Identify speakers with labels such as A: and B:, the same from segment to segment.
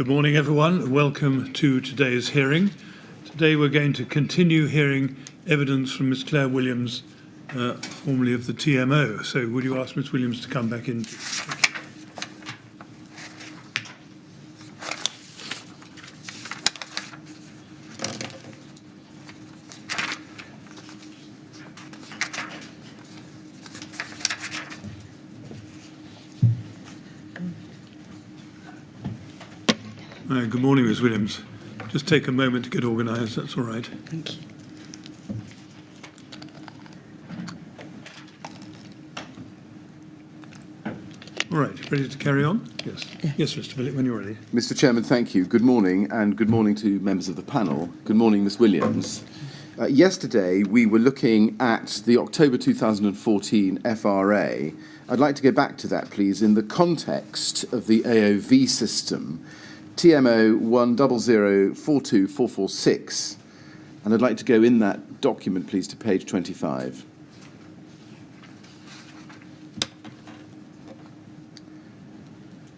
A: Good morning, everyone. Welcome to today's hearing. Today we're going to continue hearing evidence from Ms. Claire Williams, formerly of the TMO. So would you ask Ms. Williams to come back in? Good morning, Ms. Williams. Just take a moment to get organised, that's all right.
B: Thank you.
A: All right, ready to carry on? Yes. Yeah. Yes, Mr. Billett, when you're ready.
C: Mr. Chairman, thank you. Good morning, and good morning to members of the panel. Good morning, Ms. Williams. Yesterday, we were looking at the October 2014 FRA. I'd like to go back to that, please, in the context of the AOV system, TMO 100042446. And I'd like to go in that document, please, to page 25.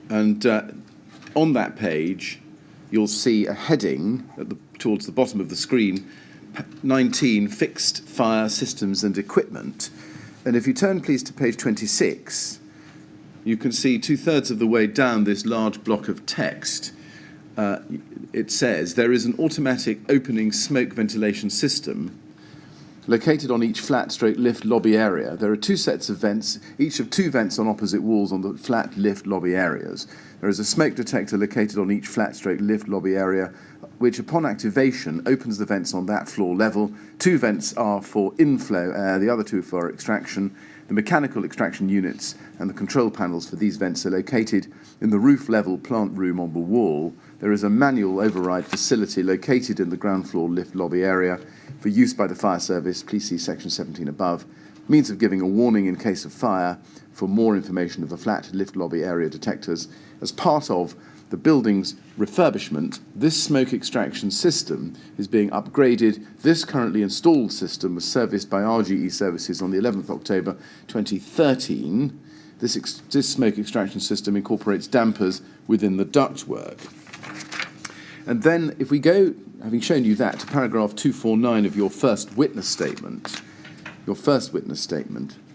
C: And on that page, you'll see a heading towards the bottom of the screen, 19, Fixed Fire Systems and Equipment. And if you turn, please, to page 26, you can see 2/3 of the way down this large block of text. It says, there is an automatic opening smoke ventilation system located on each flat/lift lobby area. There are two sets of vents, each of two vents on opposite walls on the flat lift lobby areas. There is a smoke detector located on each flat/lift lobby area, which upon activation opens the vents on that floor level. Two vents are for inflow air, the other two for extraction. The mechanical extraction units and the control panels for these vents are located in the roof level plant room on the wall. There is a manual override facility located in the ground floor lift lobby area for use by the fire service. Please see section 17 above. Means of giving a warning in case of fire. For more information of the flat lift lobby area detectors. As part of the building's refurbishment, this smoke extraction system is being upgraded. This currently installed system was serviced by RGE Services on the 11th October 2013. This smoke extraction system incorporates dampers within the ductwork. And then if we go, having shown you that, to paragraph 249 of your first witness statement,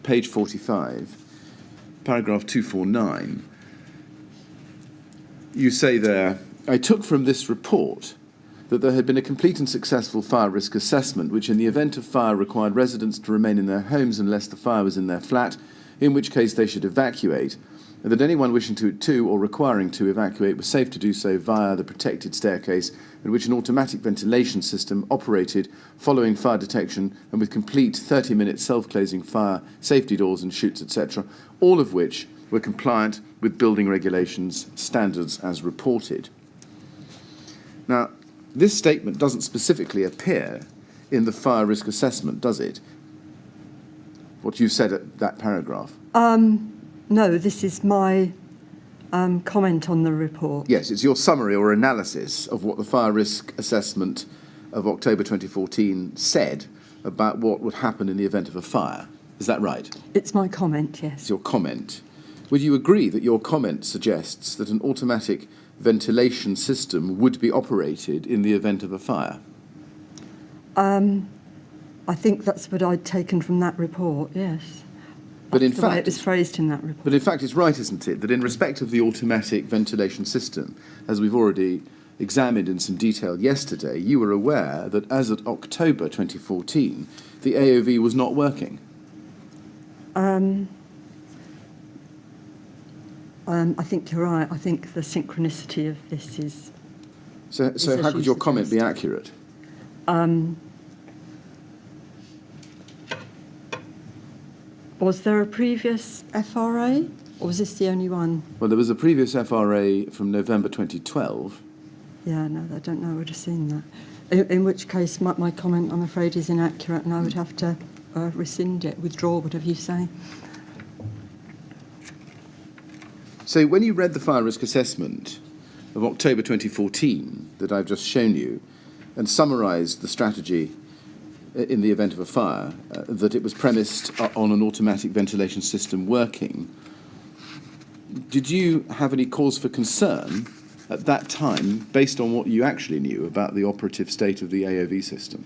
C: page 45, paragraph 249, you say there, I took from this report that there had been a complete and successful fire risk assessment, which in the event of fire required residents to remain in their homes unless the fire was in their flat, in which case they should evacuate, and that anyone wishing to or requiring to evacuate was safe to do so via the protected staircase, in which an automatic ventilation system operated following fire detection and with complete 30-minute self-closing fire safety doors and chutes, etc., all of which were compliant with building regulations standards as reported. Now, this statement doesn't specifically appear in the fire risk assessment, does it? What you said at that paragraph.
B: No, this is my comment on the report.
C: Yes, it's your summary or analysis of what the fire risk assessment of October 2014 said about what would happen in the event of a fire. Is that right?
B: It's my comment, yes.
C: It's your comment. Would you agree that your comment suggests that an automatic ventilation system would be operated in the event of a fire?
B: I think that's what I'd taken from that report, yes.
C: But in
B: the way
C: fact,
B: it was phrased in that report.
C: But in fact, it's right, isn't it, that in respect of the automatic ventilation system, as we've already examined in some detail yesterday, you were aware that as of October 2014, the AOV was not working?
B: I think you're right. I think the synchronicity of this is...
C: So how could your comment be accurate?
B: Was there a previous FRA, or was this the only one?
C: Well, there was a previous FRA from November 2012.
B: Yeah, no, I don't know. I would have seen that. In which case, my comment, I'm afraid, is inaccurate, and I would have to rescind it, withdraw, whatever you say.
C: So when you read the fire risk assessment of October 2014 that I've just shown you and summarised the strategy in the event of a fire, that it was premised on an automatic ventilation system working, did you have any cause for concern at that time based on what you actually knew about the operative state of the AOV system?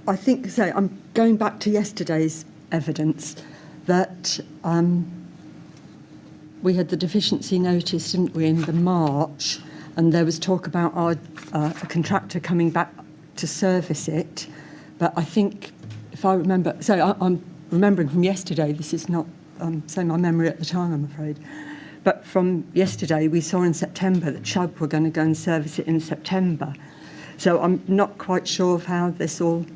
B: I think, so I'm going back to yesterday's evidence, that we had the deficiency notice, didn't we, in the March, and there was talk about a contractor coming back to service it. But I think, if I remember, so I'm remembering from yesterday, this is not saying my memory at the time, I'm afraid. But from yesterday, we saw in September that Chubb were going to go and service it in September. So I'm not quite sure of how this all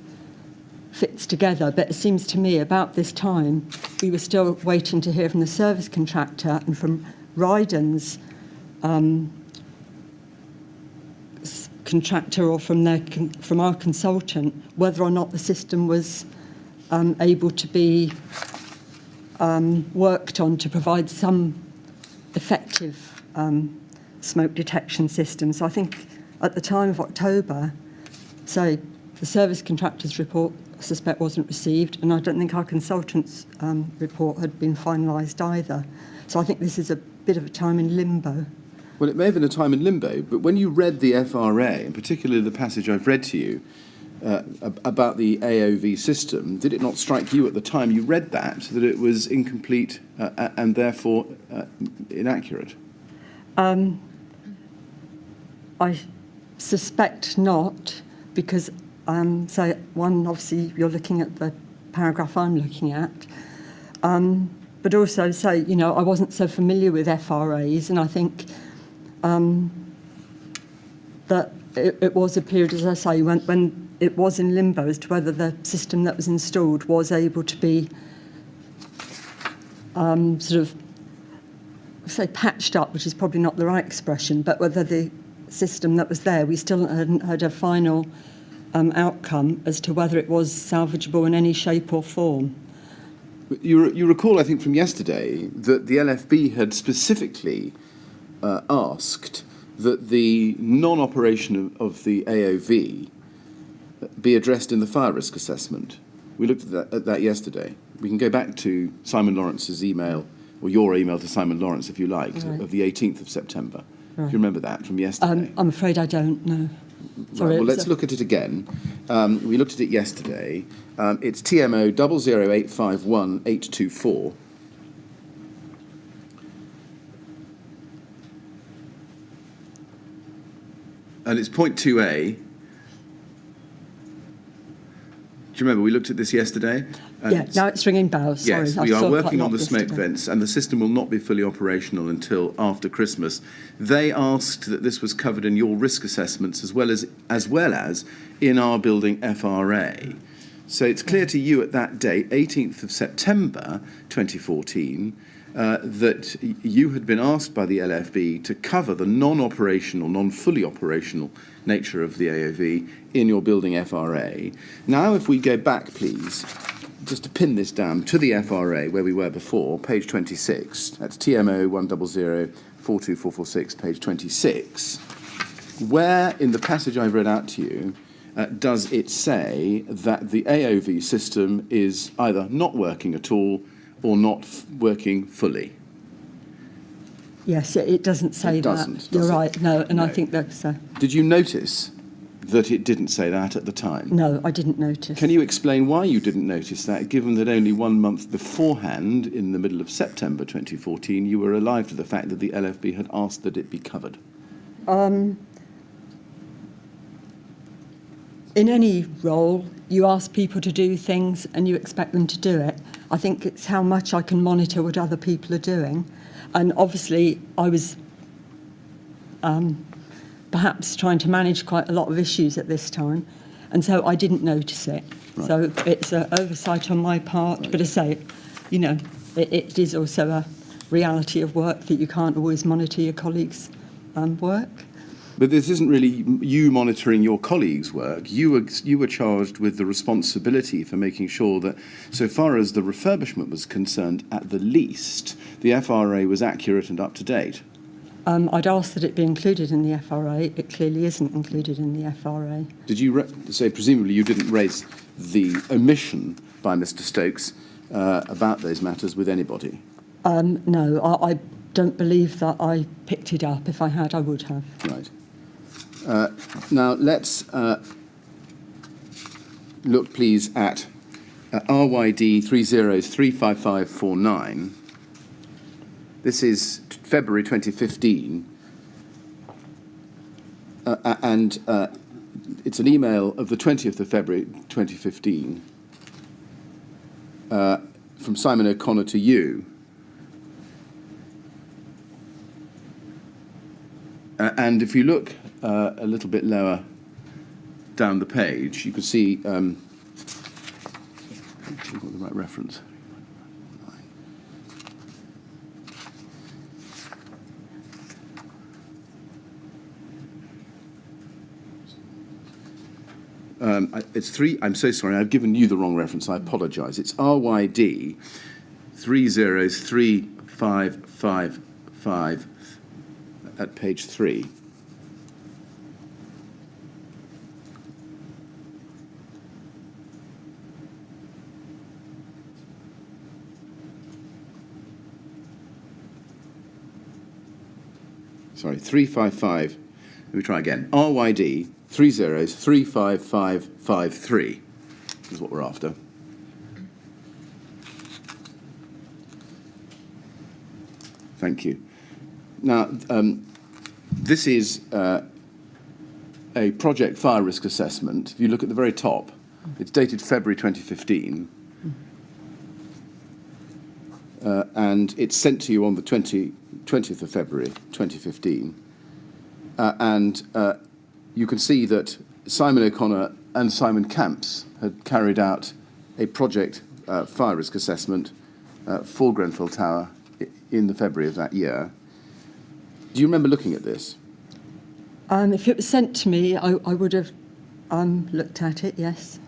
B: fits together, but it seems to me about this time we were still waiting to hear from the service contractor and from Ryden's contractor or from our consultant whether or not the system was able to be worked on to provide some effective smoke detection system. So I think at the time of October, so the service contractor's report, I suspect, wasn't received, and I don't think our consultant's report had been finalised either. So I think this is a bit of a time in limbo.
C: Well, it may have been a time in limbo, but when you read the FRA, and particularly the passage I've read to you about the AOV system, did it not strike you at the time you read that it was incomplete and therefore inaccurate?
B: I suspect not, because so one, obviously you're looking at the paragraph I'm looking at, but also, so, you know, I wasn't so familiar with FRAs, and I think that it was a period, as I say, when it was in limbo as to whether the system that was installed was able to be sort of, say, patched up, which is probably not the right expression, but whether the system that was there, we still hadn't had a final outcome as to whether it was salvageable in any shape or form.
C: You recall, I think, from yesterday that the LFB had specifically asked that the non-operation of the AOV be addressed in the fire risk assessment. We looked at that yesterday. We can go back to Simon Lawrence's email, or your email to Simon Lawrence, if you like,
B: Right.
C: of the 18th of September.
B: Right.
C: Do you remember that from yesterday?
B: I'm afraid I don't know. Sorry,
C: Right, well, let's look at it again. We looked at it yesterday. It's TMO 00851-824. And it's point 2A. Do you remember we looked at this yesterday? And
B: Yeah, now it's ringing bells. Sorry,
C: yes,
B: I
C: we
B: saw
C: are
B: quite
C: working
B: a lot
C: on the smoke
B: yesterday.
C: vents, and the system will not be fully operational until after Christmas. They asked that this was covered in your risk assessments as well as in our building FRA. So it's clear to you at that date, 18th of September 2014, that you had been asked by the LFB to cover the non-operational, non-fully operational nature of the AOV in your building FRA. Now, if we go back, please, just to pin this down to the FRA where we were before, page 26, that's TMO 100-42446, page 26, where in the passage I've read out to you, does it say that the AOV system is either not working at all or not working fully?
B: Yes, it doesn't say
C: It doesn't,
B: that.
C: does
B: You're
C: it?
B: right, no, and
C: No.
B: I think that's...
C: Did you notice that it didn't say that at the time?
B: no, I didn't notice.
C: Can you explain why you didn't notice that, given that only 1 month beforehand, in the middle of September 2014, you were alive to the fact that the LFB had asked that it be covered?
B: In any role, you ask people to do things and you expect them to do it. I think it's how much I can monitor what other people are doing. And obviously, I was perhaps trying to manage quite a lot of issues at this time, and so I didn't notice it.
C: Right.
B: So it's an oversight on my part,
C: Right.
B: but I say, you know, it is also a reality of work that you can't always monitor your colleagues' work.
C: But this isn't really you monitoring your colleagues' work. You were charged with the responsibility for making sure that, so far as the refurbishment was concerned, at the least, the FRA was accurate and up to date.
B: I'd asked that it be included in the FRA. It clearly isn't included in the FRA.
C: Did you say, presumably you didn't raise the omission by Mr. Stokes about those matters with anybody?
B: No, I don't believe that I picked it up. If I had, I would have.
C: Right. Now, let's look, please, at RYD 30035549. This is February 2015. And it's an email of the 20th of February 2015 from Simon O'Connor to you. And if you look a little bit lower down the page, you can see, I've got the right reference. It's three. I'm so sorry. I've given you the wrong reference. I apologise. It's RYD 303555 at page 3. Sorry, 355. Let me try again. RYD 3535553 is what we're after. Thank you. Now, this is a project fire risk assessment. If you look at the very top, it's dated February 2015. And it's sent to you on the 20th of February 2015. You can see that Simon O'Connor and Simon Camps had carried out a project fire risk assessment for Grenfell Tower in the February of that year. Do you remember looking at this?
B: If it was sent to me, I would have looked at it, yes.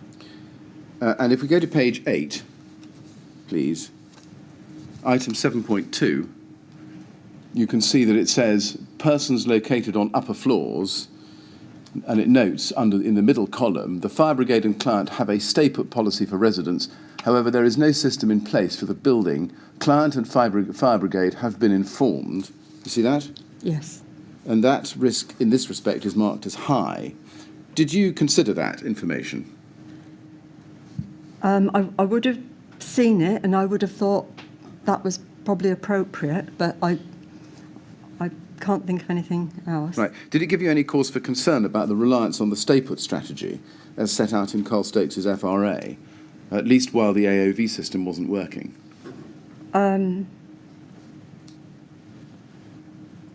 C: And if we go to page 8, please, item 7.2, you can see that it says persons located on upper floors, and it notes in the middle column, the fire brigade and client have a stay-put policy for residents. However, there is no system in place for the building. Client and fire brigade have been informed. You see that?
B: Yes.
C: And that risk, in this respect, is marked as high. Did you consider that information?
B: I would have seen it, and I would have thought that was probably appropriate, but I can't think of anything else.
C: Right. Did it give you any cause for concern about the reliance on the stay-put strategy as set out in Carl Stokes' FRA, at least while the AOV system wasn't working?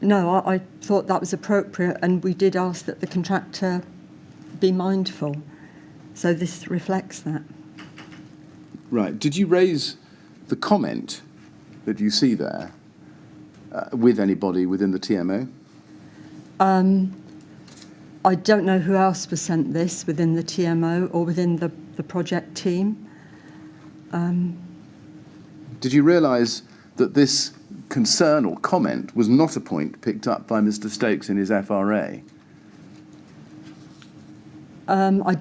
B: No, I thought that was appropriate, and we did ask that the contractor be mindful. So this reflects that.
C: Right. Did you raise the comment that you see there with anybody within the TMO?
B: I don't know who else was sent this within the TMO or within the project team.
C: Did you realise that this concern or comment was not a point picked up by Mr. Stokes in his FRA?
B: I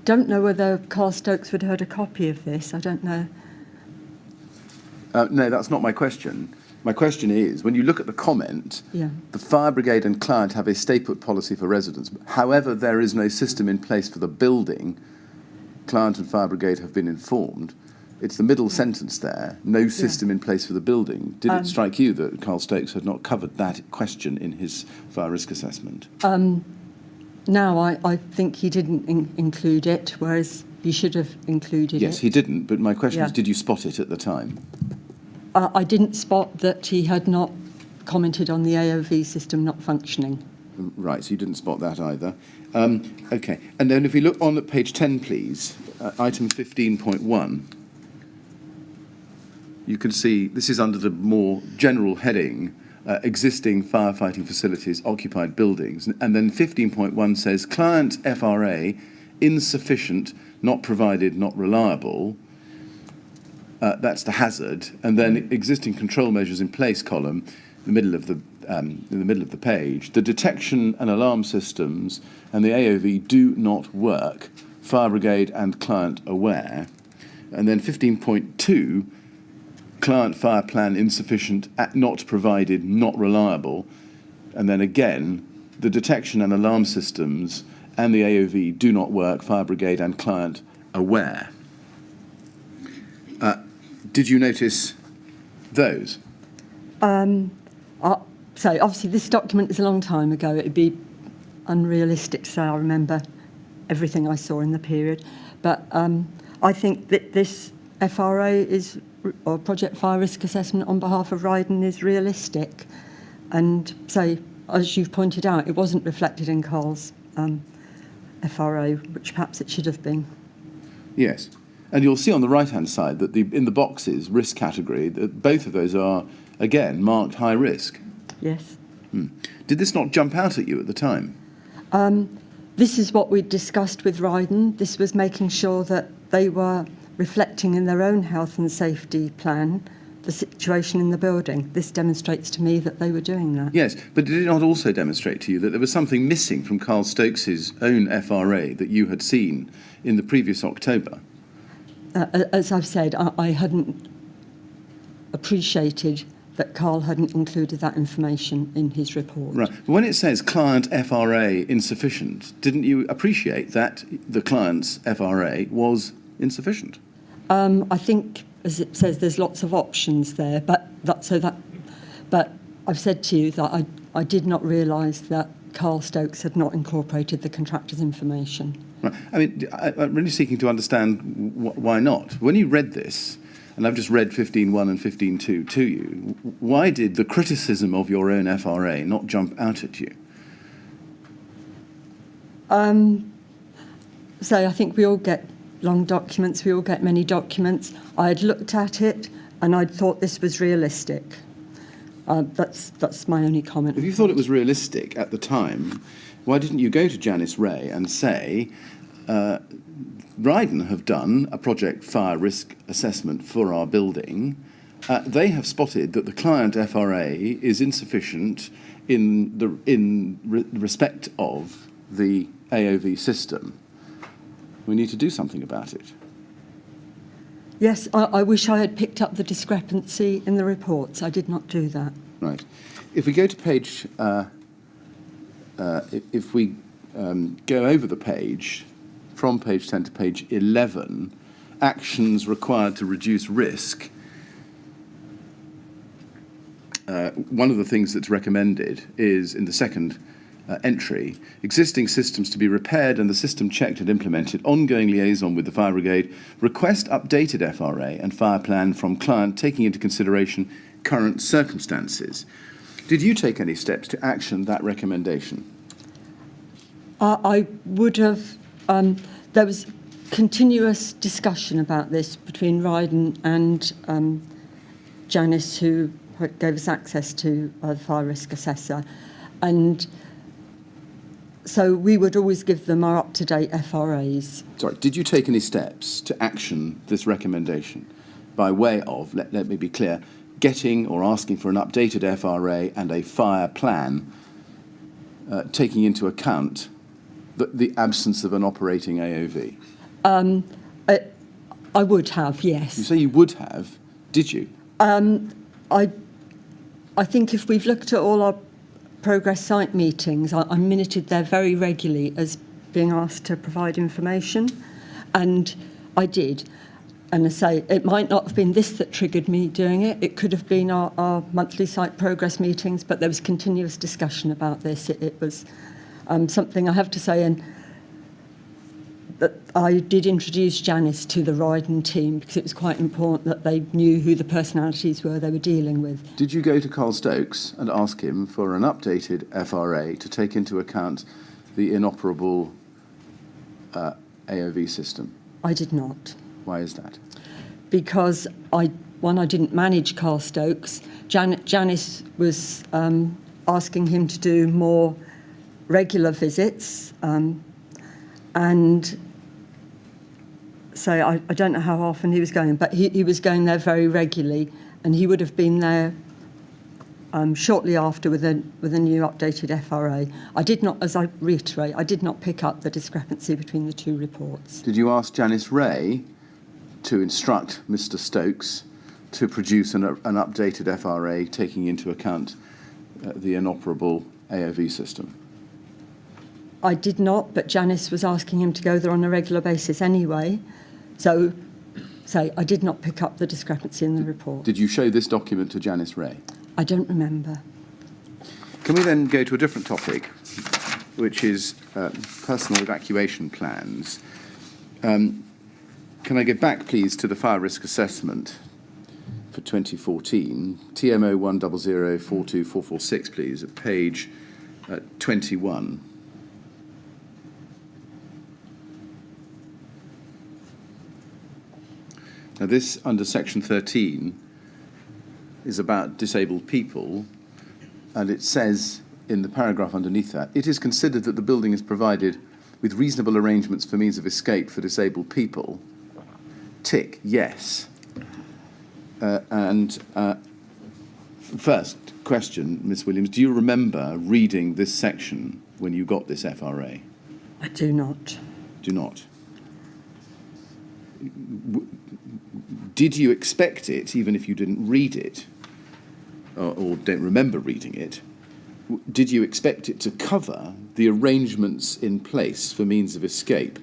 B: don't know whether Carl Stokes would have heard a copy of this. I don't know.
C: No, that's not my question. My question is, when you look at the comment,
B: Yeah.
C: the fire brigade and client have a stay-put policy for residents. However, there is no system in place for the building. Client and fire brigade have been informed. It's the middle sentence there, no system in place for the building. Did it strike you that Carl Stokes had not covered that question in his fire risk assessment?
B: Now, I think he didn't include it, whereas he should have included it.
C: Yes, he didn't, but my question is,
B: Yeah.
C: did you spot it at the time?
B: I didn't spot that he had not commented on the AOV system not functioning.
C: Right, so you didn't spot that either. OK, and then if we look on at page 10, please, item 15.1, you can see this is under the more general heading, existing firefighting facilities, occupied buildings. And then 15.1 says, client FRA, insufficient, not provided, not reliable. That's the hazard. And then existing control measures in place column, in the middle of the page. The detection and alarm systems and the AOV do not work. Fire brigade and client aware. And then 15.2 client fire plan insufficient, not provided, not reliable, and then again, the detection and alarm systems and the AOV do not work, fire brigade and client aware. Did you notice those?
B: So obviously this document is a long time ago. It would be unrealistic to say I remember everything I saw in the period. But I think that this FRA or Project Fire Risk Assessment on behalf of Ryden is realistic. And so, as you've pointed out, it wasn't reflected in Carl's FRA, which perhaps it should have been. Yes.
C: And you'll see on the right-hand side that in the boxes, risk category, that both of those are, again, marked high risk.
B: Yes.
C: Did this not jump out at you at the time?
B: This is what we discussed with Ryden. This was making sure that they were reflecting in their own health and safety plan the situation in the building. This demonstrates to me that they were doing that.
C: Yes, but did it not also demonstrate to you that there was something missing from Carl Stokes's own FRA that you had seen in the previous October?
B: As I've said, I hadn't appreciated that Carl hadn't included that information in his report.
C: Right. But when it says client FRA insufficient, didn't you appreciate that the client's FRA was insufficient?
B: I think, as it says, there's lots of options there, but I've said to you that I did not realise that Carl Stokes had not incorporated the contractor's information.
C: Right. I mean, I'm really seeking to understand why not. When you read this, and I've just read 15.1 and 15.2 to you, why did the criticism of your own FRA not jump out at you?
B: So I think we all get long documents, we all get many documents. I had looked at it and I'd thought this was realistic. That's my only comment.
C: If you thought it was realistic at the time, why didn't you go to Janice Ray and say, Ryden have done a project fire risk assessment for our building. They have spotted that the client FRA is insufficient in respect of the AOV system. We need to do something about it.
B: Yes, I wish I had picked up the discrepancy in the reports. I did not do that.
C: Right. If we go to page, if we go over the page, from page 10 to page 11, actions required to reduce risk. One of the things that's recommended is in the second entry, existing systems to be repaired and the system checked and implemented, ongoing liaison with the fire brigade, request updated FRA and fire plan from client taking into consideration current circumstances. Did you take any steps to action that recommendation?
B: I would have. There was continuous discussion about this between Ryden and Janice, who gave us access to the fire risk assessor, and so we would always give them our up-to-date FRAs.
C: Sorry, did you take any steps to action this recommendation by way of, let me be clear, getting or asking for an updated FRA and a fire plan, taking into account the absence of an operating AOV?
B: I would have, yes.
C: You say you would have. Did you?
B: I think if we've looked at all our progress site meetings, I'm minuted there very regularly as being asked to provide information, and I did. And I say, it might not have been this that triggered me doing it. It could have been our monthly site progress meetings, but there was continuous discussion about this. It was something I have to say, and that I did introduce Janice to the Ryden team because it was quite important that they knew who the personalities were they were dealing with.
C: Did you go to Carl Stokes and ask him for an updated FRA to take into account the inoperable AOV system?
B: I did not.
C: Why is that?
B: Because I didn't manage Carl Stokes. Janice was asking him to do more regular visits, and so I don't know how often he was going, but he was going there very regularly, and he would have been there shortly after with a new updated FRA. I did not, as I reiterate, I did not pick up the discrepancy between the two reports.
C: Did you ask Janice Ray to instruct Mr. Stokes to produce an updated FRA taking into account the inoperable AOV system?
B: I did not, but Janice was asking him to go there on a regular basis anyway. So I did not pick up the discrepancy in the report.
C: Did you show this document to Janice Ray?
B: I don't remember.
C: Can we then go to a different topic, which is personal evacuation plans? Can I go back, please, to the fire risk assessment for 2014, TMO 100042446, please, at page 21. Now, this, under section 13, is about disabled people, and it says in the paragraph underneath that, it is considered that the building is provided with reasonable arrangements for means of escape for disabled people. Tick, yes. First question, Ms. Williams, do you remember reading this section when you got this FRA?
B: I do not.
C: Do not. Did you expect it, even if you didn't read it, or don't remember reading it, did you expect it to cover the arrangements in place for means of escape?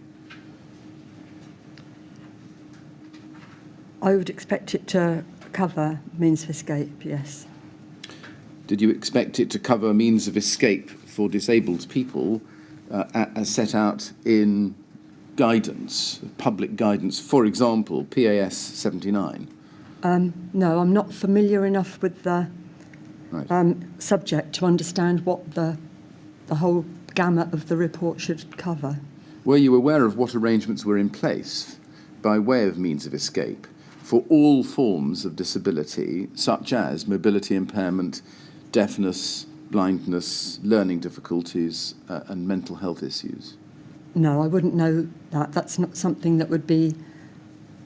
B: I would expect it to cover means of escape, yes.
C: Did you expect it to cover means of escape for disabled people as set out in guidance, public guidance, for example, PAS 79?
B: No, I'm not familiar enough with the
C: Right.
B: subject to understand what the whole gamut of the report should cover.
C: Were you aware of what arrangements were in place by way of means of escape for all forms of disability, such as mobility impairment, deafness, blindness, learning difficulties, and mental health issues?
B: No, I wouldn't know that. That's not something that would be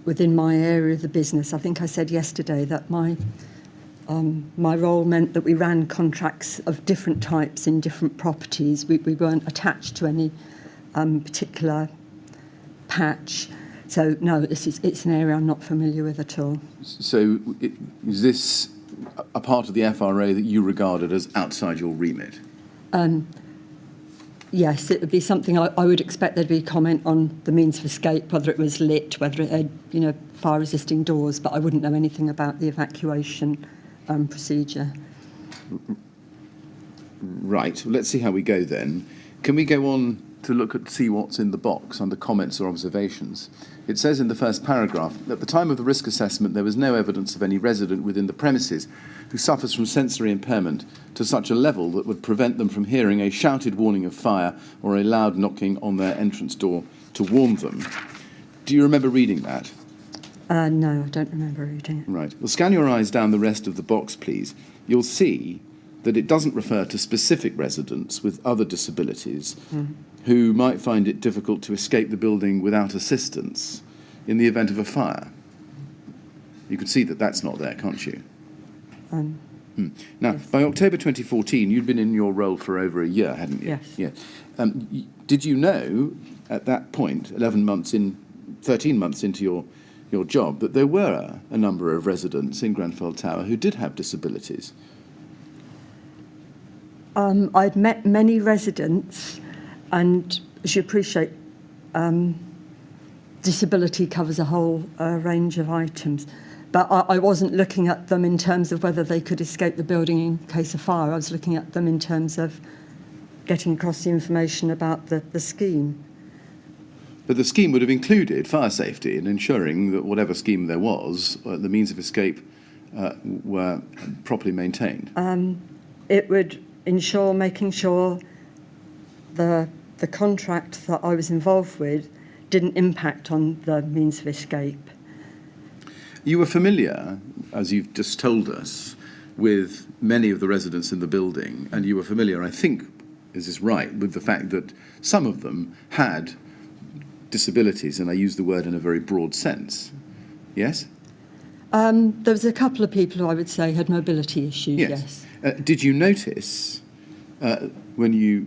B: within my area of the business. I think I said yesterday that my role meant that we ran contracts of different types in different properties. We weren't attached to any particular patch. So, no, it's an area I'm not familiar with at all.
C: So is this a part of the FRA that you regarded as outside your remit?
B: Yes, it would be something I would expect there'd be comment on the means of escape, whether it was lit, whether it had, fire-resisting doors, but I wouldn't know anything about the evacuation procedure.
C: Right. Well, let's see how we go then. Can we go on to see what's in the box under comments or observations? It says in the first paragraph, at the time of the risk assessment, there was no evidence of any resident within the premises who suffers from sensory impairment to such a level that would prevent them from hearing a shouted warning of fire or a loud knocking on their entrance door to warn them. Do you remember reading that?
B: No, I don't remember reading it.
C: Right. Well, scan your eyes down the rest of the box, please. You'll see that it doesn't refer to specific residents with other disabilities who might find it difficult to escape the building without assistance in the event of a fire. You can see that that's not there, can't you? Now, yes. By October 2014, you'd been in your role for over a year, hadn't you?
B: Yes.
C: Yeah. Did you know at that point, 13 months into your job, that there were a number of residents in Grenfell Tower who did have disabilities?
B: I'd met many residents, and as you appreciate, disability covers a whole range of items. But I wasn't looking at them in terms of whether they could escape the building in case of fire. I was looking at them in terms of getting across the information about the scheme.
C: But the scheme would have included fire safety and ensuring that whatever scheme there was, the means of escape were properly maintained.
B: It would ensure making sure the contract that I was involved with didn't impact on the means of escape.
C: You were familiar, as you've just told us, with many of the residents in the building, and you were familiar, I think, is this right, with the fact that some of them had disabilities, and I use the word in a very broad sense. Yes?
B: There was a couple of people who I would say had mobility issues, yes.
C: Did you notice, when you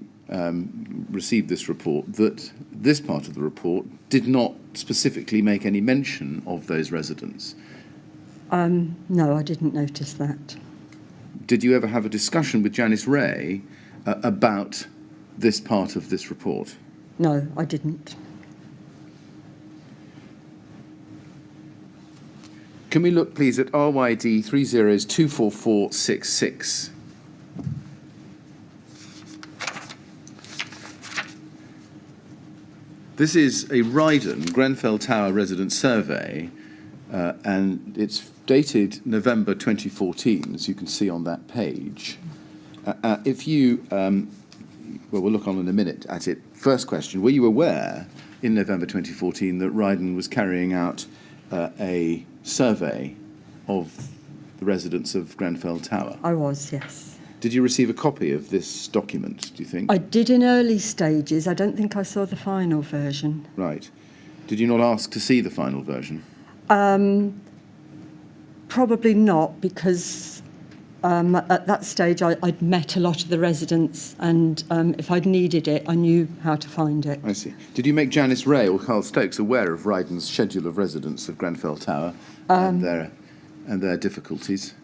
C: received this report, that this part of the report did not specifically make any mention of those residents?
B: No, I didn't notice that.
C: Did you ever have a discussion with Janice Ray about this part of this report?
B: No, I didn't.
C: Can we look, please, at RYD 30024466? This is a Ryden Grenfell Tower resident survey, and it's dated November 2014, as you can see on that page. If you, well, we'll look on in a minute at it. First question, were you aware in November 2014 that Ryden was carrying out a survey of the residents of Grenfell Tower?
B: I was, yes.
C: Did you receive a copy of this document, do you think?
B: I did in early stages. I don't think I saw the final version.
C: Right. Did you not ask to see the final version?
B: Probably not, because at that stage I'd met a lot of the residents, and if I'd needed it, I knew how to find it.
C: I see. Did you make Janice Ray or Carl Stokes aware of Ryden's schedule of residents of Grenfell Tower and their difficulties?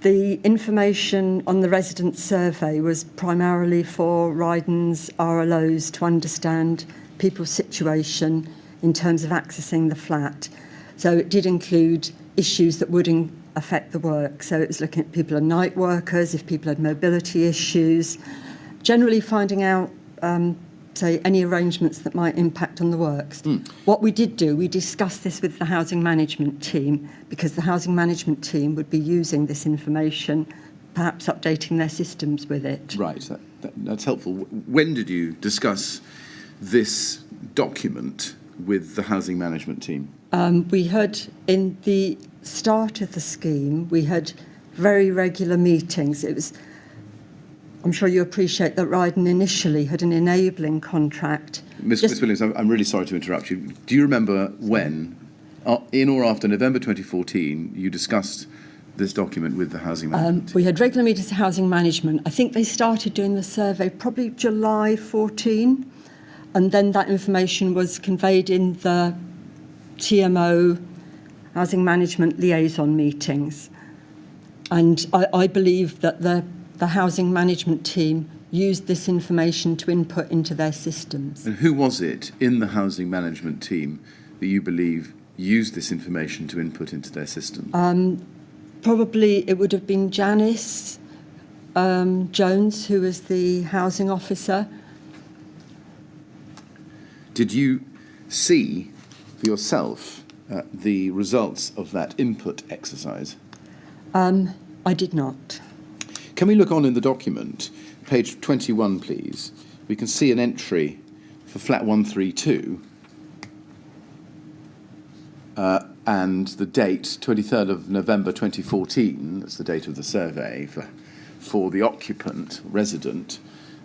B: The information on the resident survey was primarily for Ryden's RLOs to understand people's situation in terms of accessing the flat. So it did include issues that would affect the work. So it was looking at people are night workers, if people had mobility issues, generally finding out, say, any arrangements that might impact on the works. What we did do, we discussed this with the housing management team, because the housing management team would be using this information, perhaps updating their systems with it.
C: Right, that's helpful. When did you discuss this document with the housing management team?
B: We had, in the start of the scheme, we had very regular meetings. It was, I'm sure you appreciate that Ryden initially had an enabling contract.
C: Miss Williams, I'm really sorry to interrupt you. Do you remember when, in or after November 2014, you discussed this document with the housing management team?
B: We had regular meetings with housing management. I think they started doing the survey probably July 14, and then that information was conveyed in the TMO housing management liaison meetings. And I believe that the housing management team used this information to input into their systems.
C: And who was it in the housing management team that you believe used this information to input into their system?
B: Probably it would have been Janice Jones, who was the housing officer.
C: Did you see for yourself the results of that input exercise?
B: I did not.
C: Can we look on in the document, page 21, please? We can see an entry for flat 132 and the date, 23rd of November 2014, that's the date of the survey for the occupant, resident,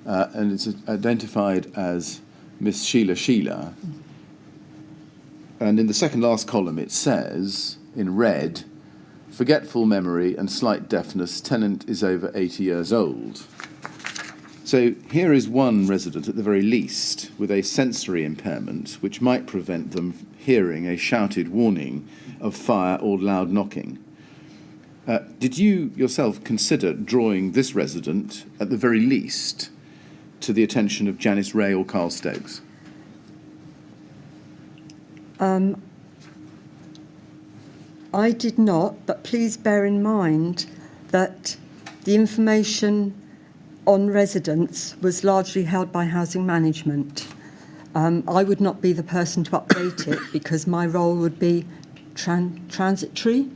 C: and it's identified as Miss Sheila. And in the second last column it says, in red, forgetful memory and slight deafness, tenant is over 80 years old. So here is one resident at the very least with a sensory impairment which might prevent them hearing a shouted warning of fire or loud knocking. Did you yourself consider drawing this resident, at the very least, to the attention of Janice Ray or Carl Stokes?
B: I did not, but please bear in mind that the information on residents was largely held by housing management. I would not be the person to update it because my role would be transitory.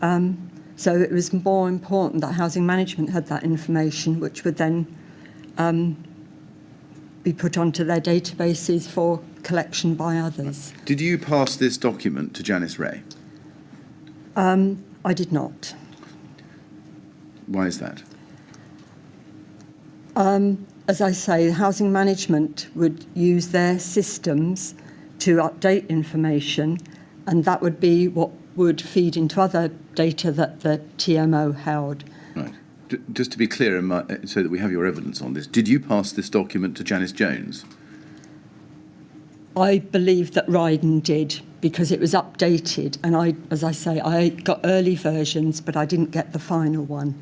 B: So it was more important that housing management had that information, which would then be put onto their databases for collection by others.
C: Did you pass this document to Janice Ray?
B: I did not.
C: Why is that?
B: As I say, housing management would use their systems to update information, and that would be what would feed into other data that the TMO held.
C: Right. Just to be clear, so that we have your evidence on this, did you pass this document to Janice Jones?
B: I believe that Ryden did. because it was updated, and as I say, I got early versions, but I didn't get the final one.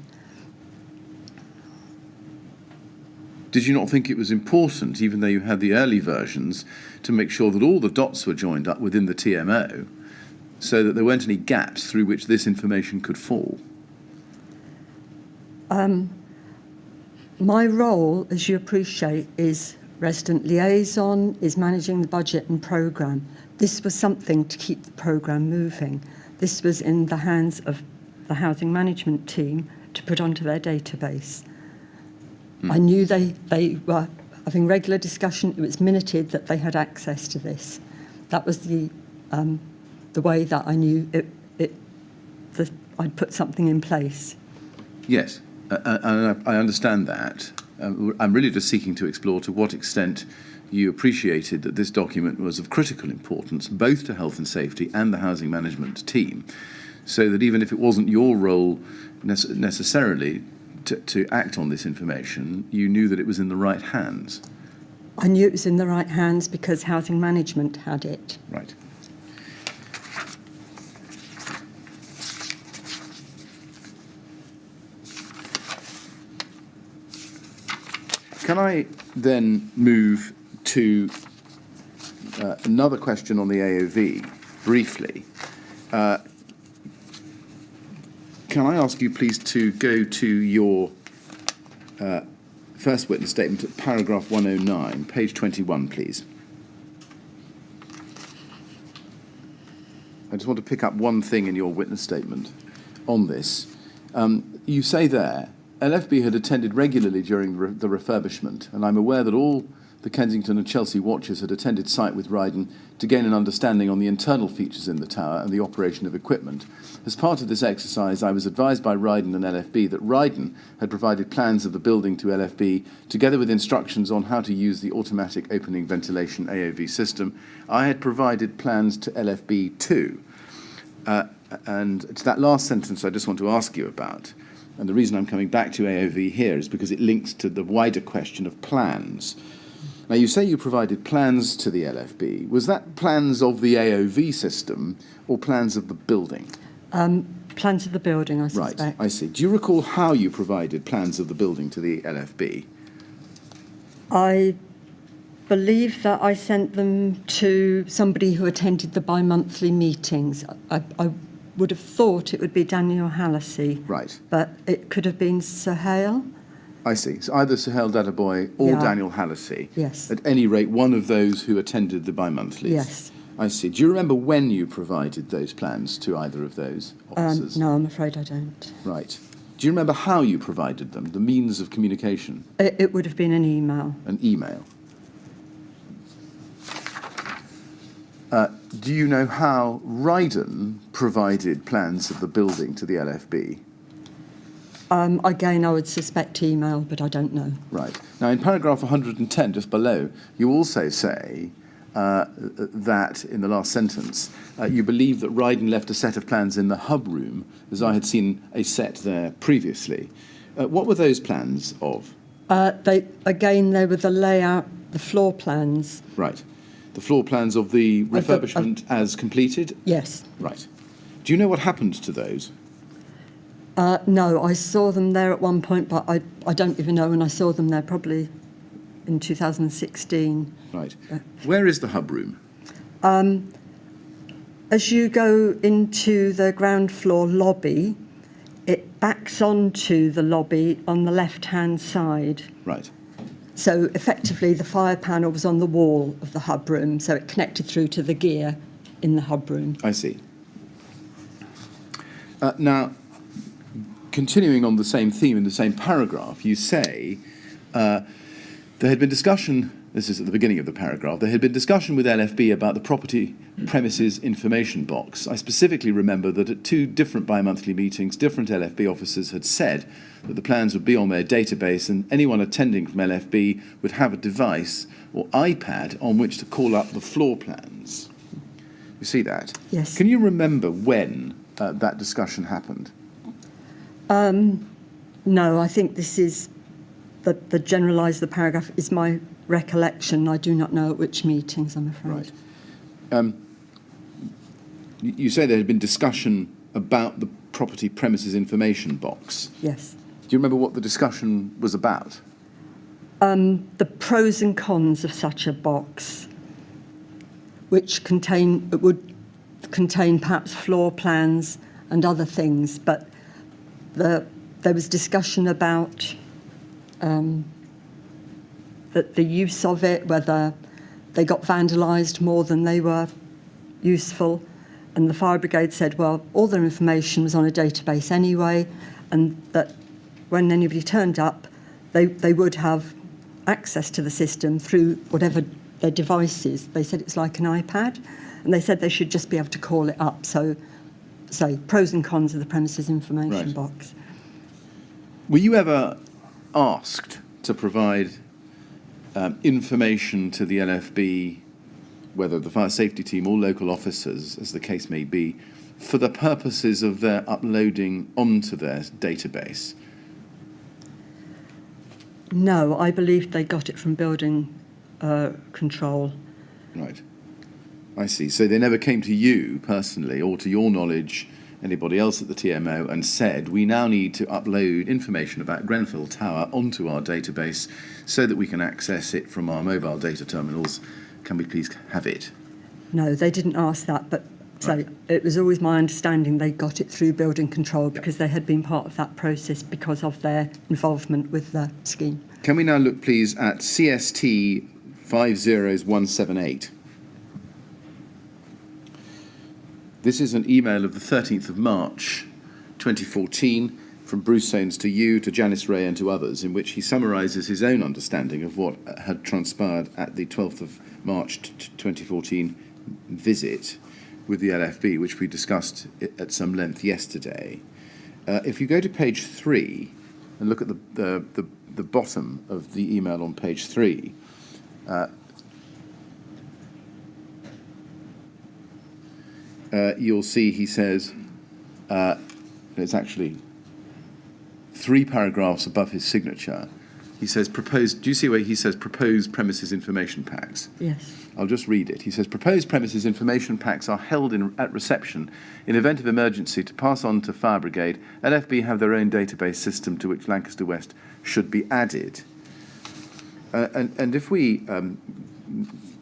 C: Did you not think it was important, even though you had the early versions, to make sure that all the dots were joined up within the TMO so that there weren't any gaps through which this information could fall?
B: My role, as you appreciate, is resident liaison, is managing the budget and programme. This was something to keep the programme moving. This was in the hands of the housing management team to put onto their database. I knew they were having regular discussion. It was minuted that they had access to this. That was the way that I knew that I'd put something in place.
C: Yes, and I understand that. I'm really just seeking to explore to what extent you appreciated that this document was of critical importance, both to health and safety and the housing management team, so that even if it wasn't your role necessarily to act on this information, you knew that it was in the right hands.
B: I knew it was in the right hands because housing management had it.
C: Right. Can I then move to another question on the AOV, briefly? Can I ask you, please, to go to your first witness statement at paragraph 109, page 21, please? I just want to pick up one thing in your witness statement on this. You say there, LFB had attended regularly during the refurbishment, and I'm aware that all the Kensington and Chelsea watchers had attended site with Ryden to gain an understanding on the internal features in the tower and the operation of equipment. As part of this exercise, I was advised by Ryden and LFB that Ryden had provided plans of the building to LFB, together with instructions on how to use the automatic opening ventilation AOV system. I had provided plans to LFB too. And it's that last sentence I just want to ask you about. And the reason I'm coming back to AOV here is because it links to the wider question of plans. Now, you say you provided plans to the LFB. Was that plans of the AOV system or plans of the building?
B: Plans of the building, I suspect.
C: Right, I see. Do you recall how you provided plans of the building to the LFB?
B: I believe that I sent them to somebody who attended the bi-monthly meetings. I would have thought it would be Daniel Hallisey.
C: Right.
B: But it could have been Suhail.
C: I see. So either Suhail Dadaboy or Daniel Hallisey.
B: Yes.
C: At any rate, one of those who attended the bi-monthlies.
B: Yes.
C: I see. Do you remember when you provided those plans to either of those officers?
B: No, I'm afraid I don't.
C: Right. Do you remember how you provided them, the means of communication?
B: It would have been an email.
C: An email. Do you know how Ryden provided plans of the building to the LFB?
B: Again, I would suspect email, but I don't know.
C: Right. Now, in paragraph 110, just below, you also say that, in the last sentence, you believe that Ryden left a set of plans in the hub room, as I had seen a set there previously. What were those plans of?
B: They were the layout, the floor plans.
C: Right. The floor plans of the refurbishment as completed?
B: Yes.
C: Right. Do you know what happened to those?
B: No, I saw them there at one point, but I don't even know when I saw them there, probably in 2016.
C: Right. Where is the hub room?
B: As you go into the ground floor lobby, it backs onto the lobby on the left-hand side.
C: Right.
B: So effectively, the fire panel was on the wall of the hub room, so it connected through to the gear in the hub room.
C: I see. Now, continuing on the same theme in the same paragraph, you say there had been discussion, this is at the beginning of the paragraph, there had been discussion with LFB about the property premises information box. I specifically remember that at two different bi-monthly meetings, different LFB officers had said that the plans would be on their database and anyone attending from LFB would have a device or iPad on which to call up the floor plans. You see that?
B: Yes.
C: Can you remember when that discussion happened?
B: No, I think this is the generalised, the paragraph is my recollection. I do not know at which meetings, I'm afraid.
C: Right. You say there had been discussion about the property premises information box.
B: Yes.
C: Do you remember what the discussion was about?
B: The pros and cons of such a box, which would contain perhaps floor plans and other things, but there was discussion about the use of it, whether they got vandalised more than they were useful. And the fire brigade said, well, all their information was on a database anyway, and that when anybody turned up, they would have access to the system through whatever their device is. They said it's like an iPad, and they said they should just be able to call it up. So pros and cons of the premises information box.
C: Were you ever asked to provide information to the LFB, whether the fire safety team or local officers, as the case may be, for the purposes of their uploading onto their database?
B: No, I believe they got it from building control.
C: Right. I see. So they never came to you personally, or to your knowledge, anybody else at the TMO, and said, we now need to upload information about Grenfell Tower onto our database so that we can access it from our mobile data terminals. Can we please have it?
B: No, they didn't ask that, but it was always my understanding they got it through building control because they had been part of that process because of their involvement with the scheme.
C: Can we now look, please, at CST 50178? This is an email of the 13th of March 2014 from Bruce Soanes to you, to Janice Ray and to others, in which he summarises his own understanding of what had transpired at the 12th of March 2014 visit with the LFB, which we discussed at some length yesterday. If you go to page 3 and look at the bottom of the email on page 3, you'll see he says, it's actually 3 paragraphs above his signature. He says, proposed, do you see where he says proposed premises information packs?
B: Yes.
C: I'll just read it. He says, proposed premises information packs are held at reception in event of emergency to pass on to fire brigade. LFB have their own database system to which Lancaster West should be added. And if we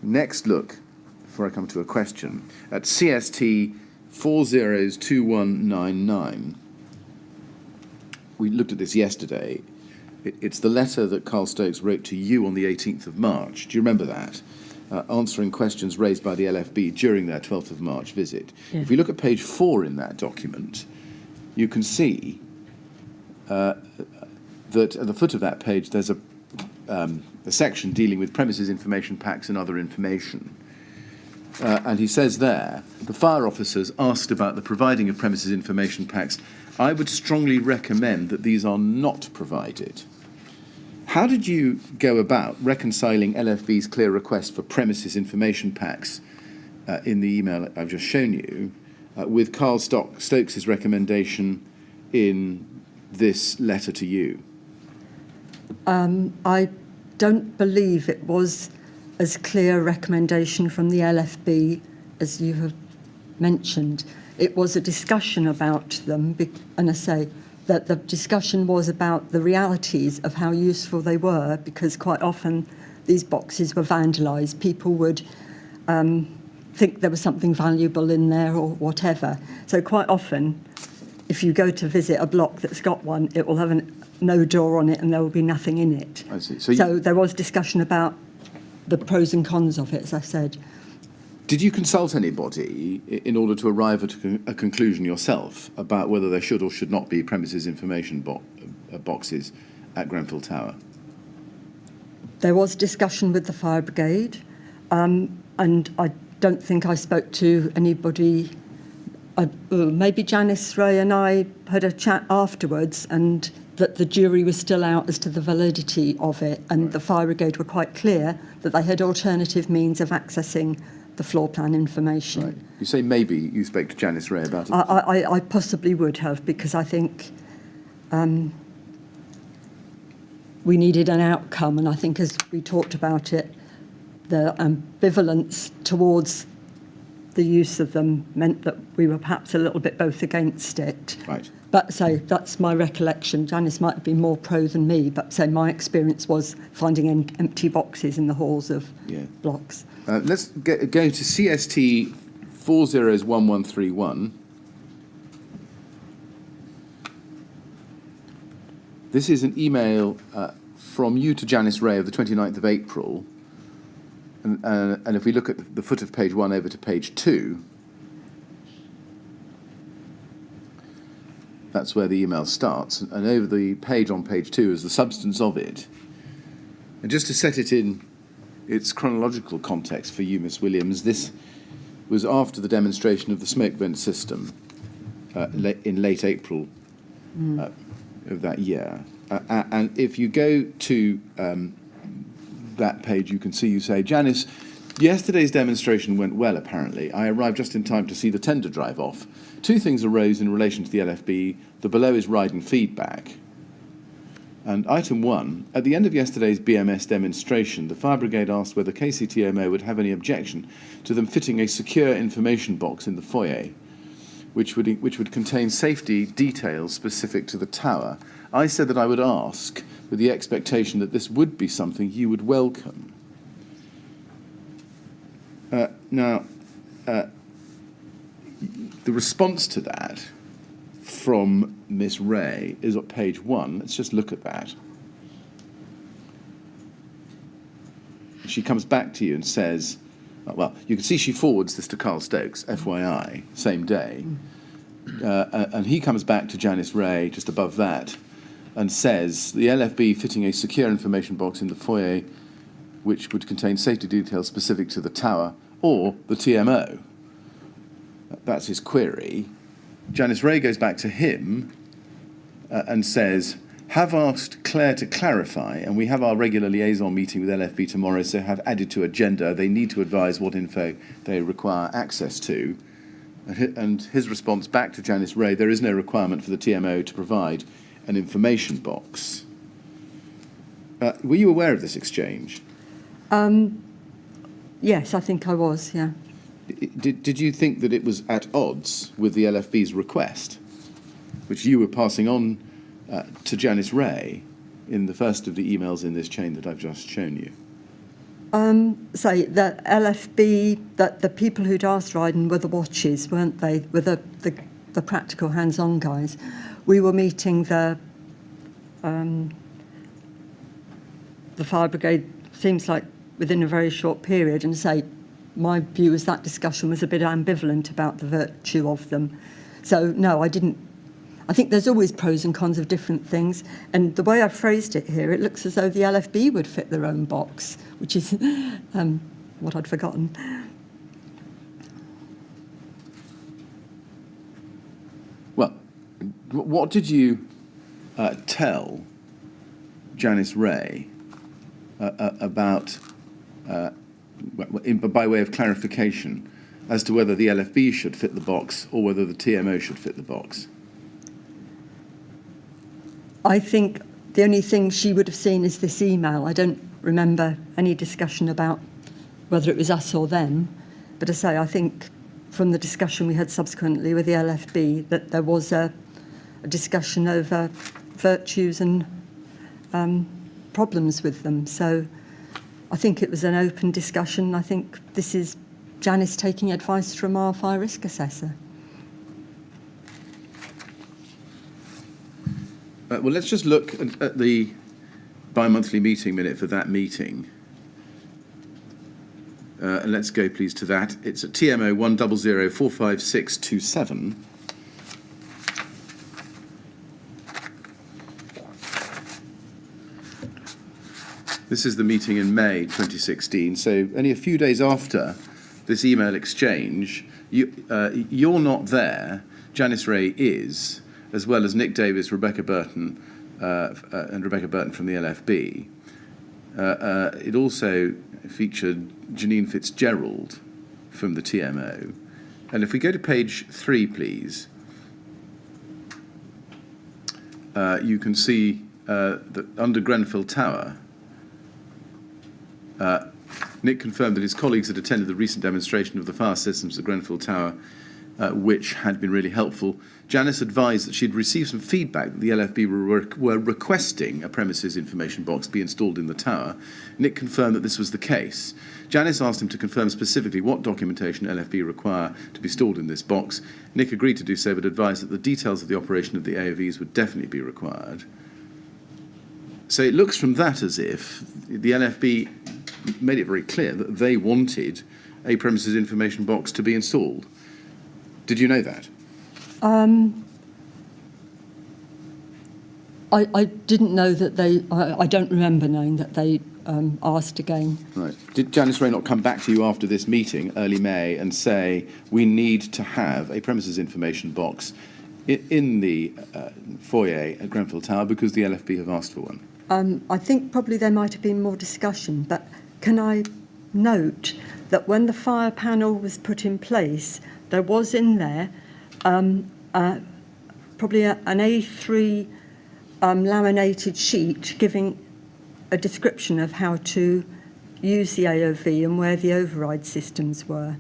C: next look, before I come to a question, at CST 402199, we looked at this yesterday. It's the letter that Carl Stokes wrote to you on the 18th of March. Do you remember that? Answering questions raised by the LFB during their 12th of March visit.
B: Yeah.
C: If we look at page 4 in that document, you can see that at the foot of that page there's a section dealing with premises information packs and other information. And he says there, the fire officers asked about the providing of premises information packs. I would strongly recommend that these are not provided. How did you go about reconciling LFB's clear request for premises information packs in the email I've just shown you with Carl Stokes' recommendation in this letter to you?
B: I don't believe it was as clear a recommendation from the LFB as you have mentioned. It was a discussion about them, and I say that the discussion was about the realities of how useful they were, because quite often these boxes were vandalised. People would think there was something valuable in there or whatever. So quite often, if you go to visit a block that's got one, it will have no door on it and there will be nothing in it.
C: I see.
B: So there was discussion about the pros and cons of it, as I said.
C: Did you consult anybody in order to arrive at a conclusion yourself about whether there should or should not be premises information boxes at Grenfell Tower?
B: There was discussion with the fire brigade, and I don't think I spoke to anybody. Maybe Janice Ray and I had a chat afterwards, and that the jury was still out as to the validity of it, and
C: Right.
B: the fire brigade were quite clear that they had alternative means of accessing the floor plan information.
C: Right. You say maybe you spoke to Janice Ray about it.
B: I possibly would have, because I think we needed an outcome, and I think as we talked about it, the ambivalence towards the use of them meant that we were perhaps a little bit both against it.
C: Right.
B: But so that's my recollection. Janice might have been more pro than me, but so my experience was finding empty boxes in the halls of blocks.
C: Let's go to CST 401131. This is an email from you to Janice Ray of the 29th of April. And if we look at the foot of page 1 over to page 2, that's where the email starts. And over the page on page 2 is the substance of it. And just to set it in its chronological context for you, Miss Williams, this was after the demonstration of the smoke vent system in late April of that year. And if you go to that page, you can see you say, Janice, yesterday's demonstration went well, apparently. I arrived just in time to see the tender drive off. Two things arose in relation to the LFB. The below is riding feedback. And item 1, at the end of yesterday's BMS demonstration, the fire brigade asked whether KCTMO would have any objection to them fitting a secure information box in the foyer, which would contain safety details specific to the tower. I said that I would ask with the expectation that this would be something you would welcome. Now, the response to that from Miss Ray is at page 1. Let's just look at that. She comes back to you and says, well, you can see she forwards this to Carl Stokes, FYI, same day. And he comes back to Janice Ray just above that and says, the LFB fitting a secure information box in the foyer which would contain safety details specific to the tower or the TMO. That's his query. Janice Ray goes back to him and says, have asked Claire to clarify, and we have our regular liaison meeting with LFB tomorrow, so have added to agenda. They need to advise what info they require access to. And his response back to Janice Ray, there is no requirement for the TMO to provide an information box. Were you aware of this exchange?
B: Yes, I think I was, yeah.
C: Did you think that it was at odds with the LFB's request, which you were passing on to Janice Ray in the first of the emails in this chain that I've just shown you?
B: So the LFB, that the people who'd asked Ryden were the watches, weren't they? Were the practical hands-on guys. We were meeting the fire brigade, seems like within a very short period, and say, my view is that discussion was a bit ambivalent about the virtue of them. So no, I didn't. I think there's always pros and cons of different things, and the way I've phrased it here, it looks as though the LFB would fit their own box, which is what I'd forgotten.
C: Well, what did you tell Janice Ray about, by way of clarification, as to whether the LFB should fit the box or whether the TMO should fit the box?
B: I think the only thing she would have seen is this email. I don't remember any discussion about whether it was us or them. But as I say, I think from the discussion we had subsequently with the LFB that there was a discussion over virtues and problems with them. So I think it was an open discussion. I think this is Janice taking advice from our fire risk assessor.
C: Well, let's just look at the bi-monthly meeting minute for that meeting. And let's go, please, to that. It's at TMO 100-45627. This is the meeting in May 2016. So only a few days after this email exchange, you're not there. Janice Ray is, as well as Nick Davis, Rebecca Burton, and Rebecca Burton from the LFB. It also featured Janine Fitzgerald from the TMO. And if we go to page 3, please, you can see that under Grenfell Tower, Nick confirmed that his colleagues had attended the recent demonstration of the fire systems at Grenfell Tower, which had been really helpful. Janice advised that she'd received some feedback that the LFB were requesting a premises information box be installed in the tower. Nick confirmed that this was the case. Janice asked him to confirm specifically what documentation LFB require to be stored in this box. Nick agreed to do so, but advised that the details of the operation of the AOVs would definitely be required. So it looks from that as if the LFB made it very clear that they wanted a premises information box to be installed. Did you know that?
B: I didn't know that they. I don't remember knowing that they asked again.
C: Right. Did Janice Ray not come back to you after this meeting, early May, and say we need to have a premises information box in the foyer at Grenfell Tower because the LFB have asked for one?
B: I think probably there might have been more discussion, but can I note that when the fire panel was put in place, there was in there probably an A3 laminated sheet giving a description of how to use the AOV and where the override systems were.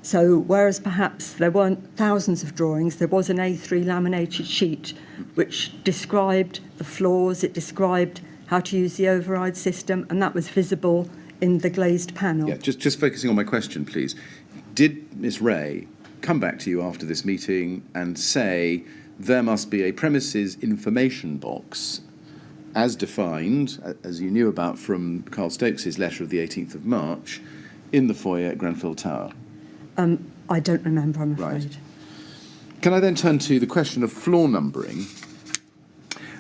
B: So whereas perhaps there weren't thousands of drawings, there was an A3 laminated sheet which described the floors, it described how to use the override system, and that was visible in the glazed panel.
C: Yeah, just focusing on my question, please. Did Miss Ray come back to you after this meeting and say there must be a premises information box as defined, as you knew about from Carl Stokes's letter of the 18th of March, in the foyer at Grenfell Tower?
B: I don't remember, I'm afraid.
C: Right. Can I then turn to the question of floor numbering?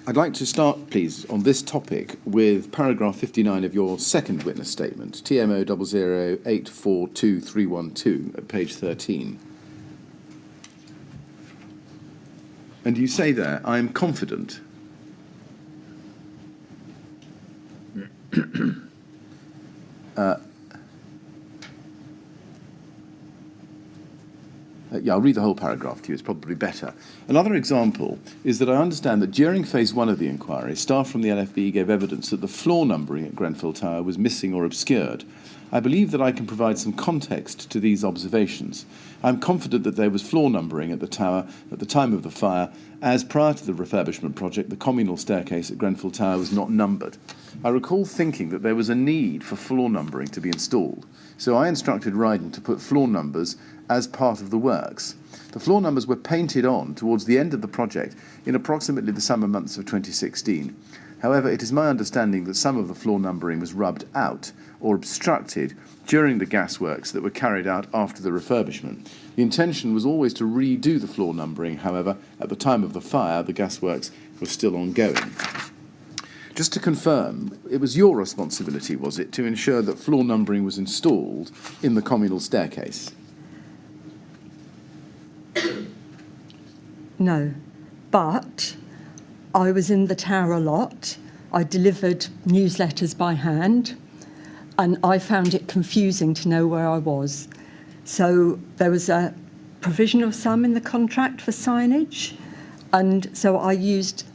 C: I'd like to start, please, on this topic with paragraph 59 of your second witness statement, TMO 00842312 at page 13. And you say there, I am confident I'll read the whole paragraph to you, it's probably better. Another example is that I understand that during phase one of the inquiry, staff from the LFB gave evidence that the floor numbering at Grenfell Tower was missing or obscured. I believe that I can provide some context to these observations. I'm confident that there was floor numbering at the tower at the time of the fire, as prior to the refurbishment project, the communal staircase at Grenfell Tower was not numbered. I recall thinking that there was a need for floor numbering to be installed, so I instructed Ryden to put floor numbers as part of the works. The floor numbers were painted on towards the end of the project in approximately the summer months of 2016. However, it is my understanding that some of the floor numbering was rubbed out or obstructed during the gas works that were carried out after the refurbishment. The intention was always to redo the floor numbering. However, at the time of the fire, the gas works were still ongoing. Just to confirm, it was your responsibility, was it, to ensure that floor numbering was installed in the communal staircase?
B: No, but I was in the tower a lot. I delivered newsletters by hand, and I found it confusing to know where I was. So there was a provisional sum in the contract for signage, and so I used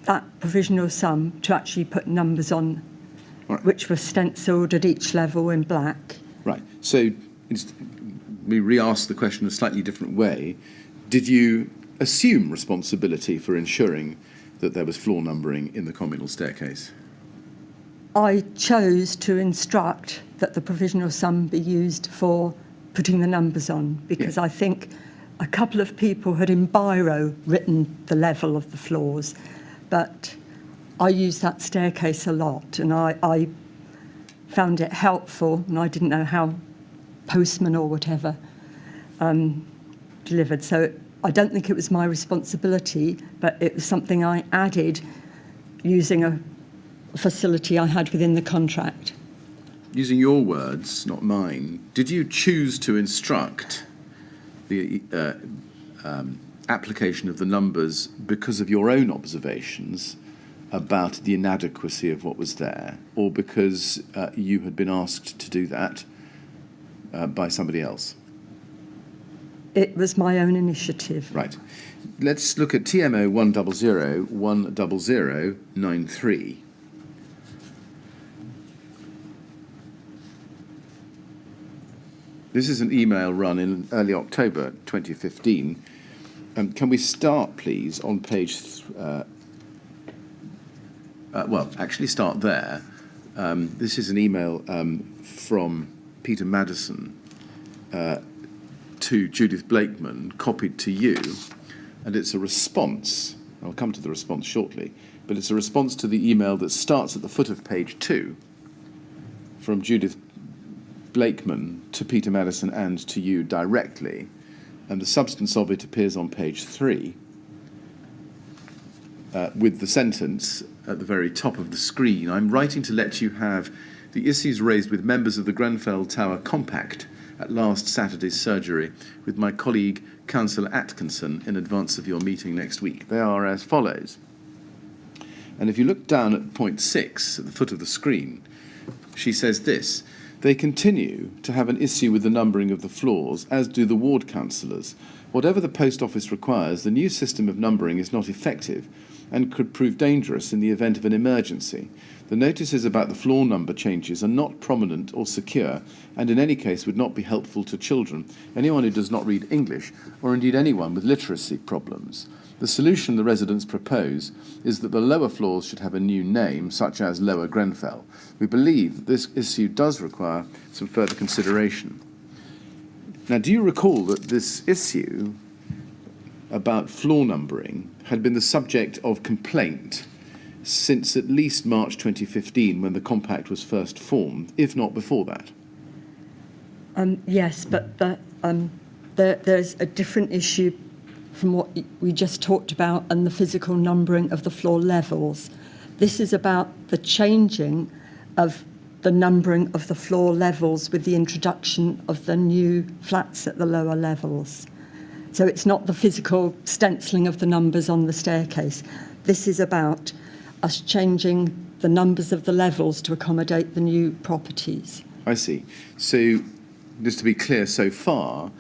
B: that provisional sum to actually put numbers on,
C: Right.
B: which were stenciled at each level in black.
C: Right. So we re-ask the question a slightly different way. Did you assume responsibility for ensuring that there was floor numbering in the communal staircase?
B: I chose to instruct that the provisional sum be used for putting the numbers on, because I think a couple of people had in biro written the level of the floors, but I used that staircase a lot, and I found it helpful, and I didn't know how postman or whatever delivered. So I don't think it was my responsibility, but it was something I added using a facility I had within the contract.
C: Using your words, not mine, did you choose to instruct the application of the numbers because of your own observations about the inadequacy of what was there, or because you had been asked to do that by somebody else?
B: It was my own initiative.
C: Right. Let's look at TMO 1001093. This is an email run in early October 2015. Can we start, please, on page... actually start there. This is an email from Peter Maddison to Judith Blakeman, copied to you, and it's a response. I'll come to the response shortly, but it's a response to the email that starts at the foot of page 2 from Judith Blakeman to Peter Maddison and to you directly, and the substance of it appears on page 3 with the sentence at the very top of the screen. I'm writing to let you have the issues raised with members of the Grenfell Tower Compact at last Saturday's surgery with my colleague Councillor Atkinson in advance of your meeting next week. They are as follows. And if you look down at point 6 at the foot of the screen, she says this: they continue to have an issue with the numbering of the floors, as do the ward councillors. Whatever the post office requires, the new system of numbering is not effective and could prove dangerous in the event of an emergency. The notices about the floor number changes are not prominent or secure, and in any case would not be helpful to children, anyone who does not read English, or indeed anyone with literacy problems. The solution the residents propose is that the lower floors should have a new name, such as Lower Grenfell. We believe that this issue does require some further consideration. Now, do you recall that this issue about floor numbering had been the subject of complaint since at least March 2015, when the compact was first formed, if not before that?
B: Yes, but there's a different issue from what we just talked about and the physical numbering of the floor levels. This is about the changing of the numbering of the floor levels with the introduction of the new flats at the lower levels. So it's not the physical stenciling of the numbers on the staircase. This is about us changing the numbers of the levels to accommodate the new properties.
C: I see. So, just to be clear, so far,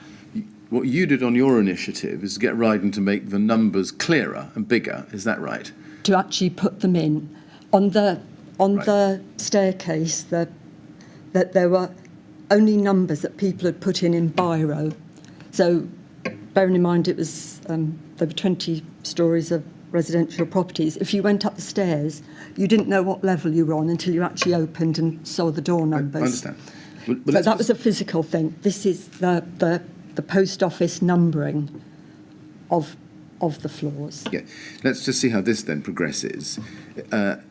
C: what you did on your initiative is to get Ryden to make the numbers clearer and bigger. Is that right?
B: To actually put them in. On the staircase, that there were only numbers that people had put in biro. So, bearing in mind it was there were 20 stories of residential properties. If you went up the stairs, you didn't know what level you were on until you actually opened and saw the door numbers.
C: I understand.
B: So that was a physical thing. This is the post office numbering of the floors.
C: Yeah. Let's just see how this then progresses. To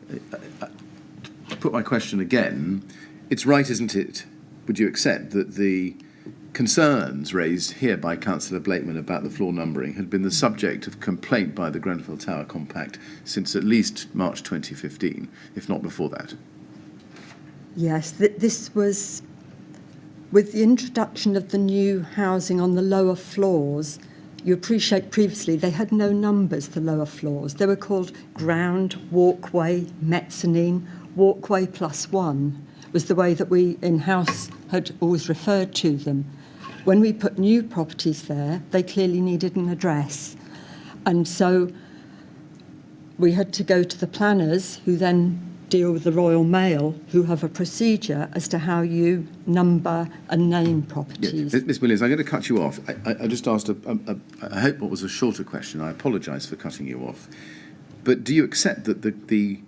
C: put my question again, it's right, isn't it? Would you accept that the concerns raised here by Councillor Blakeman about the floor numbering had been the subject of complaint by the Grenfell Tower Compact since at least March 2015, if not before that?
B: Yes, this was with the introduction of the new housing on the lower floors. You appreciate previously they had no numbers, the lower floors. They were called ground, walkway, mezzanine, walkway +1 was the way that we in-house had always referred to them. When we put new properties there, they clearly needed an address. And so we had to go to the planners, who then deal with the Royal Mail, who have a procedure as to how you number and name properties.
C: Yeah. Ms Williams, I'm going to cut you off. I just asked, I hope what was a shorter question. I apologise for cutting you off. But do you accept that the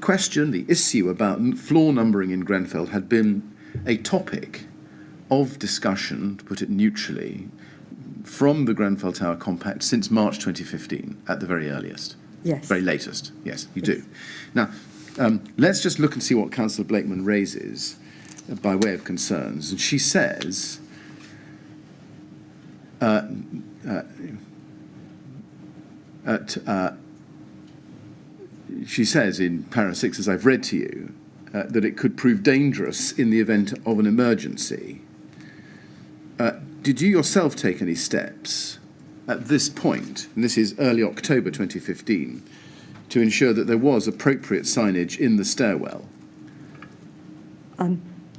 C: question, the issue about floor numbering in Grenfell had been a topic of discussion, to put it neutrally, from the Grenfell Tower Compact since March 2015, at the very earliest?
B: Yes.
C: Very latest, yes, you do. Now, let's just look and see what Councillor Blakeman raises by way of concerns. And she says, she says in para 6, as I've read to you, that it could prove dangerous in the event of an emergency. Did you yourself take any steps at this point, and this is early October 2015, to ensure that there was appropriate signage in the stairwell?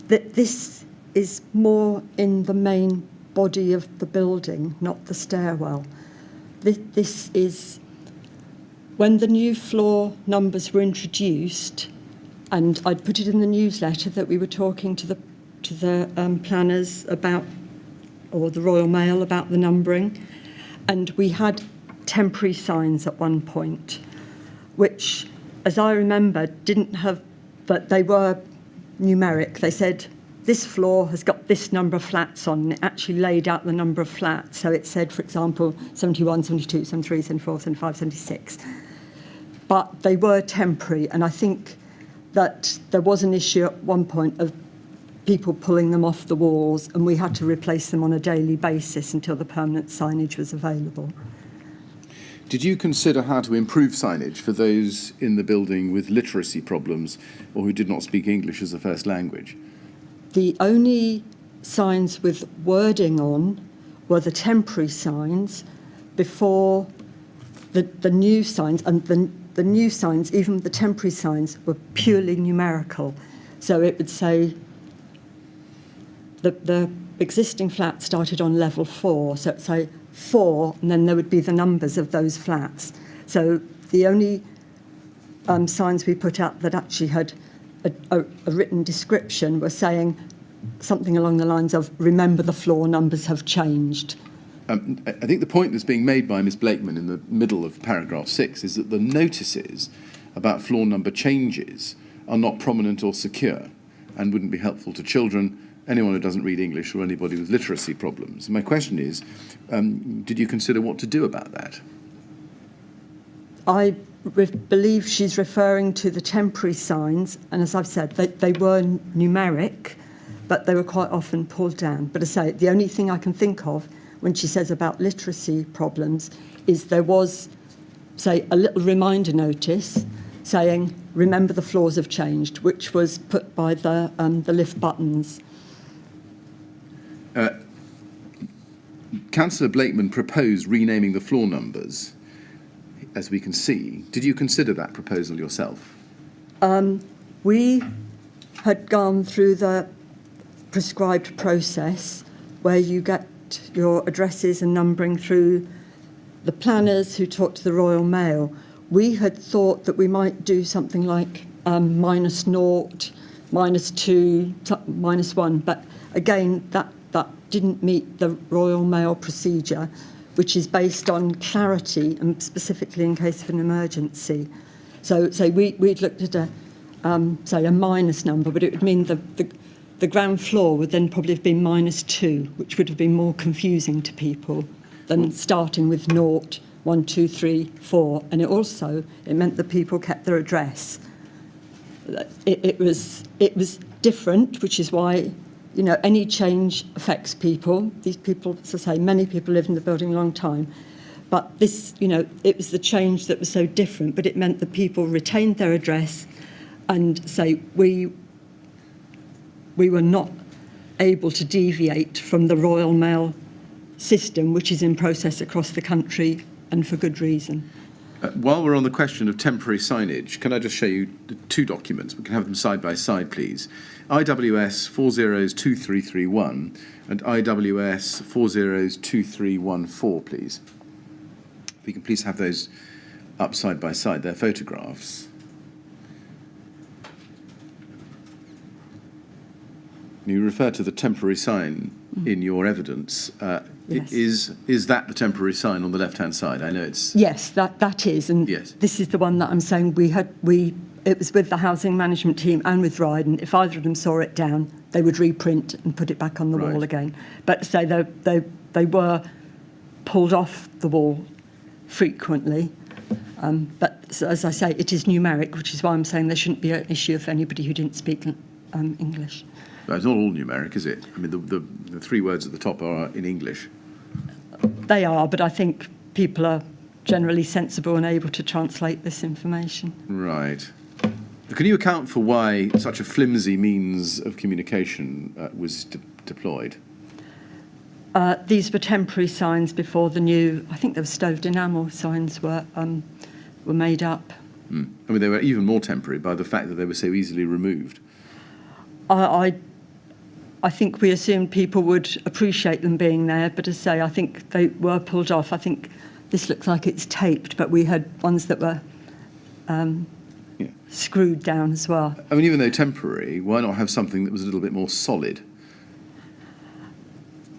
B: This is more in the main body of the building, not the stairwell. This is when the new floor numbers were introduced, and I'd put it in the newsletter that we were talking to to the planners about, or the Royal Mail about the numbering. And we had temporary signs at one point, which, as I remember, didn't have, but they were numeric. They said, this floor has got this number of flats on, and it actually laid out the number of flats. So it said, for example, 71, 72, 73, 74, 75, 76. But they were temporary, and I think that there was an issue at one point of people pulling them off the walls, and we had to replace them on a daily basis until the permanent signage was available.
C: Did you consider how to improve signage for those in the building with literacy problems or who did not speak English as a first language?
B: The only signs with wording on were the temporary signs before the new signs, and the new signs, even the temporary signs, were purely numerical. So it would say the existing flat started on level 4, so it'd say 4, and then there would be the numbers of those flats. So the only signs we put out that actually had a written description were saying something along the lines of, remember the floor numbers have changed.
C: I think the point that's being made by Ms Blakeman in the middle of paragraph 6 is that the notices about floor number changes are not prominent or secure and wouldn't be helpful to children, anyone who doesn't read English, or anybody with literacy problems. My question is, did you consider what to do about that?
B: I believe she's referring to the temporary signs, and as I've said, they were numeric, but they were quite often pulled down. But as I say, the only thing I can think of when she says about literacy problems is there was, say, a little reminder notice saying, remember the floors have changed, which was put by the lift buttons.
C: Councillor Blakeman proposed renaming the floor numbers, as we can see. Did you consider that proposal yourself?
B: We had gone through the prescribed process where you get your addresses and numbering through the planners who talk to the Royal Mail. We had thought that we might do something like -0, -2, -1, but again, that didn't meet the Royal Mail procedure, which is based on clarity and specifically in case of an emergency. So we'd looked at a minus number, but it would mean the ground floor would then probably have been -2, which would have been more confusing to people than starting with 0, 1, 2, 3, 4. And it meant that people kept their address. It was different, which is why, you know, any change affects people. These people, as I say, many people live in the building a long time. But this, you know, it was the change that was so different, but it meant that people retained their address and say, we were not able to deviate from the Royal Mail system, which is in process across the country, and for good reason.
C: While we're on the question of temporary signage, can I just show you the two documents? We can have them side by side, please. IWS 402331 and IWS 402314, please. If we can please have those up side by side, they're photographs. You refer to the temporary sign in your evidence.
B: Yes.
C: Is that the temporary sign on the left-hand side? I know it's...
B: Yes, that is, and
C: yes.
B: This is the one that I'm saying it was with the housing management team and with Ryden. If either of them saw it down, they would reprint and put it back on the wall again. But so they were pulled off the wall frequently. But as I say, it is numeric, which is why I'm saying there shouldn't be an issue for anybody who didn't speak English.
C: Well, it's not all numeric, is it? I mean, the three words at the top are in English.
B: They are, but I think people are generally sensible and able to translate this information.
C: Right. Can you account for why such a flimsy means of communication was deployed?
B: These were temporary signs before the new, I think they were stoved enamel signs were made up.
C: I mean, they were even more temporary by the fact that they were so easily removed.
B: I think we assumed people would appreciate them being there, but as I say, I think they were pulled off. I think this looks like it's taped, but we had ones that were screwed down as well.
C: I mean, even though temporary, why not have something that was a little bit more solid?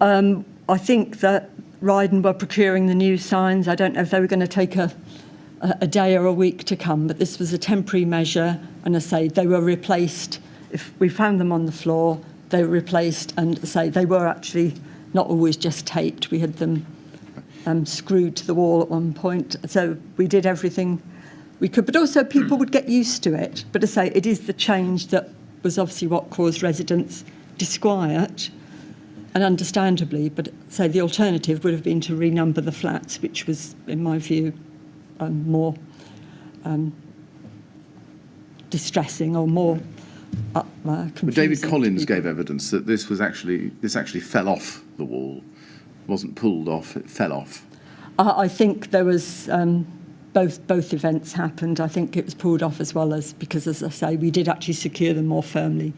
B: I think that Ryden were procuring the new signs. I don't know if they were going to take a day or a week to come, but this was a temporary measure, and I say they were replaced. If we found them on the floor, they were replaced, and say they were actually not always just taped. We had them screwed to the wall at one point, so we did everything we could, but also people would get used to it. But I say it is the change that was obviously what caused residents disquiet, and understandably, but say the alternative would have been to renumber the flats, which was, in my view, more distressing or more confusing.
C: But David Collins gave evidence that this actually fell off the wall, wasn't pulled off, it fell off.
B: I think there was both events happened. I think it was pulled off as well as, because as I say, we did actually secure them more firmly.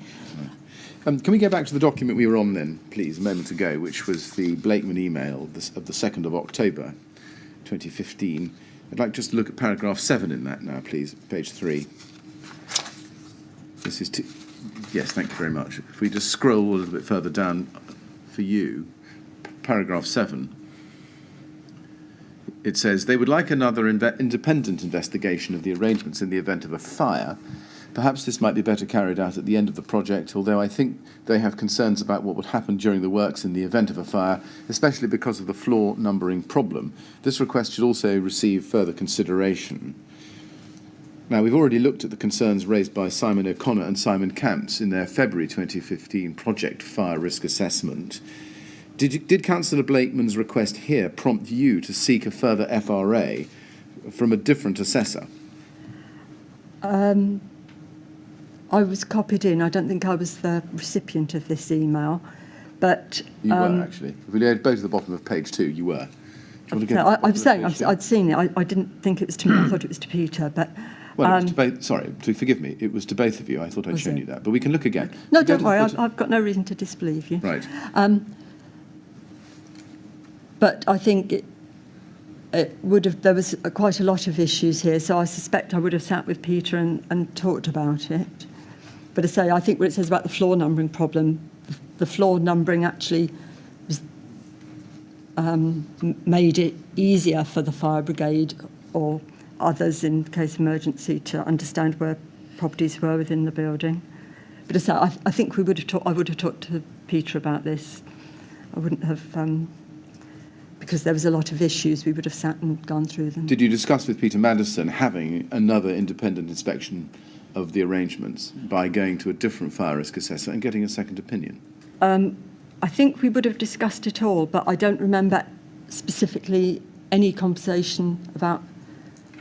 C: Can we go back to the document we were on then, please, a moment ago, which was the Blakeman email of the 2nd of October 2015. I'd like just to look at paragraph 7 in that now, please, page 3. This is yes, thank you very much. If we just scroll a little bit further down for you, paragraph 7. It says, they would like another independent investigation of the arrangements in the event of a fire. Perhaps this might be better carried out at the end of the project, although I think they have concerns about what would happen during the works in the event of a fire, especially because of the floor numbering problem. This request should also receive further consideration. Now, we've already looked at the concerns raised by Simon O'Connor and Simon Camps in their February 2015 project fire risk assessment. Did Councillor Blakeman's request here prompt you to seek a further FRA from a different assessor?
B: I was copied in. I don't think I was the recipient of this email, but
C: you were actually. If we go to the bottom of page 2, you were. Do you want to
B: no, I'm saying I'd seen it. I didn't think it was to me. I thought it was to Peter, but.
C: Well, it was to both. Sorry, forgive me. It was to both of you. I thought I'd shown you that, but we can look again.
B: No, don't worry. I've got no reason to disbelieve you.
C: Right.
B: But I think it would have. There was quite a lot of issues here, so I suspect I would have sat with Peter and talked about it. But I think what it says about the floor numbering problem, the floor numbering actually was, made it easier for the fire brigade or others in case of emergency to understand where properties were within the building. But I think I would have talked to Peter about this. I wouldn't have, because there was a lot of issues, we would have sat and gone through them.
C: Did you discuss with Peter Maddison having another independent inspection of the arrangements by going to a different fire risk assessor and getting a second opinion?
B: I think we would have discussed it all, but I don't remember specifically any conversation about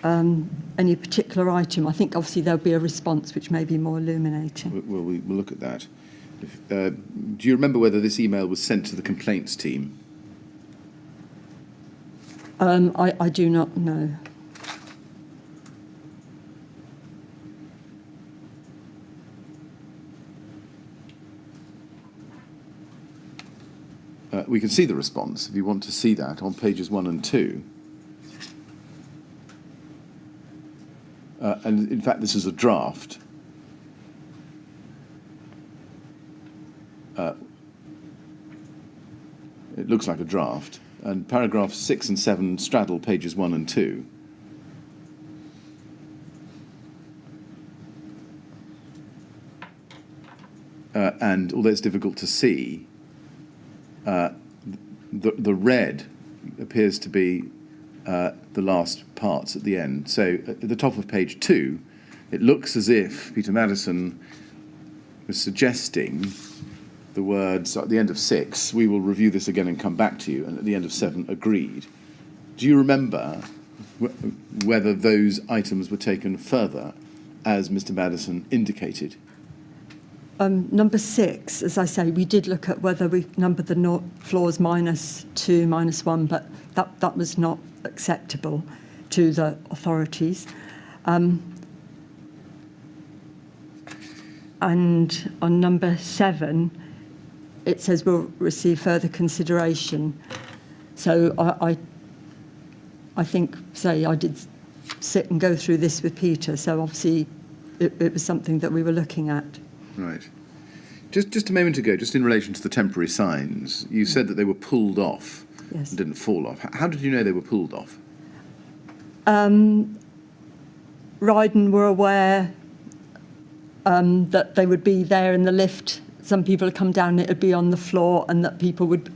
B: any particular item. I think obviously there'll be a response which may be more illuminating.
C: We'll look at that. Do you remember whether this email was sent to the complaints team?
B: I do not know.
C: We can see the response if you want to see that on pages 1 and 2. And in fact, this is a draft. It looks like a draft. And paragraphs 6 and 7 straddle pages 1 and 2. And although it's difficult to see, the red appears to be the last parts at the end. So at the top of page 2, it looks as if Peter Maddison was suggesting the words at the end of 6, we will review this again and come back to you, and at the end of 7, agreed. Do you remember whether those items were taken further, as Mr. Maddison indicated?
B: Number 6, as I say, we did look at whether we numbered the floors -2, -1, but that was not acceptable to the authorities. And on number 7, it says we'll receive further consideration. So I think, I did sit and go through this with Peter, so obviously it was something that we were looking at.
C: Right. Just a moment ago, just in relation to the temporary signs, you said that they were pulled off
B: Yes.
C: and didn't fall off. How did you know they were pulled off?
B: Ryden were aware that they would be there in the lift. Some people would come down, it would be on the floor, and that people would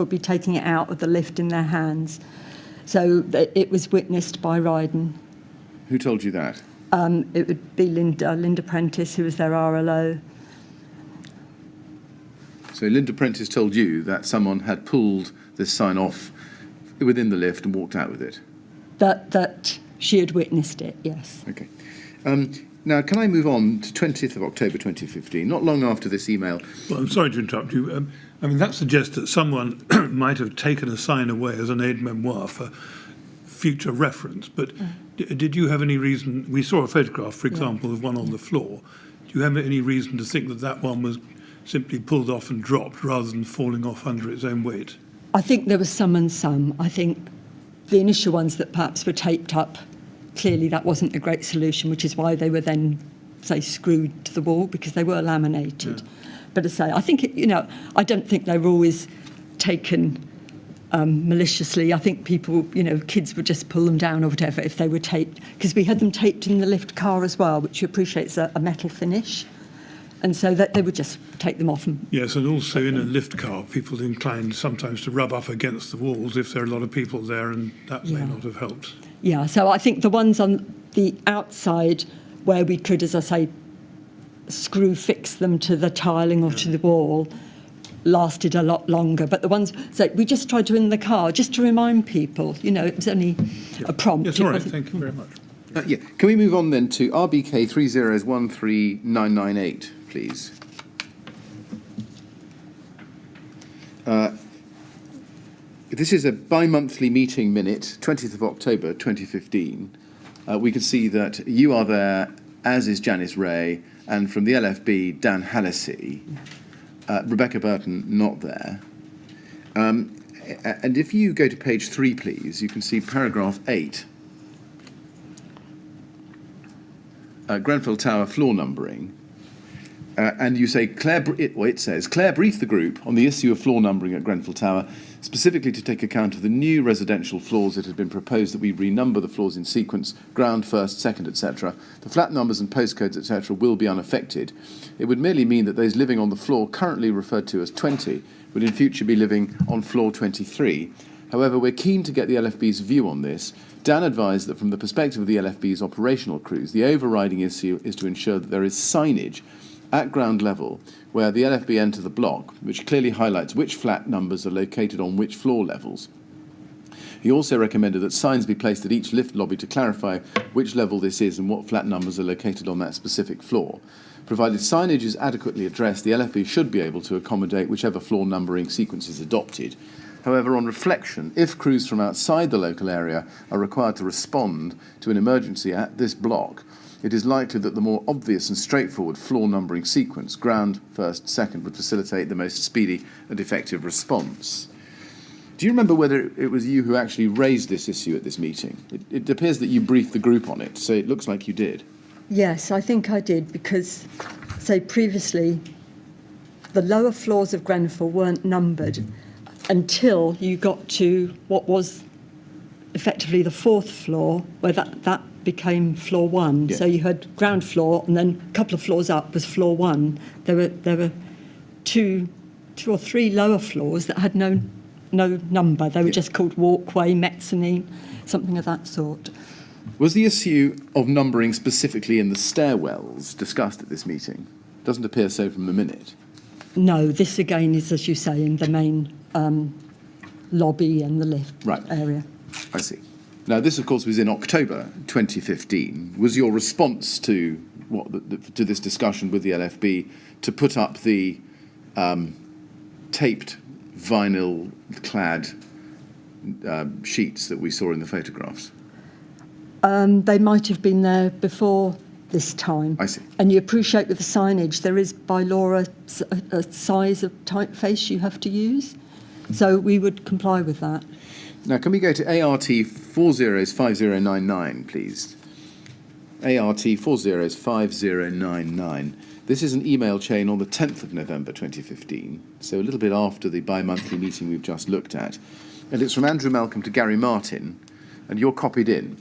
B: be taking it out of the lift in their hands. So it was witnessed by Ryden.
C: Who told you that?
B: It would be Linda Prentice, who was their RLO.
C: So Linda Prentice told you that someone had pulled this sign off within the lift and walked out with it?
B: That she had witnessed it, yes.
C: Okay. Now, can I move on to 20th of October 2015, not long after this email?
A: Well, I'm sorry to interrupt you. I mean, that suggests that someone might have taken a sign away as an aide-memoire for future reference. But did you have any reason? We saw a photograph, for example, of one on the floor. Do you have any reason to think that that one was simply pulled off and dropped rather than falling off under its own weight?
B: I think there was some and some. I think the initial ones that perhaps were taped up, clearly that wasn't a great solution, which is why they were then, say, screwed to the wall, because they were laminated.
A: Yeah.
B: But as I say, I think, I don't think they were always taken maliciously. I think people, kids would just pull them down or whatever if they were taped, because we had them taped in the lift car as well, which you appreciate is a metal finish. And so that they would just take them off.
A: Yes, and also in a lift car, people are inclined sometimes to rub up against the walls if there are a lot of people there, and that may not have helped.
B: Yeah, so I think the ones on the outside where we could, as I say, screw fix them to the tiling or to the wall lasted a lot longer. But the ones, so we just tried to in the car, just to remind people, it was only a prompt.
A: Yes, all right, thank you very much.
C: Can we move on then to RBK 3013998, please? This is a bi-monthly meeting minute, 20th of October 2015. We can see that you are there, as is Janice Ray, and from the LFB, Dan Hallisey. Rebecca Burton, not there. And if you go to page 3, please, you can see paragraph 8. Grenfell Tower floor numbering. And you say, it says, Claire briefed the group on the issue of floor numbering at Grenfell Tower, specifically to take account of the new residential floors. It had been proposed that we renumber the floors in sequence, ground, first, second, etc. The flat numbers and postcodes, etc. will be unaffected. It would merely mean that those living on the floor currently referred to as 20 would in future be living on floor 23. However, we're keen to get the LFB's view on this. Dan advised that from the perspective of the LFB's operational crews, the overriding issue is to ensure that there is signage at ground level where the LFB enter the block, which clearly highlights which flat numbers are located on which floor levels. He also recommended that signs be placed at each lift lobby to clarify which level this is and what flat numbers are located on that specific floor. Provided signage is adequately addressed, the LFB should be able to accommodate whichever floor numbering sequence is adopted. However, on reflection, if crews from outside the local area are required to respond to an emergency at this block, it is likely that the more obvious and straightforward floor numbering sequence, ground, first, second, would facilitate the most speedy and effective response. Do you remember whether it was you who actually raised this issue at this meeting? It appears that you briefed the group on it, so it looks like you did.
B: Yes, I think I did, because, say, previously, the lower floors of Grenfell weren't numbered until you got to what was effectively the fourth floor, where that became floor 1.
C: Yeah.
B: So you had ground floor, and then a couple of floors up was floor 1. There were two or three lower floors that had no number. They were just called walkway, mezzanine, something of that sort.
C: Was the issue of numbering specifically in the stairwells discussed at this meeting? Doesn't appear so from the minute.
B: No, this again is, as you say, in the main lobby and the lift area.
C: I see. Now, this, of course, was in October 2015. Was your response to to this discussion with the LFB to put up the taped vinyl-clad sheets that we saw in the photographs?
B: They might have been there before this time.
C: I see.
B: And you appreciate with the signage, there is by law a size of typeface you have to use. So we would comply with that.
C: Now, can we go to ART 405099, please? ART 405099. This is an email chain on the 10th of November 2015, so a little bit after the bi-monthly meeting we've just looked at. And it's from Andrew Malcolm to Gary Martin, and you're copied in.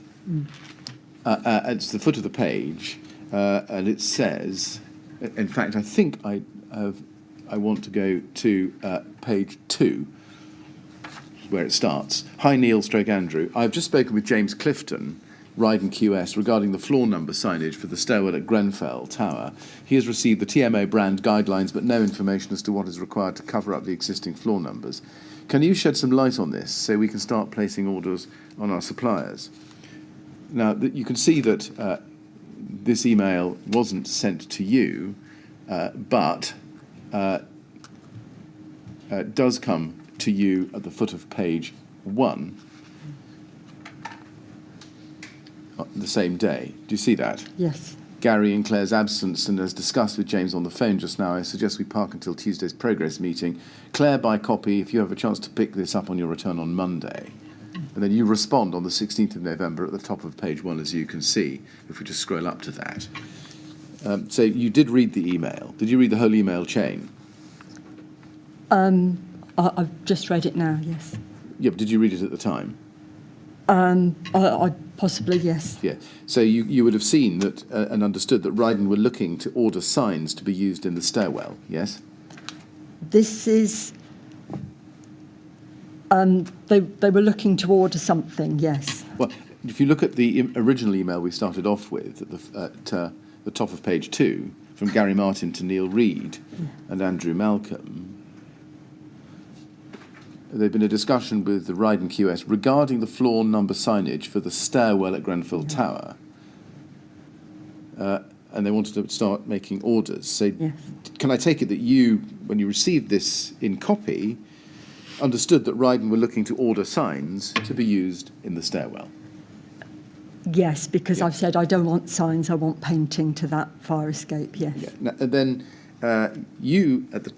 C: It's the foot of the page, and it says, in fact, I think I want to go to page 2, where it starts. Hi, Neil / Andrew. I've just spoken with James Clifton, Ryden QS, regarding the floor number signage for the stairwell at Grenfell Tower. He has received the TMO brand guidelines, but no information as to what is required to cover up the existing floor numbers. Can you shed some light on this so we can start placing orders on our suppliers? Now, you can see that this email wasn't sent to you, but does come to you at the foot of page 1 the same day. Do you see that?
B: Yes.
C: Gary, in Claire's absence, and as discussed with James on the phone just now, I suggest we park until Tuesday's progress meeting. Claire, by copy, if you have a chance to pick this up on your return on Monday. And then you respond on the 16th of November at the top of page 1, as you can see, if we just scroll up to that. So you did read the email. Did you read the whole email chain?
B: I've just read it now, yes.
C: Yeah, but did you read it at the time?
B: I possibly, yes.
C: Yeah. So you would have seen that and understood that Ryden were looking to order signs to be used in the stairwell, yes?
B: This is... they were looking to order something, yes.
C: Well, if you look at the original email we started off with at the top of page 2, from Gary Martin to Neil Reid and Andrew Malcolm, there'd been a discussion with the Ryden QS regarding the floor number signage for the stairwell at Grenfell Tower. And they wanted to start making orders. So
B: Yes.
C: Can I take it that you, when you received this in copy, understood that Ryden were looking to order signs to be used in the stairwell?
B: Yes, because
C: Yeah.
B: I've said I don't want signs, I want painting to that fire escape, yes.
C: Yeah. Now, and then you at the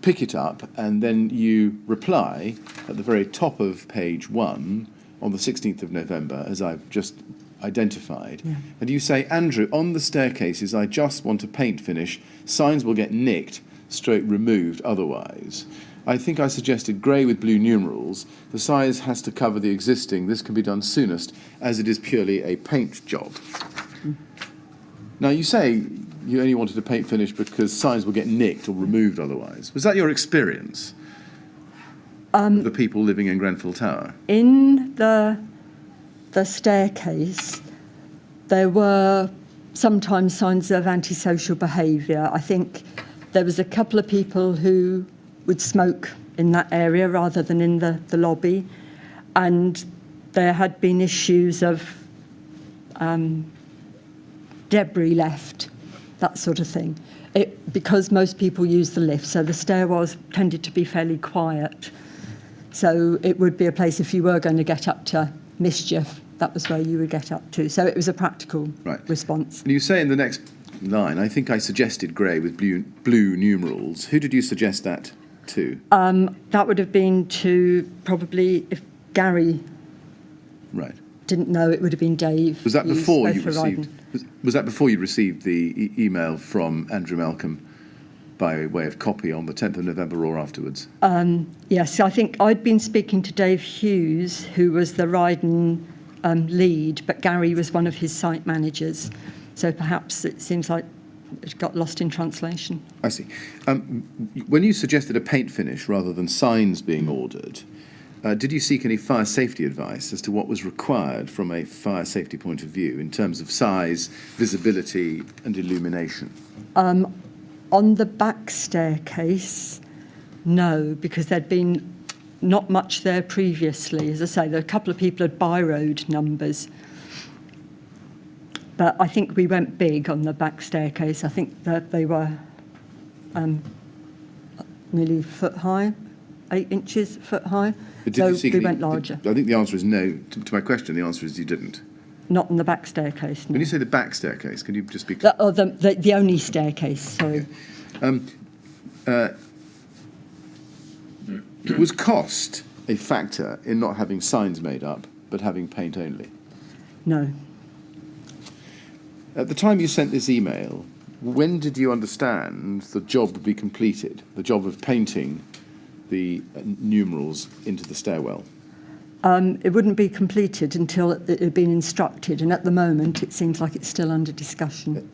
C: pick it up, and then you reply at the very top of page 1 on the 16th of November, as I've just identified.
B: Yeah.
C: And you say, Andrew, on the staircases, I just want a paint finish. Signs will get nicked, /removed otherwise. I think I suggested grey with blue numerals. The size has to cover the existing. This can be done soonest, as it is purely a paint job. Now, you say you only wanted a paint finish because signs will get nicked or removed otherwise. Was that your experience of the people living in Grenfell Tower?
B: In the staircase, there were sometimes signs of antisocial behaviour. I think there was a couple of people who would smoke in that area rather than in the lobby, and there had been issues of debris left, that sort of thing. Because most people use the lift, so the stairwells tended to be fairly quiet. So it would be a place, if you were going to get up to mischief, that was where you would get up to. So it was a practical response.
C: And you say in the next line, I think I suggested grey with blue numerals. Who did you suggest that to?
B: That would have been to probably, if Gary didn't know, it would have been Dave.
C: Was that before you received? Was that before you received the email from Andrew Malcolm by way of copy on the 10th of November or afterwards?
B: Yes, I think I'd been speaking to Dave Hughes, who was the Ryden lead, but Gary was one of his site managers. So perhaps it seems like it got lost in translation.
C: I see. When you suggested a paint finish rather than signs being ordered, did you seek any fire safety advice as to what was required from a fire safety point of view in terms of size, visibility and illumination?
B: On the back staircase, no, because there'd been not much there previously. As I say, there were a couple of people had by-road numbers. But I think we went big on the back staircase. I think that they were nearly foot high, 8 inches foot high.
C: But
B: so we went larger.
C: I think the answer is no. To my question, the answer is you didn't.
B: Not on the back staircase, no.
C: When you say the back staircase, can you just be clear?
B: The only staircase, sorry.
C: Was cost a factor in not having signs made up, but having paint only?
B: No.
C: At the time you sent this email, when did you understand the job would be completed, the job of painting the numerals into the stairwell?
B: It wouldn't be completed until it had been instructed, and at the moment it seems like it's still under discussion.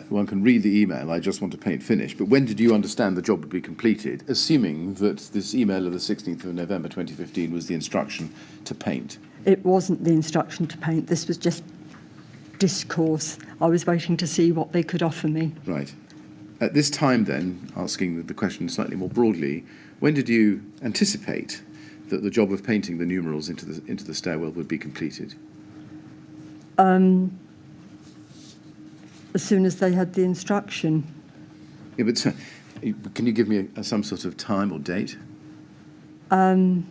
C: One can read the email, I just want to paint finish, but when did you understand the job would be completed, assuming that this email of the 16th of November 2015 was the instruction to paint?
B: It wasn't the instruction to paint, this was just discourse. I was waiting to see what they could offer me.
C: Right. At this time then, asking the question slightly more broadly, when did you anticipate that the job of painting the numerals into the stairwell would be completed?
B: As soon as they had the instruction.
C: Yeah, but can you give me some sort of time or date?
B: No,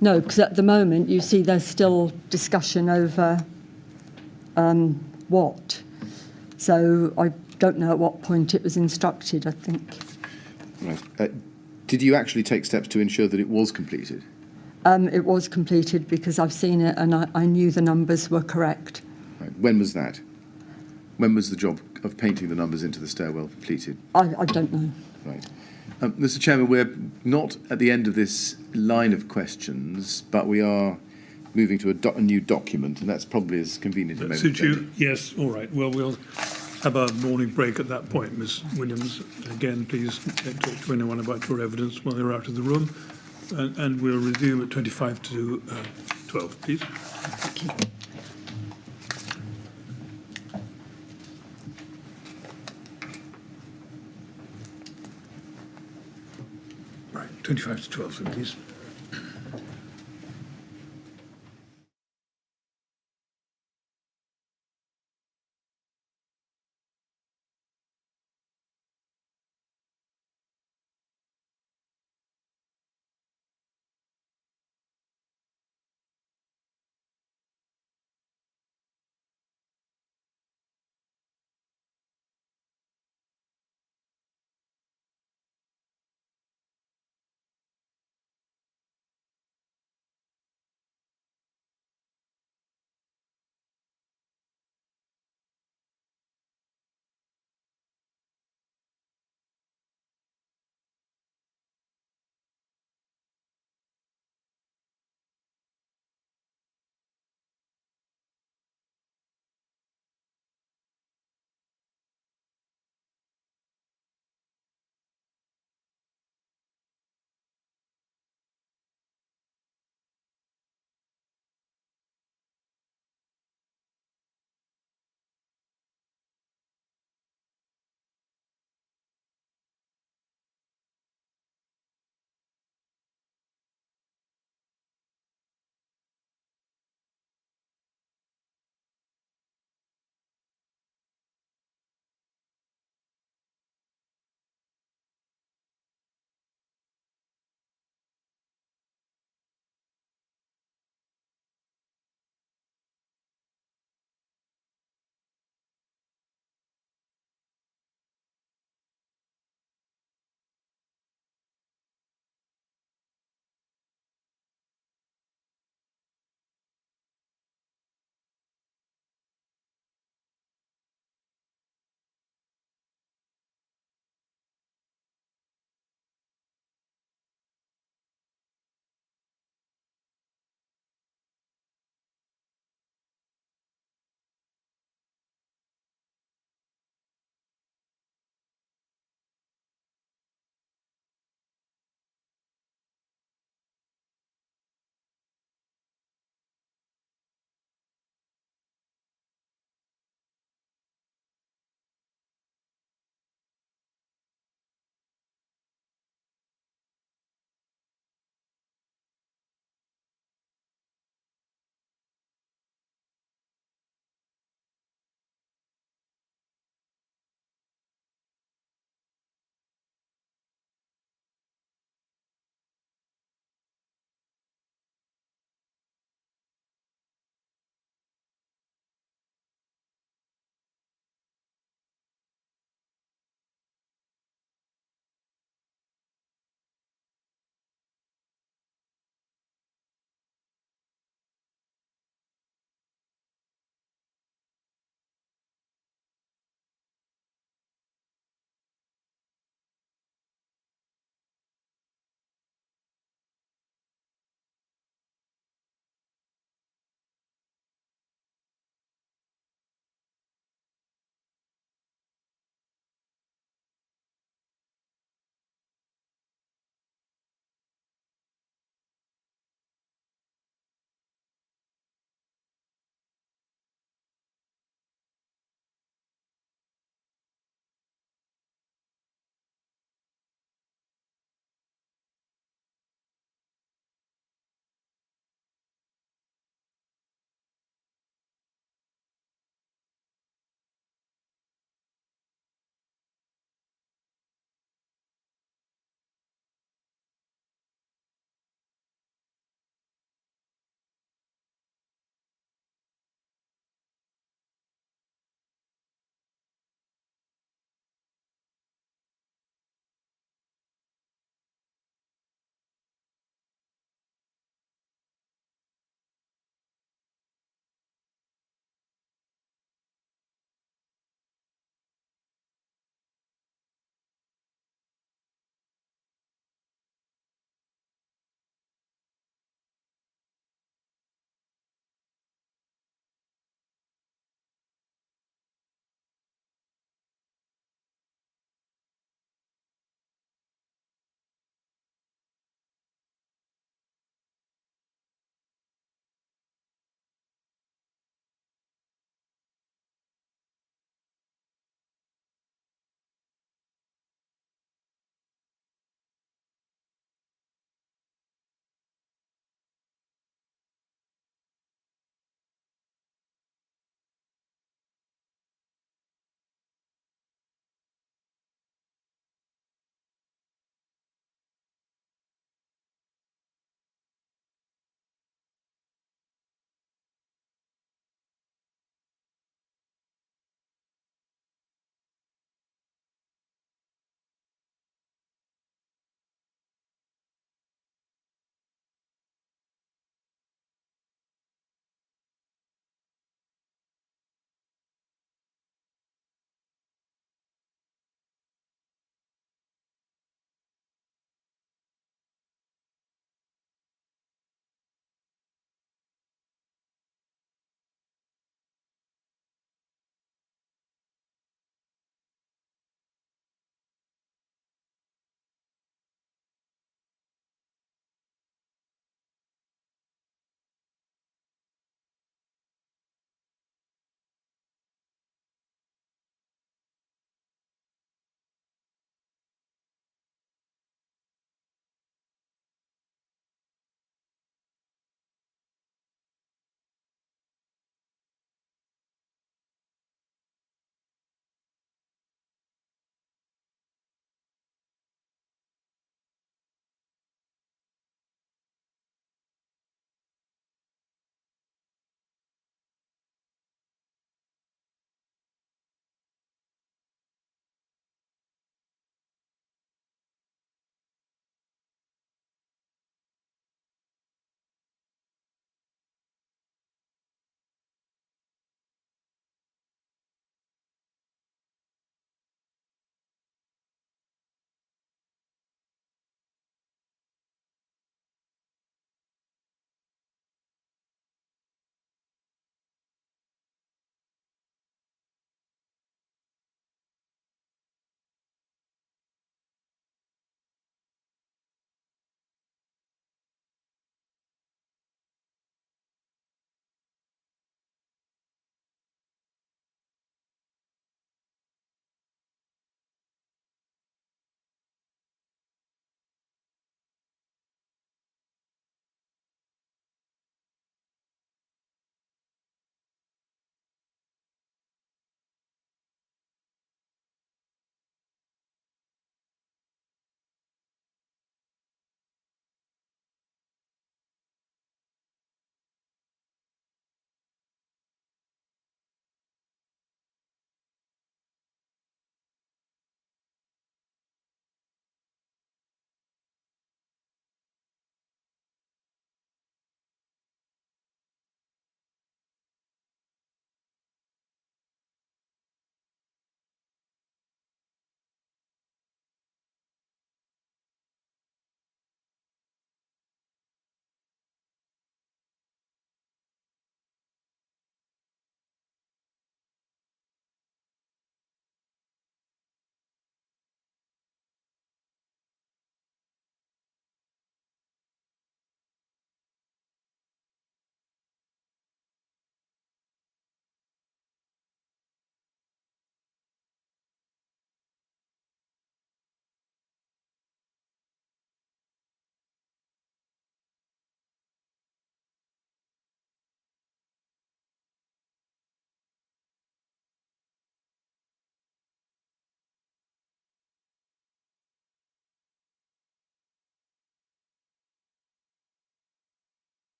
B: because at the moment you see there's still discussion over what. So I don't know at what point it was instructed, I think.
C: Right. Did you actually take steps to ensure that it was completed?
B: It was completed because I've seen it and I knew the numbers were correct.
C: Right. When was that? When was the job of painting the numbers into the stairwell completed?
B: I don't know.
C: Right. Mr. Chairman, we're not at the end of this line of questions, but we are moving to a new document, and that's probably as convenient a moment.
A: Suit you? Yes, all right. Well, we'll have a morning break at that point, Ms. Williams. Again, please don't talk to anyone about your evidence while they're out of the room. And we'll resume at 25 to 12, please.
B: Thank you.
A: Right, 25 to 12, then, please.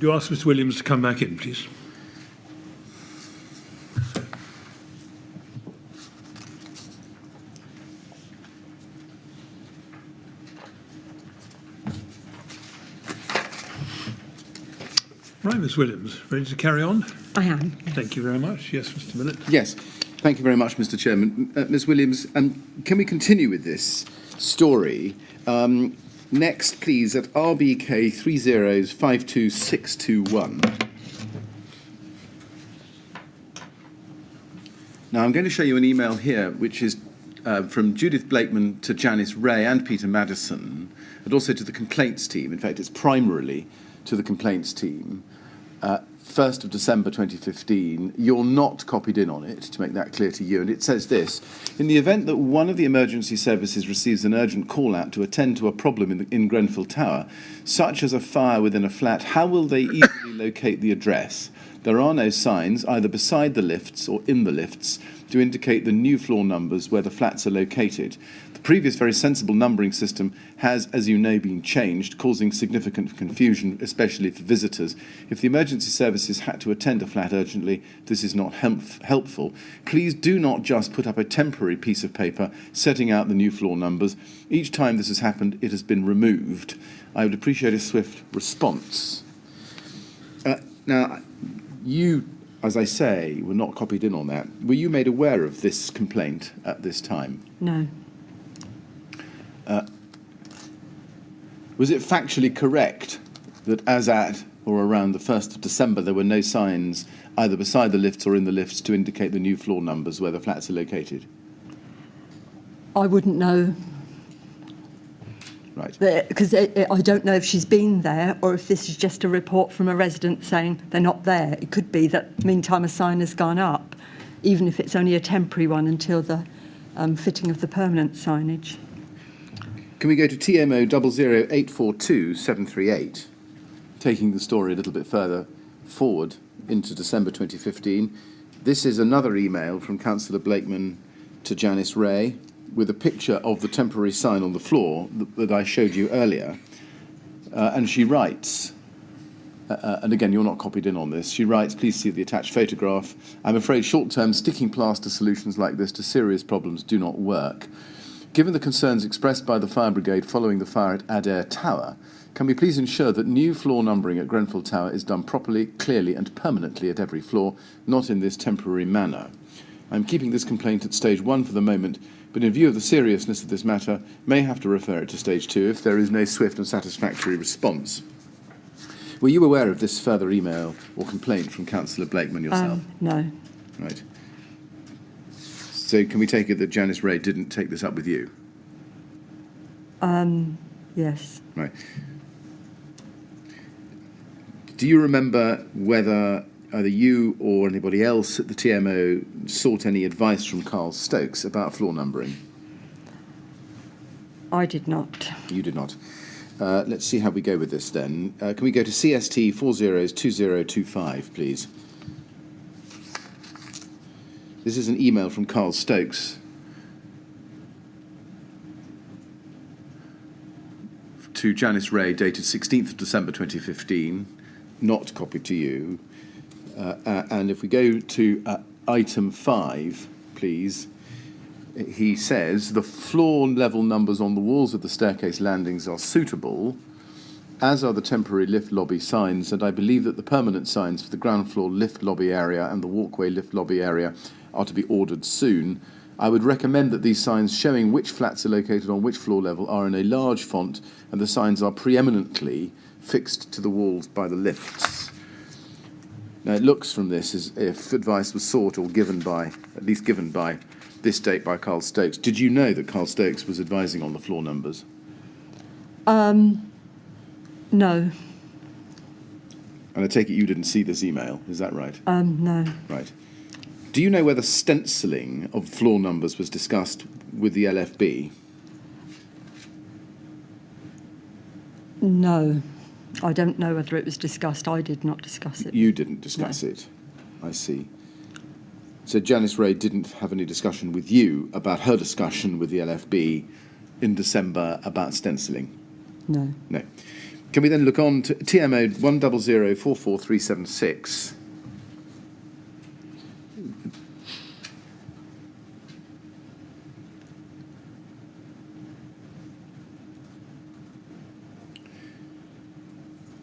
A: Would you ask Mr. Williams to come back in, please? Right, Ms. Williams, ready to carry on?
B: I am.
A: Thank you very much. Yes, Mr. Millett.
C: Yes, thank you very much, Mr. Chairman. Ms. Williams, can we continue with this story? Next, please, at RBK 3052621. Now, I'm going to show you an email here, which is from Judith Blakeman to Janice Ray and Peter Maddison, and also to the complaints team. In fact, it's primarily to the complaints team. 1st of December 2015, you're not copied in on it, to make that clear to you, and it says this: in the event that one of the emergency services receives an urgent call-out to attend to a problem in Grenfell Tower, such as a fire within a flat, how will they easily locate the address? There are no signs, either beside the lifts or in the lifts, to indicate the new floor numbers where the flats are located. The previous very sensible numbering system has, as you know, been changed, causing significant confusion, especially for visitors. If the emergency services had to attend a flat urgently, this is not helpful. Please do not just put up a temporary piece of paper setting out the new floor numbers. Each time this has happened, it has been removed. I would appreciate a swift response. Now, you, as I say, were not copied in on that. Were you made aware of this complaint at this time?
B: No.
C: Was it factually correct that as at or around the 1st of December there were no signs either beside the lifts or in the lifts to indicate the new floor numbers where the flats are located?
B: I wouldn't know.
C: Right.
B: Because I don't know if she's been there or if this is just a report from a resident saying they're not there. It could be that, meantime, a sign has gone up, even if it's only a temporary one until the fitting of the permanent signage.
C: Can we go to TMO 00842-738, taking the story a little bit further forward into December 2015? This is another email from Councillor Blakeman to Janice Ray, with a picture of the temporary sign on the floor that I showed you earlier. And she writes, and again, you're not copied in on this, she writes, please see the attached photograph. I'm afraid short-term sticking plaster solutions like this to serious problems do not work. Given the concerns expressed by the fire brigade following the fire at Adair Tower, can we please ensure that new floor numbering at Grenfell Tower is done properly, clearly and permanently at every floor, not in this temporary manner? I'm keeping this complaint at stage 1 for the moment, but in view of the seriousness of this matter, may have to refer it to stage 2 if there is no swift and satisfactory response. Were you aware of this further email or complaint from Councillor Blakeman yourself?
B: No.
C: Right. So can we take it that Janice Ray didn't take this up with you?
B: Yes.
C: Right. Do you remember whether either you or anybody else at the TMO sought any advice from Carl Stokes about floor numbering?
B: I did not.
C: You did not. Let's see how we go with this then. Can we go to CST 402025, please? This is an email from Carl Stokes to Janice Ray, dated 16th of December 2015, not copied to you. And if we go to item 5, please, he says, the floor level numbers on the walls of the staircase landings are suitable, as are the temporary lift lobby signs, and I believe that the permanent signs for the ground floor lift lobby area and the walkway lift lobby area are to be ordered soon. I would recommend that these signs showing which flats are located on which floor level are in a large font, and the signs are preeminently fixed to the walls by the lifts. Now, it looks from this as if advice was sought or given by, at least given by this date by Carl Stokes. Did you know that Carl Stokes was advising on the floor numbers?
B: No.
C: And I take it you didn't see this email, is that right?
B: No.
C: Right. Do you know whether stenciling of floor numbers was discussed with the LFB?
B: No. I don't know whether it was discussed. I did not discuss it.
C: You didn't discuss it. I see. So Janice Ray didn't have any discussion with you about her discussion with the LFB in December about stenciling?
B: No.
C: No. Can we then look on to TMO 1004436?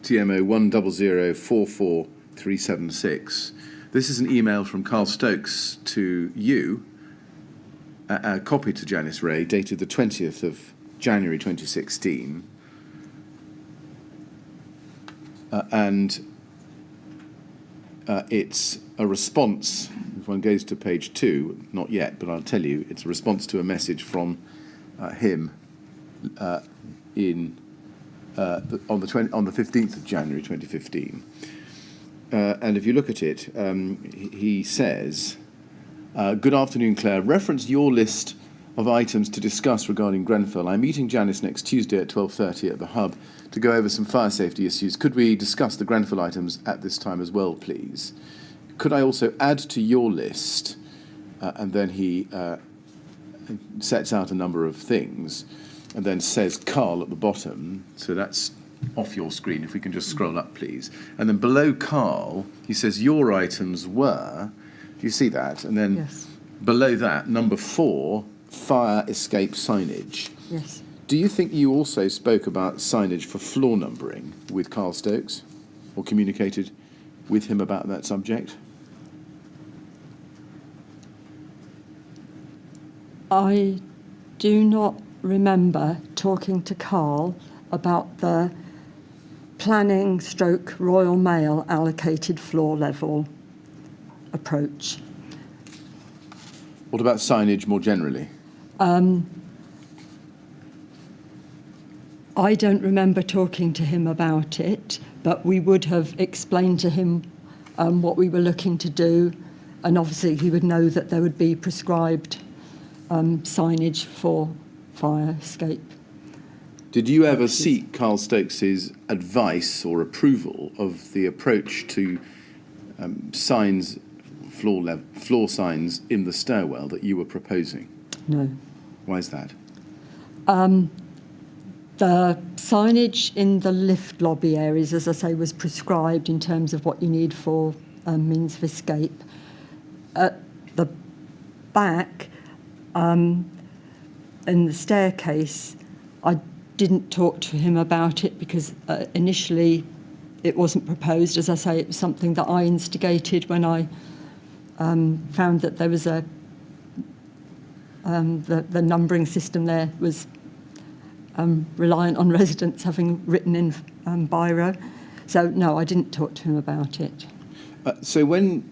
C: TMO 1004436. This is an email from Carl Stokes to you, a copy to Janice Ray, dated the 20th of January 2016. It's a response. If one goes to page 2, not yet, but I'll tell you, it's a response to a message from him on the 15th of January 2015. And if you look at it, he says, "Good afternoon, Claire. Reference your list of items to discuss regarding Grenfell. I'm meeting Janice next Tuesday at 12:30 at the Hub to go over some fire safety issues. Could we discuss the Grenfell items at this time as well, please? Could I also add to your list?" And then he sets out a number of things and then says Carl at the bottom. So that's off your screen. If we can just scroll up, please. And then below Carl, he says your items were, do you see that? And then
B: Yes.
C: below that, number 4, fire escape signage.
B: Yes.
C: Do you think you also spoke about signage for floor numbering with Carl Stokes, or communicated with him about that subject?
B: I do not remember talking to Carl about the planning stroke Royal Mail allocated floor level approach.
C: What about signage more generally?
B: I don't remember talking to him about it, but we would have explained to him what we were looking to do, and obviously he would know that there would be prescribed signage for fire escape.
C: Did you ever seek Carl Stokes' advice or approval of the approach to signs, floor signs in the stairwell that you were proposing?
B: No.
C: Why is that?
B: The signage in the lift lobby areas, as I say, was prescribed in terms of what you need for means of escape. At the back, in the staircase, I didn't talk to him about it because initially it wasn't proposed. As I say, it was something that I instigated when I found that there was the numbering system there was reliant on residents having written in biro. So no, I didn't talk to him about it.
C: So when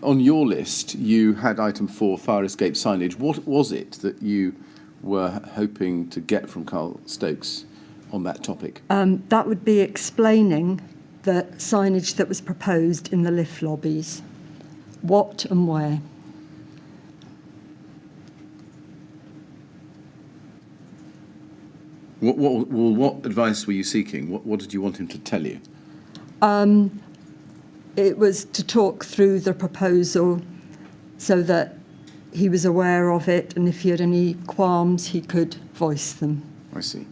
C: on your list you had item 4, fire escape signage, what was it that you were hoping to get from Carl Stokes on that topic?
B: That would be explaining the signage that was proposed in the lift lobbies. What and where.
C: What advice were you seeking? What did you want him to tell you?
B: It was to talk through the proposal so that he was aware of it, and if he had any qualms, he could voice them.
C: I see.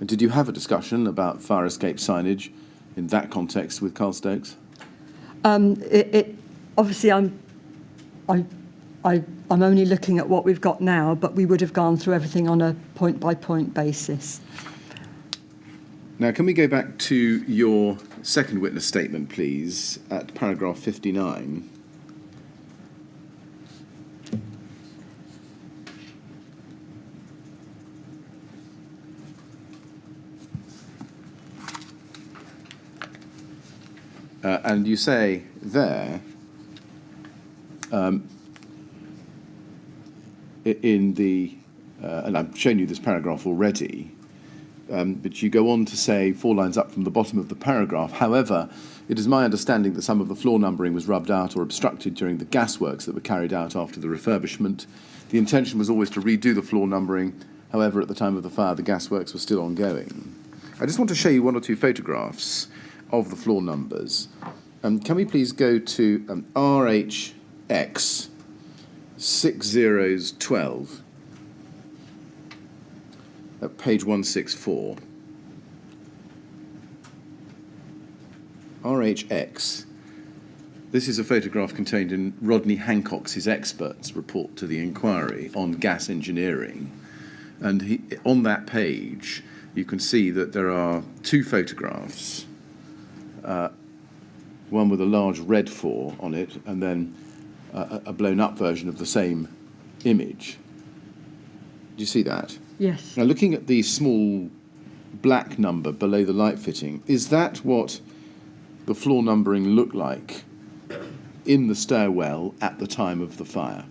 C: And did you have a discussion about fire escape signage in that context with Carl Stokes?
B: Obviously, I'm only looking at what we've got now, but we would have gone through everything on a point-by-point basis.
C: Now, can we go back to your second witness statement, please, at paragraph 59? And you say there, in the, and I've shown you this paragraph already, but you go on to say 4 lines up from the bottom of the paragraph, however, it is my understanding that some of the floor numbering was rubbed out or obstructed during the gasworks that were carried out after the refurbishment. The intention was always to redo the floor numbering, however, at the time of the fire, the gasworks were still ongoing. I just want to show you 1 or 2 photographs of the floor numbers. Can we please go to RHX 6012 at page 164. RHX. This is a photograph contained in Rodney Hancock's expert's report to the inquiry on gas engineering. And on that page, you can see that there are two photographs, one with a large red 4 on it, and then a blown-up version of the same image. Do you see that?
B: Yes.
C: Now, looking at the small black number below the light fitting, is that what the floor numbering looked like in the stairwell at the time of the fire?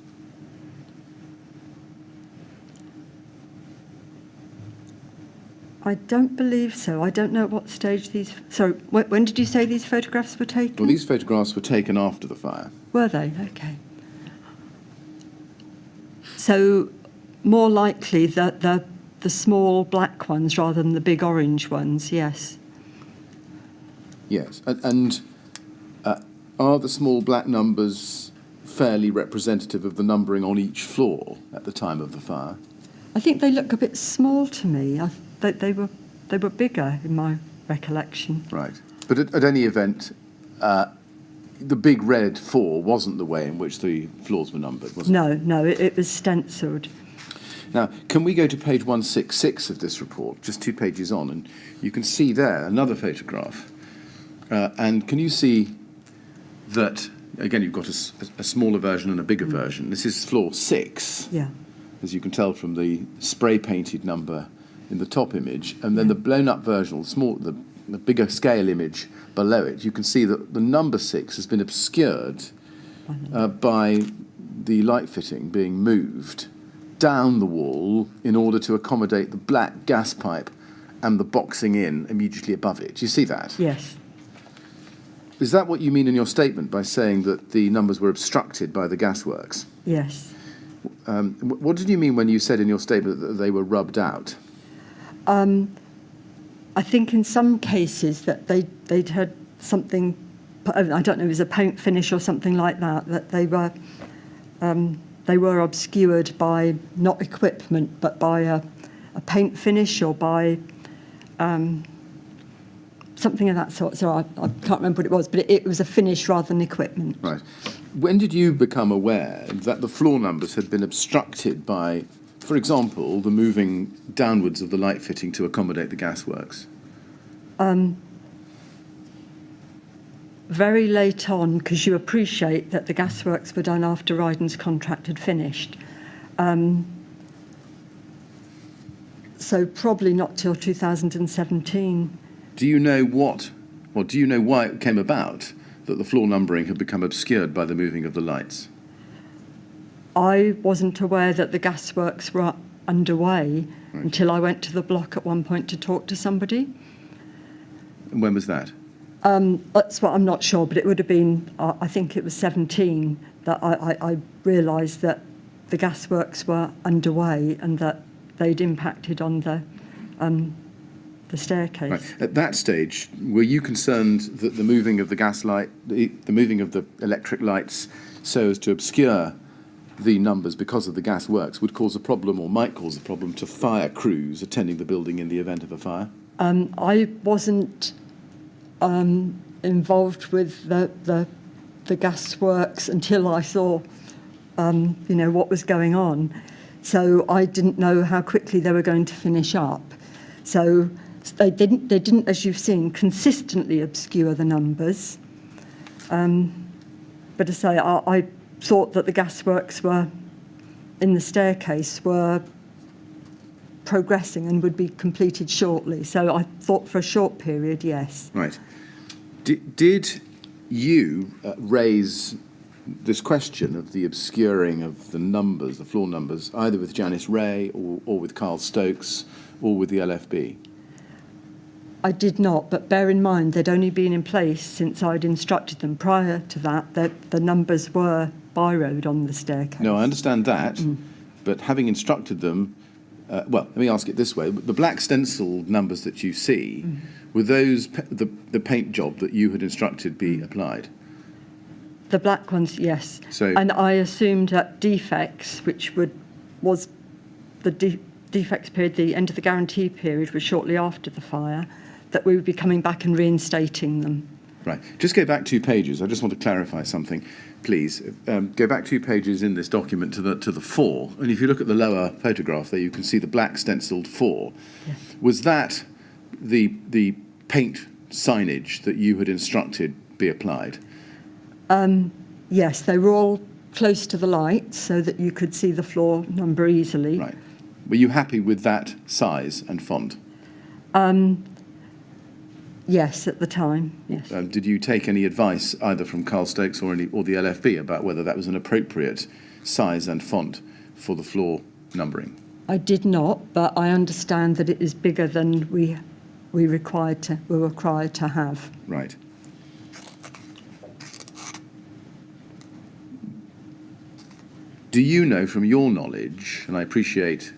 B: I don't believe so. I don't know at what stage these... Sorry, when did you say these photographs were taken?
C: Well, these photographs were taken after the fire.
B: Were they? Okay. So more likely that the small black ones rather than the big orange ones, yes.
C: Yes, and are the small black numbers fairly representative of the numbering on each floor at the time of the fire?
B: I think they look a bit small to me. They were bigger in my recollection.
C: Right. But at any event, the big red 4 wasn't the way in which the floors were numbered, was it?
B: No, it was stencilled.
C: Now, can we go to page 166 of this report, just 2 pages on, and you can see there another photograph. And can you see that, again, you've got a smaller version and a bigger version. This is floor 6,
B: Yeah.
C: as you can tell from the spray-painted number in the top image, and then the blown-up version, or the bigger scale image below it. You can see that the number 6 has been obscured by the light fitting being moved down the wall in order to accommodate the black gas pipe and the boxing in immediately above it. Do you see that?
B: Yes.
C: Is that what you mean in your statement by saying that the numbers were obstructed by the gasworks?
B: Yes.
C: What did you mean when you said in your statement that they were rubbed out?
B: I think in some cases that they'd had something, I don't know, it was a paint finish or something like that, that they were obscured by not equipment but by a paint finish or by something of that sort. So I can't remember what it was, but it was a finish rather than equipment.
C: Right. When did you become aware that the floor numbers had been obstructed by, for example, the moving downwards of the light fitting to accommodate the gasworks?
B: Very late on, because you appreciate that the gasworks were done after Ryden's contract had finished. So probably not till 2017.
C: Do you know do you know why it came about that the floor numbering had become obscured by the moving of the lights?
B: I wasn't aware that the gasworks were underway until I went to the block at one point to talk to somebody.
C: And when was that?
B: That's what I'm not sure, but it would have been, I think it was 17, that I realised that the gasworks were underway and that they'd impacted on the staircase.
C: Right. At that stage, were you concerned that the moving of the gas light, the moving of the electric lights so as to obscure the numbers because of the gas works would cause a problem or might cause a problem to fire crews attending the building in the event of a fire?
B: I wasn't involved with the gas works until I saw what was going on. So I didn't know how quickly they were going to finish up. So they didn't, as you've seen, consistently obscure the numbers. But I say, I thought that the gasworks were in the staircase were progressing and would be completed shortly. So I thought for a short period, yes.
C: Right. Did you raise this question of the obscuring of the numbers, the floor numbers, either with Janice Ray or with Carl Stokes or with the LFB?
B: I did not, but bear in mind they'd only been in place since I'd instructed them. Prior to that, the numbers were byroed on the staircase.
C: No, I understand that, but having instructed them, well, let me ask it this way. The black stencil numbers that you see, were those the paint job that you had instructed be applied?
B: The black ones, yes.
C: So,
B: and I assumed that defects, which was the defects period, the end of the guarantee period was shortly after the fire, that we would be coming back and reinstating them.
C: Right. Just go back 2 pages. I just want to clarify something, please. Go back 2 pages in this document to the 4. And if you look at the lower photograph there, you can see the black stenciled 4.
B: Yes.
C: Was that the paint signage that you had instructed be applied?
B: Yes, they were all close to the light so that you could see the floor number easily.
C: Right. Were you happy with that size and font?
B: Yes, at the time, yes.
C: Did you take any advice either from Carl Stokes or the LFB about whether that was an appropriate size and font for the floor numbering?
B: I did not, but I understand that it is bigger than we were required to have.
C: Right. Do you know from your knowledge, and I appreciate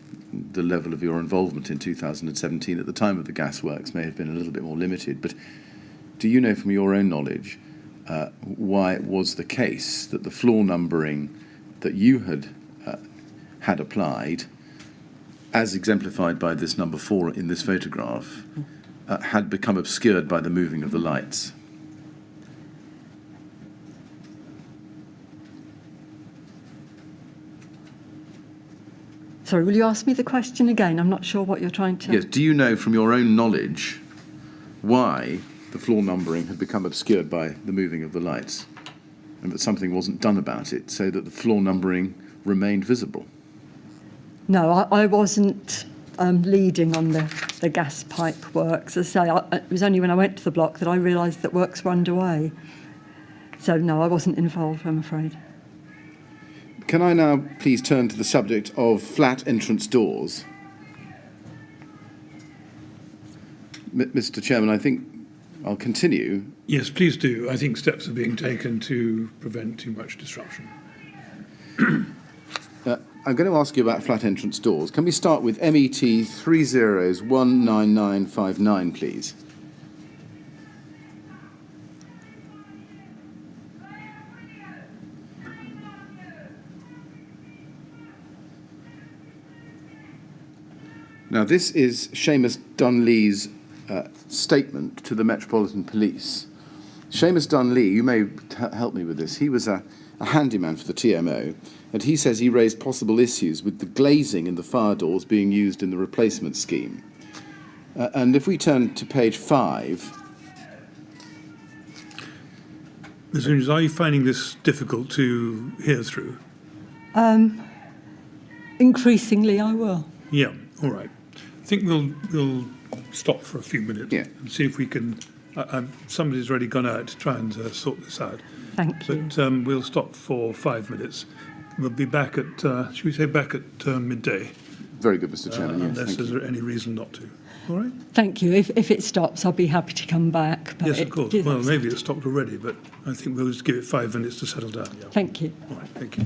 C: the level of your involvement in 2017 at the time of the gasworks may have been a little bit more limited, but do you know from your own knowledge why it was the case that the floor numbering that you had applied, as exemplified by this number 4 in this photograph, had become obscured by the moving of the lights?
B: Sorry, will you ask me the question again? I'm not sure what you're trying to...
C: Yes, do you know from your own knowledge why the floor numbering had become obscured by the moving of the lights and that something wasn't done about it so that the floor numbering remained visible?
B: No, I wasn't leading on the gas pipe works. As I say, it was only when I went to the block that I realised that works were underway. So, no, I wasn't involved, I'm afraid.
C: Can I now please turn to the subject of flat entrance doors? Mr. Chairman, I think I'll continue.
A: Yes, please do. I think steps are being taken to prevent too much disruption.
C: I'm going to ask you about flat entrance doors. Can we start with MET 30019959, please? Now, this is Seamus Dunlee's statement to the Metropolitan Police. Seamus Dunlee, you may help me with this, he was a handyman for the TMO, and he says he raised possible issues with the glazing in the fire doors being used in the replacement scheme. And if we turn to page 5...
A: Ms. Williams, are you finding this difficult to hear through?
B: Increasingly, I will.
A: Yeah, all right. I think we'll stop for a few minutes and see if we can... somebody's already gone out to try and sort this out.
B: Thank you.
A: But we'll stop for 5 minutes. We'll be back at, should we say back at midday?
C: Very good, Mr. Chairman, yes.
A: Unless there's any reason not to. All right?
B: Thank you. If it stops, I'll be happy to come back. But
A: Yes, of course. Well, maybe it stopped already, but I think we'll just give it 5 minutes to settle down. Yeah.
B: Thank you.
A: All right, thank you.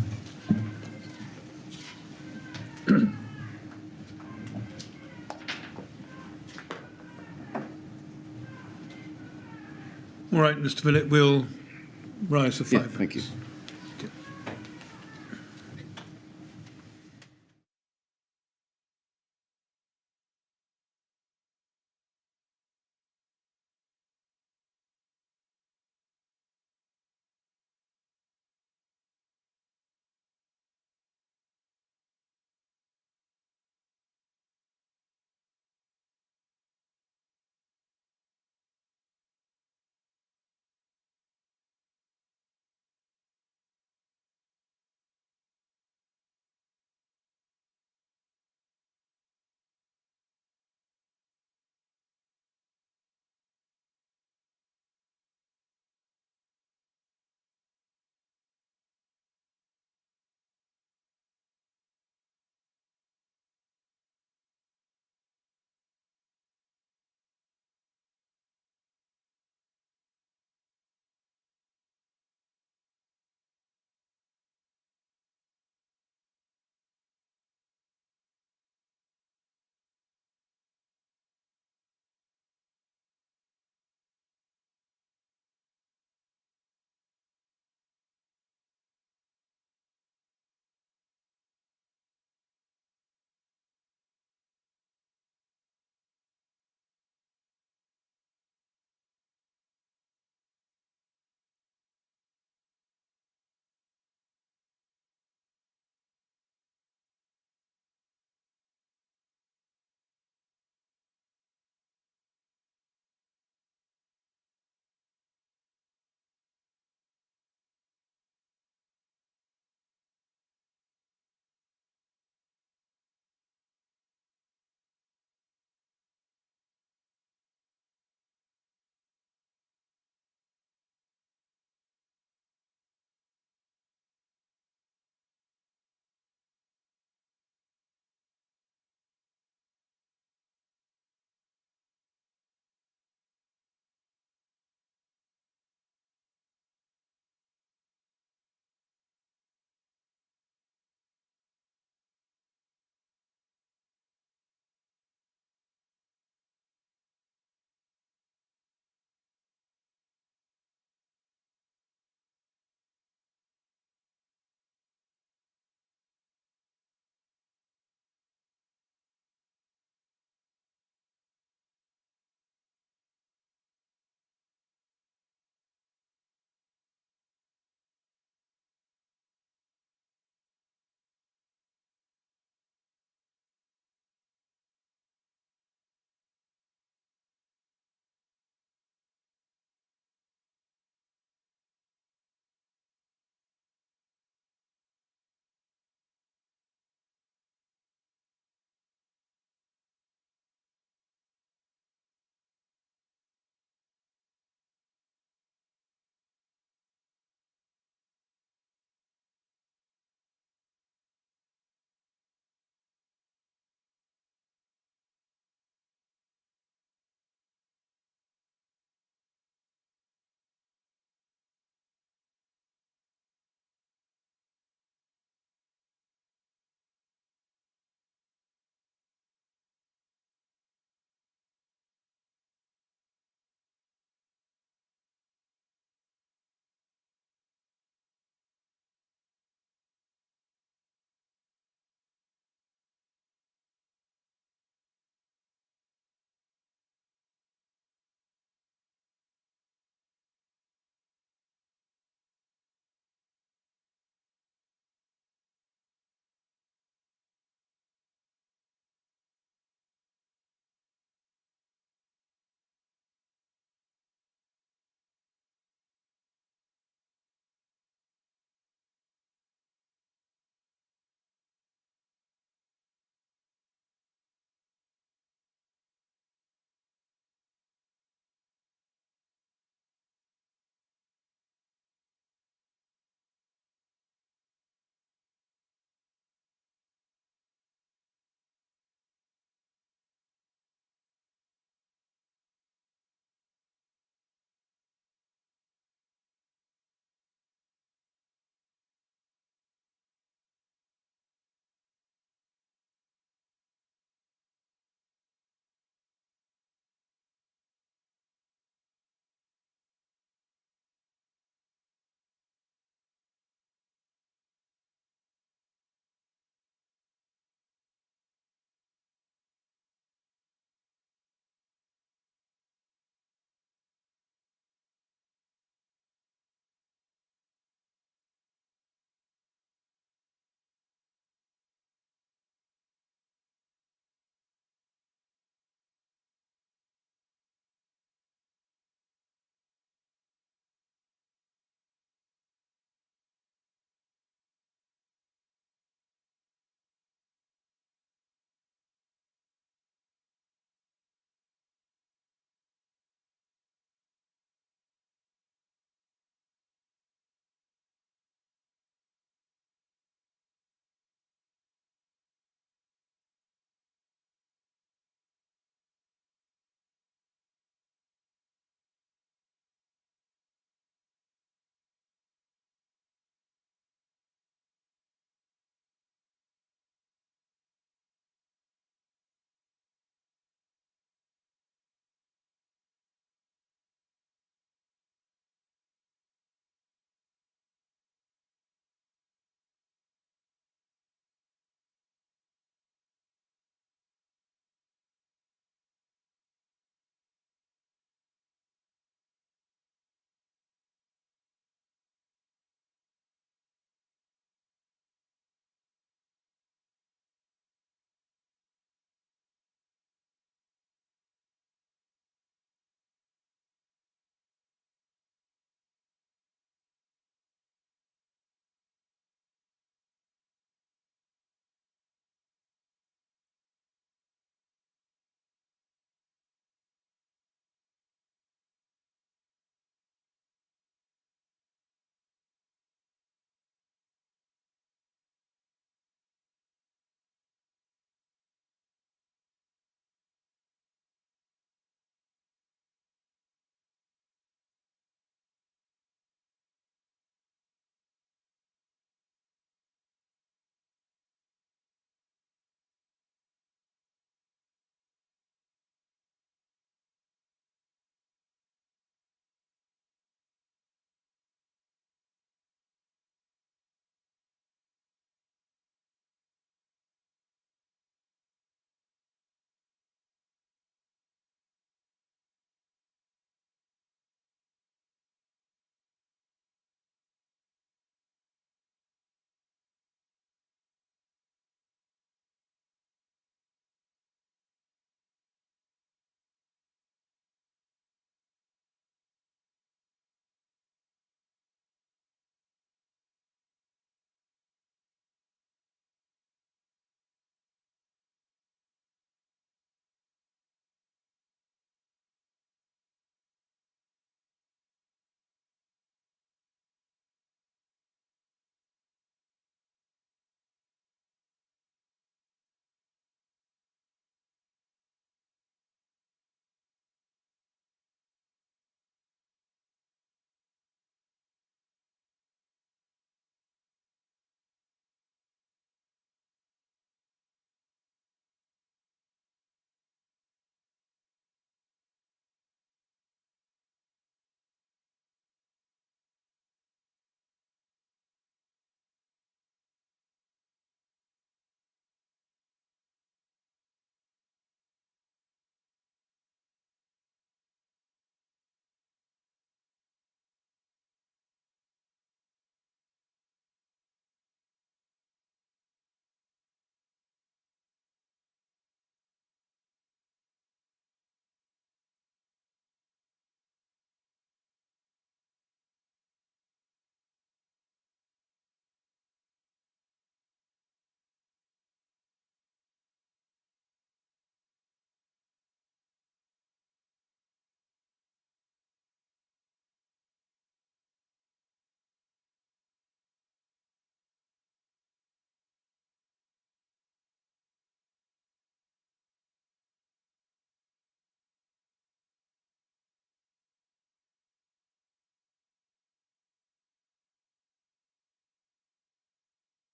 A: All right, Mr. Phillip, we'll rise for 5 minutes.
C: Thank you.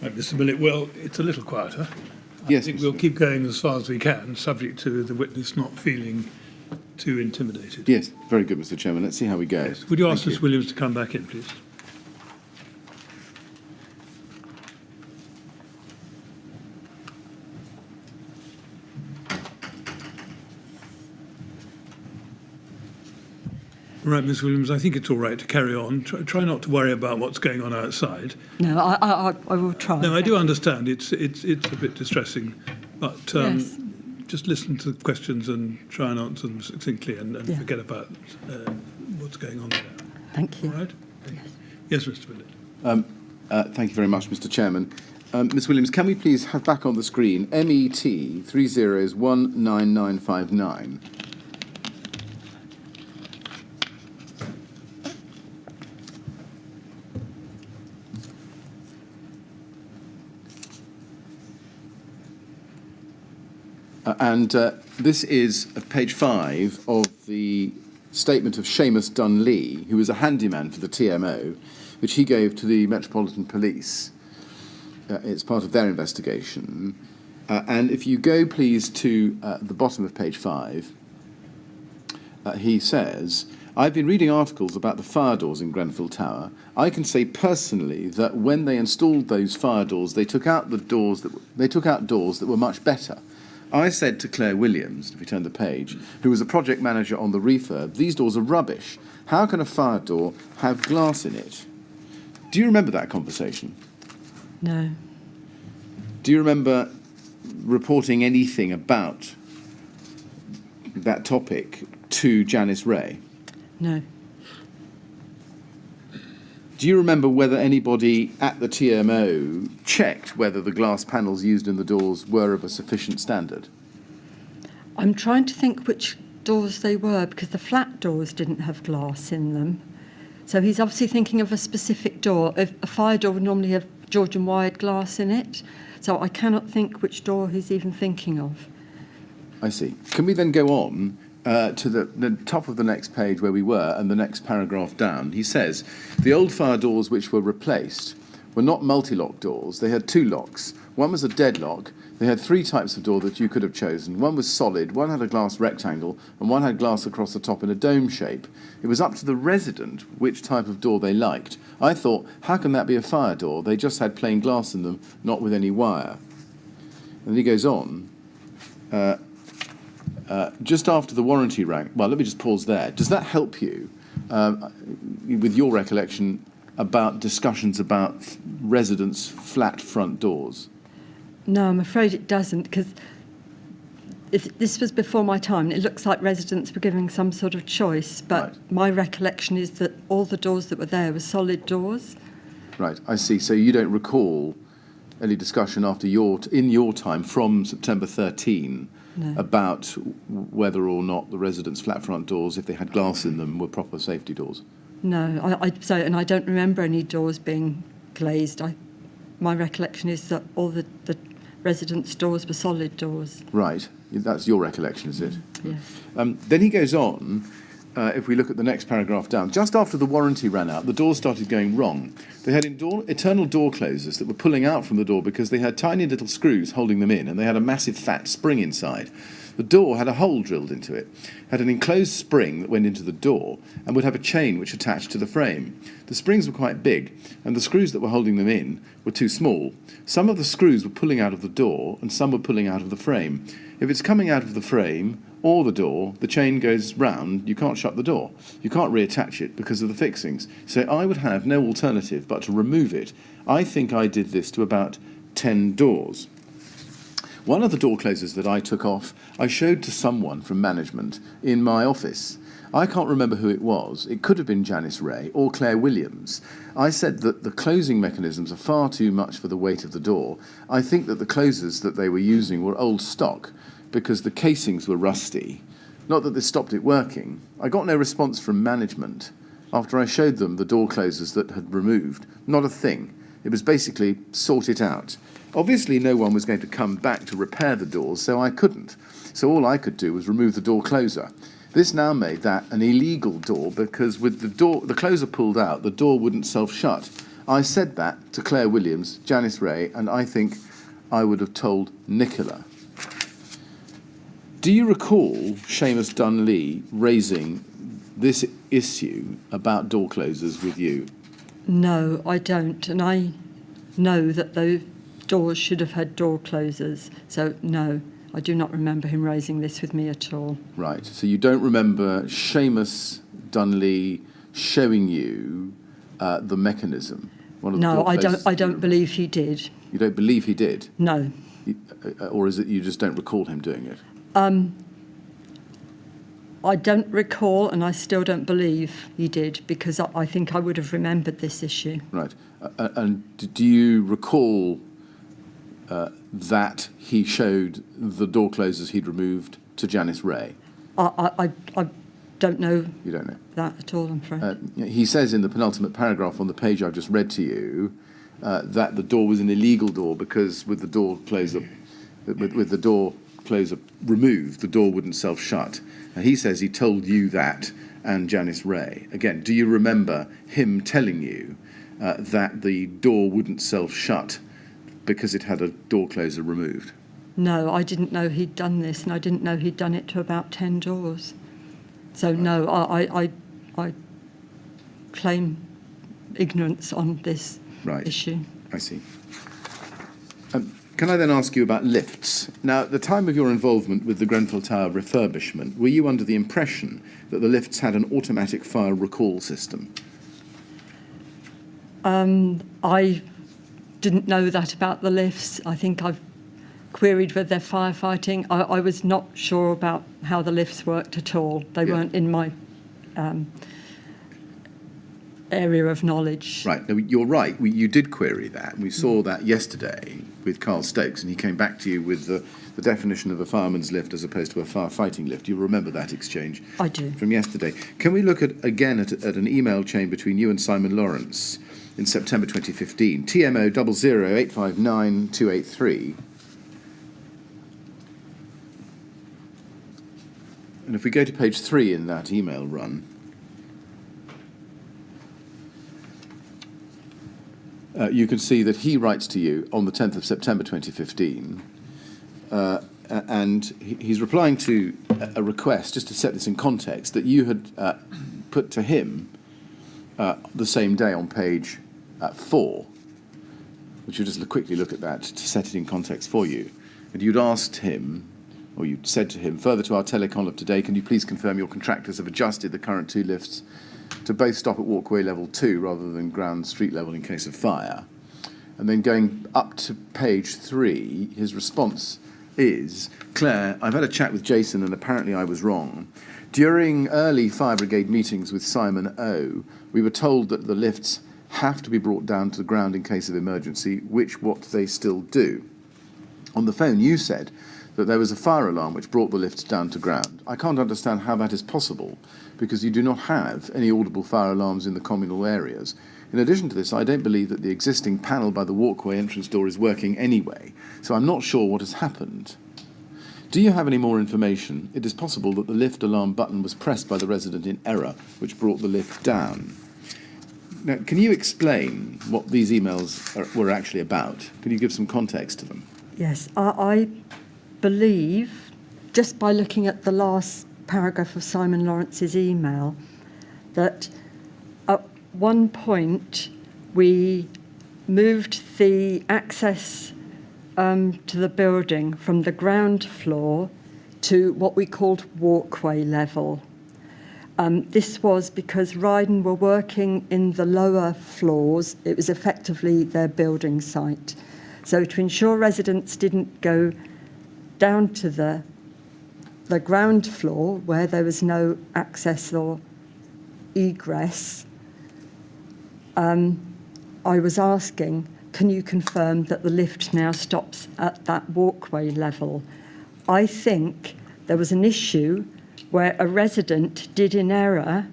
A: Right, Mr. Millett, well, it's a little quieter.
C: Yes,
A: I think
C: Mr.
A: we'll
C: Millett.
A: keep going as far as we can, subject to the witness not feeling too intimidated.
C: Yes, very good, Mr. Chairman. Let's see how we go.
A: Would you ask
C: Thank
A: Ms. Williams to come back in, please? Right, Ms. Williams, I think it's all right to carry on. Try not to worry about what's going on outside.
B: No, I will try.
A: No, I do understand it's a bit distressing, but
B: Yes.
A: just listen to the questions and try and answer them succinctly and
B: Yeah.
A: forget about what's going on there.
B: Thank you.
A: All right? Yes, Mr. Millett.
C: Thank you very much, Mr. Chairman. Ms. Williams, can we please have back on the screen MET 30's19959? This is page 5 of the statement of Seamus Dunley, who was a handyman for the TMO, which he gave to the Metropolitan Police. It's part of their investigation. And if you go, please, to the bottom of page 5, he says, I've been reading articles about the fire doors in Grenfell Tower. I can say personally that when they installed those fire doors, they took out doors that were much better. I said to Claire Williams, if you turn the page, who was a project manager on the refurb, these doors are rubbish. How can a fire door have glass in it? Do you remember that conversation?
B: No.
C: Do you remember reporting anything about that topic to Janice Ray?
B: No.
C: Do you remember whether anybody at the TMO checked whether the glass panels used in the doors were of a sufficient standard?
B: I'm trying to think which doors they were, because the flat doors didn't have glass in them. So he's obviously thinking of a specific door. A fire door would normally have Georgian wired glass in it. So I cannot think which door he's even thinking of.
C: I see. Can we then go on to the top of the next page where we were and the next paragraph down? He says, the old fire doors which were replaced were not multi-lock doors. They had 2 locks. One was a deadlock. They had 3 types of door that you could have chosen. One was solid, one had a glass rectangle, and one had glass across the top in a dome shape. It was up to the resident which type of door they liked. I thought, how can that be a fire door? They just had plain glass in them, not with any wire. And then he goes on. Just after the warranty rank, well, let me just pause there. Does that help you with your recollection about discussions about residents' flat front doors?
B: No, I'm afraid it doesn't, because this was before my time. It looks like residents were giving some sort of choice, but
C: Right.
B: my recollection is that all the doors that were there were solid doors.
C: Right, I see. So you don't recall any discussion in your time from September 13
B: No.
C: about whether or not the residents' flat front doors, if they had glass in them, were proper safety doors?
B: No, and I don't remember any doors being glazed. My recollection is that all the residents' doors were solid doors.
C: Right, that's your recollection, is it?
B: Yes.
C: Then he goes on, if we look at the next paragraph down, just after the warranty ran out, the doors started going wrong. They had internal door closers that were pulling out from the door because they had tiny little screws holding them in, and they had a massive fat spring inside. The door had a hole drilled into it, had an enclosed spring that went into the door, and would have a chain which attached to the frame. The springs were quite big, and the screws that were holding them in were too small. Some of the screws were pulling out of the door, and some were pulling out of the frame. If it's coming out of the frame or the door, the chain goes round, you can't shut the door. You can't reattach it because of the fixings. So I would have no alternative but to remove it. I think I did this to about 10 doors. One of the door closers that I took off, I showed to someone from management in my office. I can't remember who it was. It could have been Janice Ray or Claire Williams. I said that the closing mechanisms are far too much for the weight of the door. I think that the closers that they were using were old stock because the casings were rusty. Not that this stopped it working. I got no response from management after I showed them the door closers that had removed. Not a thing. It was basically sort it out. Obviously, no one was going to come back to repair the doors, so I couldn't. So all I could do was remove the door closer. This now made that an illegal door because with the closer pulled out, the door wouldn't self-shut. I said that to Claire Williams, Janice Ray, and I think I would have told Nicola. Do you recall Seamus Dunley raising this issue about door closers with you?
B: No, I don't. And I know that those doors should have had door closers. So, no, I do not remember him raising this with me at all.
C: Right. So you don't remember Seamus Dunley showing you the mechanism?
B: No, I don't believe he did.
C: You don't believe he did?
B: No.
C: Or is it you just don't recall him doing it?
B: I don't recall, and I still don't believe he did, because I think I would have remembered this issue.
C: Right. And do you recall that he showed the door closers he'd removed to Janice Ray?
B: I don't know.
C: You don't know
B: that at all, I'm afraid.
C: He says in the penultimate paragraph on the page I've just read to you that the door was an illegal door because with the door closer removed, the door wouldn't self-shut. He says he told you that and Janice Ray. Again, do you remember him telling you that the door wouldn't self-shut because it had a door closer removed?
B: No, I didn't know he'd done this, and I didn't know he'd done it to about 10 doors. So, right. No, I claim ignorance on this issue.
C: I see. Can I then ask you about lifts? Now, at the time of your involvement with the Grenfell Tower refurbishment, were you under the impression that the lifts had an automatic fire recall system?
B: I didn't know that about the lifts. I think I've queried with their firefighting. I was not sure about how the lifts worked at all. They weren't in my area of knowledge.
C: Right. No, you're right. You did query that. We saw that yesterday with Carl Stokes, and he came back to you with the definition of a fireman's lift as opposed to a firefighting lift. You remember that exchange?
B: I do.
C: From yesterday. Can we look at an email chain between you and Simon Lawrence in September 2015, TMO 00859283. And if we go to page 3 in that email run, you can see that he writes to you on the 10th of September 2015, and he's replying to a request, just to set this in context, that you had put to him the same day on page 4, which you'll just quickly look at that to set it in context for you. And you'd asked him, or you'd said to him, further to our telecon of today, can you please confirm your contractors have adjusted the current 2 lifts to both stop at walkway level 2 rather than ground street level in case of fire? And then going up to page 3, his response is, Claire, I've had a chat with Jason and apparently I was wrong. During early fire brigade meetings with Simon O, we were told that the lifts have to be brought down to the ground in case of emergency, what they still do. On the phone, you said that there was a fire alarm which brought the lifts down to ground. I can't understand how that is possible, because you do not have any audible fire alarms in the communal areas. In addition to this, I don't believe that the existing panel by the walkway entrance door is working anyway, so I'm not sure what has happened. Do you have any more information? It is possible that the lift alarm button was pressed by the resident in error, which brought the lift down. Now, can you explain what these emails were actually about? Can you give some context to them?
B: Yes, I believe, just by looking at the last paragraph of Simon Lawrence's email, that at one point we moved the access to the building from the ground floor to what we called walkway level. This was because Ryden were working in the lower floors. It was effectively their building site. So to ensure residents didn't go down to the ground floor where there was no access or egress, I was asking, can you confirm that the lift now stops at that walkway level? I think there was an issue where a resident did in error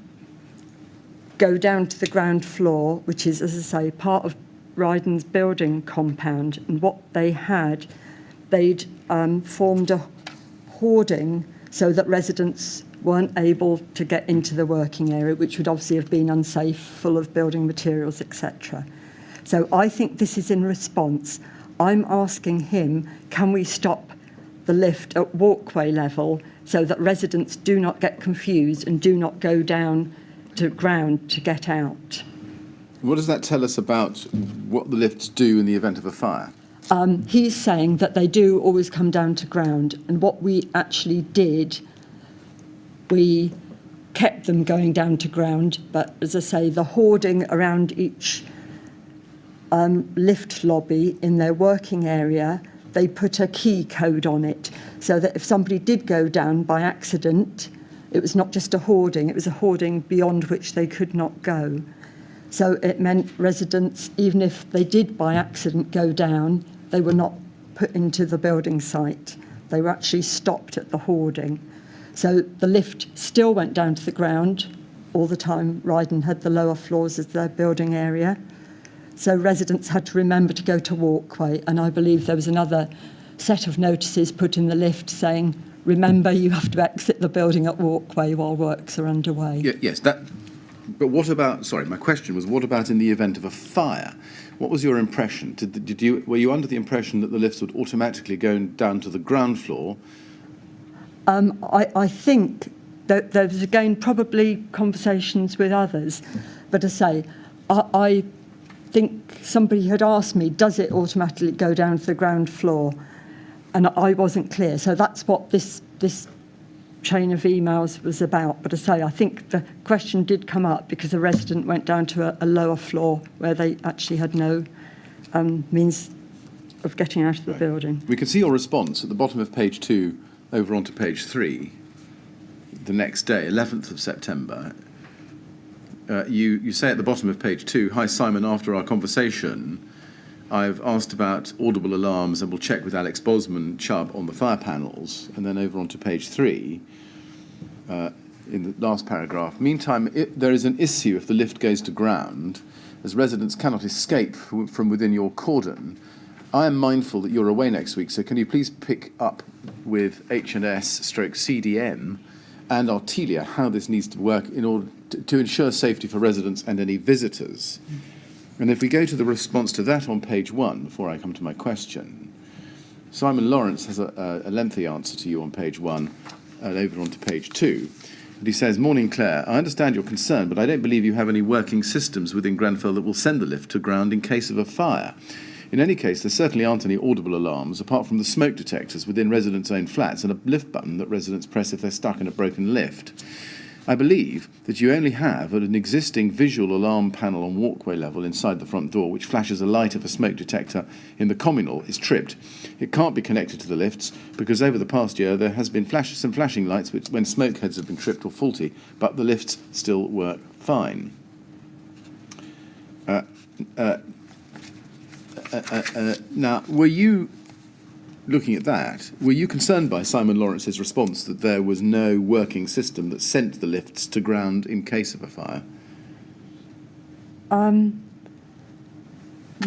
B: go down to the ground floor, which is, as I say, part of Ryden's building compound, and what they had, they'd formed a hoarding so that residents weren't able to get into the working area, which would obviously have been unsafe, full of building materials, etc. So I think this is in response. I'm asking him, can we stop the lift at walkway level so that residents do not get confused and do not go down to ground to get out?
C: What does that tell us about what the lifts do in the event of a fire?
B: He's saying that they do always come down to ground, and what we actually did, we kept them going down to ground, but as I say, the hoarding around each lift lobby in their working area, they put a key code on it so that if somebody did go down by accident, it was not just a hoarding, it was a hoarding beyond which they could not go. So it meant residents, even if they did by accident go down, they were not put into the building site. They were actually stopped at the hoarding. So the lift still went down to the ground all the time. Ryden had the lower floors as their building area. So residents had to remember to go to walkway. And I believe there was another set of notices put in the lift saying, remember you have to exit the building at walkway while works are underway.
C: Yes, but what about, sorry, my question was, what about in the event of a fire? What was your impression? Were you under the impression that the lifts would automatically go down to the ground floor?
B: I think that there was, again, probably conversations with others. But I say, I think somebody had asked me, does it automatically go down to the ground floor? And I wasn't clear. So that's what this chain of emails was about. But I say, I think the question did come up because a resident went down to a lower floor where they actually had no means of getting out of the building.
C: We can see your response at the bottom of page 2 over onto page 3 the next day, 11th of September. You say at the bottom of page 2, hi Simon, after our conversation, I've asked about audible alarms and will check with Alex Bosman Chubb on the fire panels. And then over onto page 3, in the last paragraph, meantime, there is an issue if the lift goes to ground, as residents cannot escape from within your cordon. I am mindful that you're away next week, so can you please pick up with H&S/CDM and Artelia how this needs to work in order to ensure safety for residents and any visitors? And if we go to the response to that on page 1, before I come to my question, Simon Lawrence has a lengthy answer to you on page 1 and over onto page 2. And he says, morning Claire, I understand your concern, but I don't believe you have any working systems within Grenfell that will send the lift to ground in case of a fire. In any case, there certainly aren't any audible alarms apart from the smoke detectors within residents' own flats and a lift button that residents press if they're stuck in a broken lift. I believe that you only have an existing visual alarm panel on walkway level inside the front door, which flashes a light if a smoke detector in the communal is tripped. It can't be connected to the lifts because over the past year there has been some flashing lights when smoke heads have been tripped or faulty, but the lifts still work fine. Now, were you, looking at that, were you concerned by Simon Lawrence's response that there was no working system that sent the lifts to ground in case of a fire?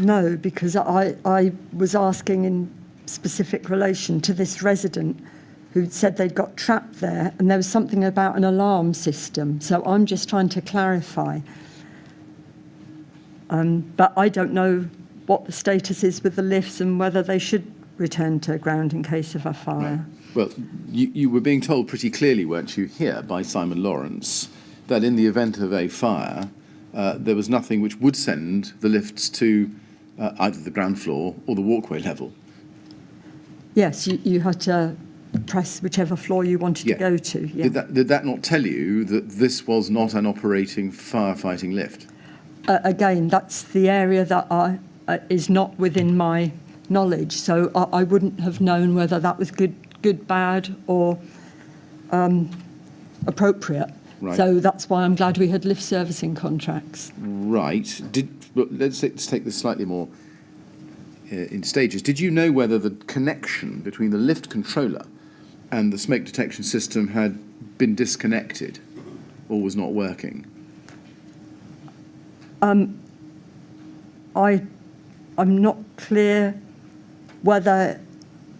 B: No, because I was asking in specific relation to this resident who said they'd got trapped there and there was something about an alarm system. So I'm just trying to clarify. But I don't know what the status is with the lifts and whether they should return to ground in case of a fire.
C: Right. Well, you were being told pretty clearly, weren't you, here by Simon Lawrence, that in the event of a fire, there was nothing which would send the lifts to either the ground floor or the walkway level. Yes,
B: you had to press whichever floor you wanted to go to. Yeah.
C: Did that not tell you that this was not an operating firefighting lift?
B: Again, that's the area that is not within my knowledge, so I wouldn't have known whether that was good, bad, or appropriate.
C: Right.
B: So that's why I'm glad we had lift servicing contracts.
C: Right. Let's take this slightly more in stages. Did you know whether the connection between the lift controller and the smoke detection system had been disconnected or was not working?
B: I'm not clear whether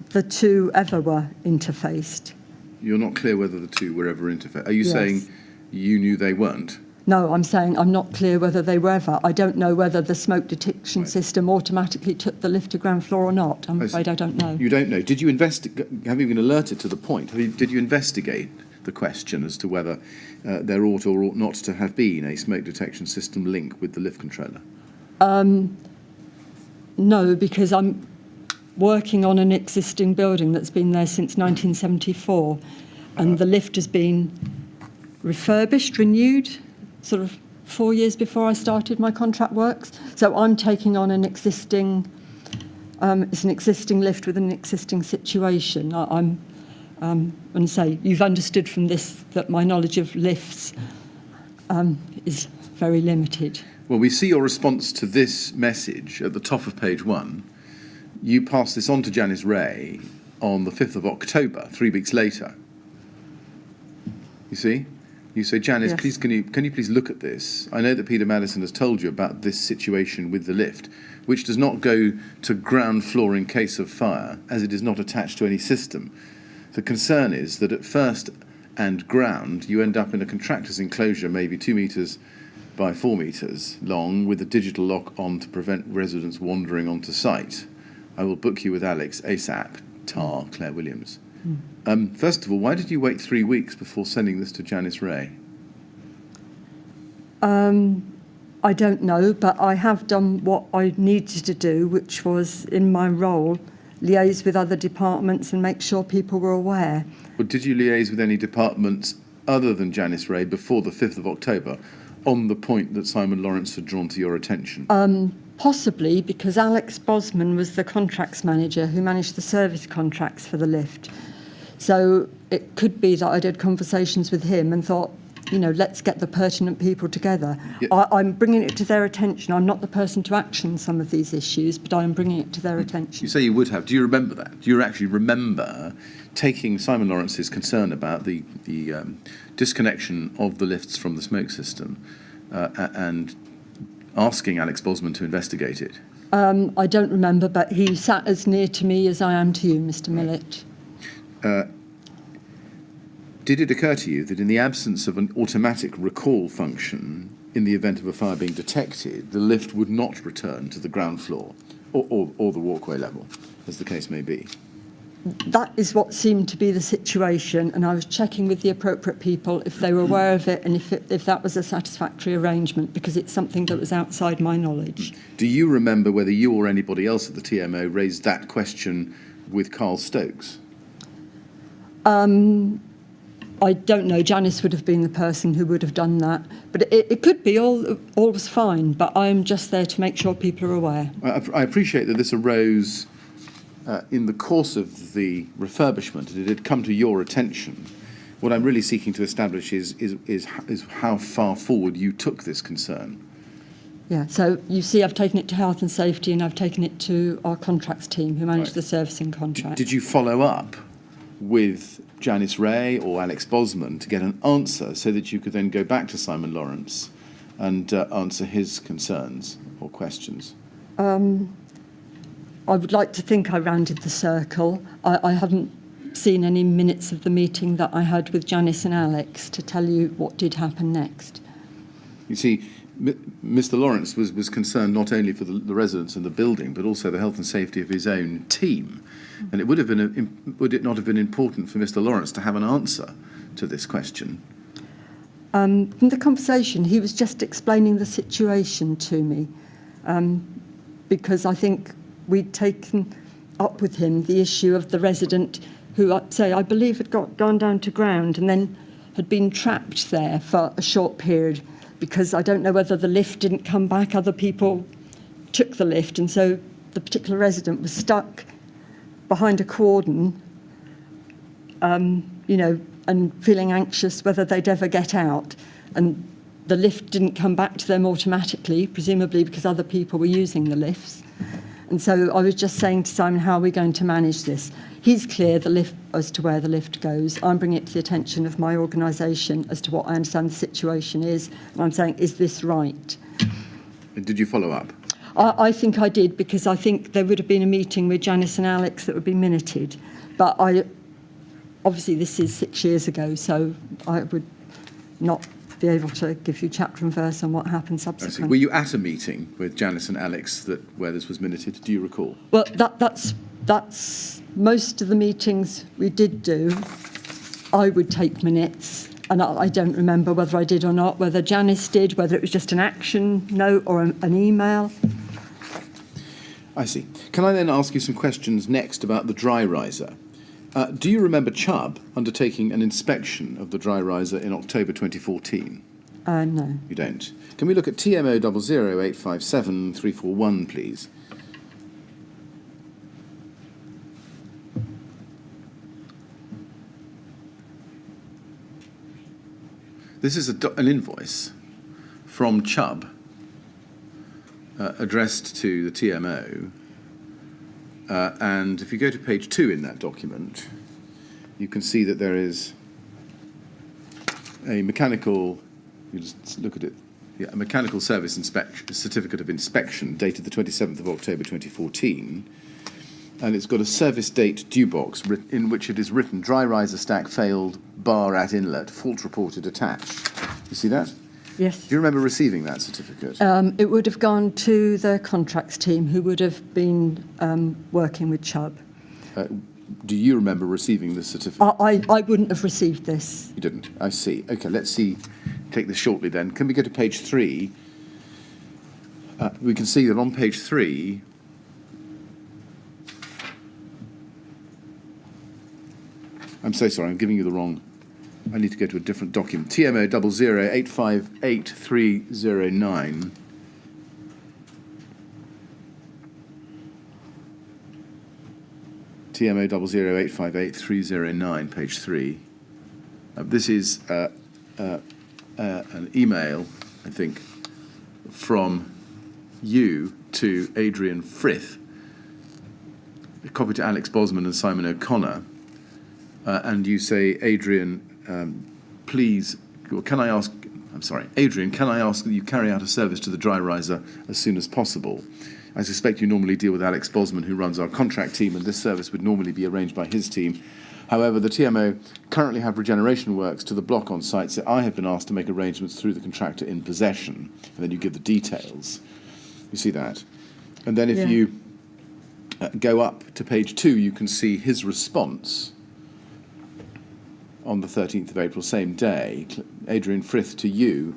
B: the two ever were interfaced.
C: You're not clear whether the two were ever interfaced. Are you saying you knew they weren't?
B: No, I'm saying I'm not clear whether they were ever. I don't know whether the smoke detection
C: Right.
B: system automatically took the lift to ground floor or not. I'm afraid I don't know.
C: You don't know. Did you investigate? Have you been alerted to the point? Did you investigate the question as to whether there ought or ought not to have been a smoke detection system link with the lift controller?
B: No, because I'm working on an existing building that's been there since 1974, and the lift has been refurbished, renewed, sort of 4 years before I started my contract works. So I'm taking on an existing, it's an existing lift with an existing situation. I'm and say you've understood from this that my knowledge of lifts is very limited.
C: Well, we see your response to this message at the top of page 1. You passed this on to Janice Ray on the 5th of October, 3 weeks later. You see? You say, Janice,
B: Yes.
C: please, can you please look at this? I know that Peter Maddison has told you about this situation with the lift, which does not go to ground floor in case of fire, as it is not attached to any system. The concern is that at first and ground, you end up in a contractor's enclosure, maybe 2 metres by 4 metres long, with a digital lock on to prevent residents wandering onto site. I will book you with Alex ASAP, Tar, Claire Williams. First of all, why did you wait 3 weeks before sending this to Janice Ray?
B: I don't know, but I have done what I needed to do, which was, in my role, liaise with other departments and make sure people were aware.
C: But did you liaise with any departments other than Janice Ray before the 5th of October on the point that Simon Lawrence had drawn to your attention?
B: Possibly, because Alex Bosman was the contracts manager who managed the service contracts for the lift. So it could be that I did conversations with him and thought, you know, let's get the pertinent people together.
C: Yeah.
B: I'm bringing it to their attention. I'm not the person to action some of these issues, but I'm bringing it to their attention.
C: You say you would have. Do you remember that? Do you actually remember taking Simon Lawrence's concern about the disconnection of the lifts from the smoke system and asking Alex Bosman to investigate it?
B: I don't remember, but he sat as near to me as I am to you, Mr. Millett.
C: Did it occur to you that in the absence of an automatic recall function, in the event of a fire being detected, the lift would not return to the ground floor or the walkway level, as the case may be?
B: That is what seemed to be the situation, and I was checking with the appropriate people if they were aware of it and if that was a satisfactory arrangement, because it's something that was outside my knowledge.
C: Do you remember whether you or anybody else at the TMO raised that question with Carl Stokes?
B: I don't know. Janice would have been the person who would have done that. But it could be all was fine, but I'm just there to make sure people are aware.
C: I appreciate that this arose in the course of the refurbishment, and it had come to your attention. What I'm really seeking to establish is how far forward you took this concern.
B: Yeah, so you see I've taken it to health and safety and I've taken it to our contracts team who manage
C: Right.
B: the servicing contract.
C: Did you follow up with Janice Ray or Alex Bosman to get an answer so that you could then go back to Simon Lawrence and answer his concerns or questions?
B: I would like to think I rounded the circle. I haven't seen any minutes of the meeting that I had with Janice and Alex to tell you what did happen next.
C: You see, Mr. Lawrence was concerned not only for the residents in the building, but also the health and safety of his own team. And it would it not have been important for Mr. Lawrence to have an answer to this question?
B: From the conversation, he was just explaining the situation to me, because I think we'd taken up with him the issue of the resident who, I believe had gone down to ground and then had been trapped there for a short period, because I don't know whether the lift didn't come back, other people took the lift, and so the particular resident was stuck behind a cordon, and feeling anxious whether they'd ever get out. And the lift didn't come back to them automatically, presumably because other people were using the lifts. And so I was just saying to Simon, how are we going to manage this? He's clear as to where the lift goes. I'm bringing it to the attention of my organisation as to what I understand the situation is. And I'm saying, is this right?
C: And did you follow up?
B: I think I did, because I think there would have been a meeting with Janice and Alex that would be minuted. But obviously this is 6 years ago, so I would not be able to give you chapter and verse on what happened
C: I see.
B: subsequently.
C: Were you at a meeting with Janice and Alex where this was minuted? Do you recall?
B: Well, that's most of the meetings we did do. I would take minutes, and I don't remember whether I did or not, whether Janice did, whether it was just an action note or an email.
C: I see. Can I then ask you some questions next about the dry riser? Do you remember Chubb undertaking an inspection of the dry riser in October 2014?
B: No.
C: You don't. Can we look at TMO 00857 please? This is an invoice from Chubb addressed to the TMO. And if you go to page 2 in that document, you can see that there is a mechanical, you just look at it, yeah, a mechanical service certificate of inspection dated the 27th of October 2014. And it's got a service date due box in which it is written, dry riser stack failed, bar at inlet, fault reported attached. You see that?
B: Yes.
C: Do you remember receiving that certificate?
B: It would have gone to the contracts team who would have been working with Chubb.
C: Do you remember receiving the certificate?
B: I wouldn't have received this.
C: You didn't. I see. Okay, let's see. Take this shortly then. Can we go to page 3? We can see that on page 3, I'm so sorry, I'm giving you the wrong. I need to go to a different document. TMO 008588309. TMO 008588309, page 3. This is an email, I think, from you to Adrian Frith, a copy to Alex Bosman and Simon O'Connor, and you say, Adrian, please, can I ask, I'm sorry, Adrian, can I ask that you carry out a service to the dry riser as soon as possible? I suspect you normally deal with Alex Bosman, who runs our contract team, and this service would normally be arranged by his team. However, the TMO currently have regeneration works to the block on site, so I have been asked to make arrangements through the contractor in possession. And then you give the details. You see that? And then if you go up to page 2, you can see his response on the 13th of April, same day. Adrian Frith to you.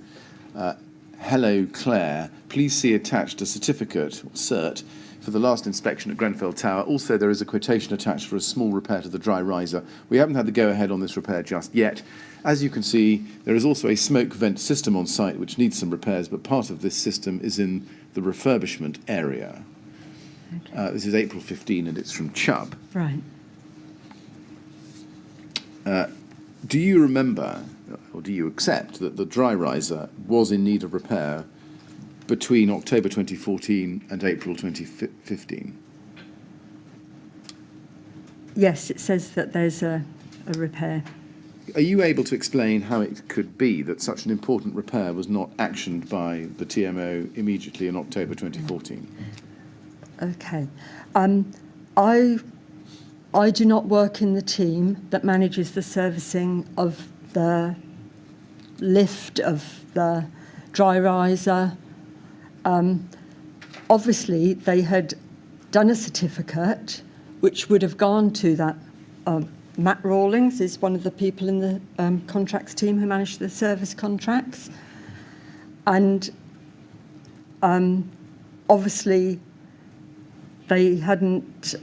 C: Hello, Claire. Please see attached a certificate, or cert, for the last inspection at Grenfell Tower. Also, there is a quotation attached for a small repair to the dry riser. We haven't had the go-ahead on this repair just yet. As you can see, there is also a smoke vent system on site which needs some repairs, but part of this system is in the refurbishment area. Okay. This is April 15, and it's from Chubb.
B: Right.
C: Do you remember, or do you accept, that the dry riser was in need of repair between October 2014 and April 2015?
B: Yes, it says that there's a repair.
C: Are you able to explain how it could be that such an important repair was not actioned by the TMO immediately in October 2014?
B: Okay. I do not work in the team that manages the servicing of the lift, of the dry riser. Obviously, they had done a certificate which would have gone to that. Matt Rawlings is one of the people in the contracts team who managed the service contracts. And obviously, they hadn't,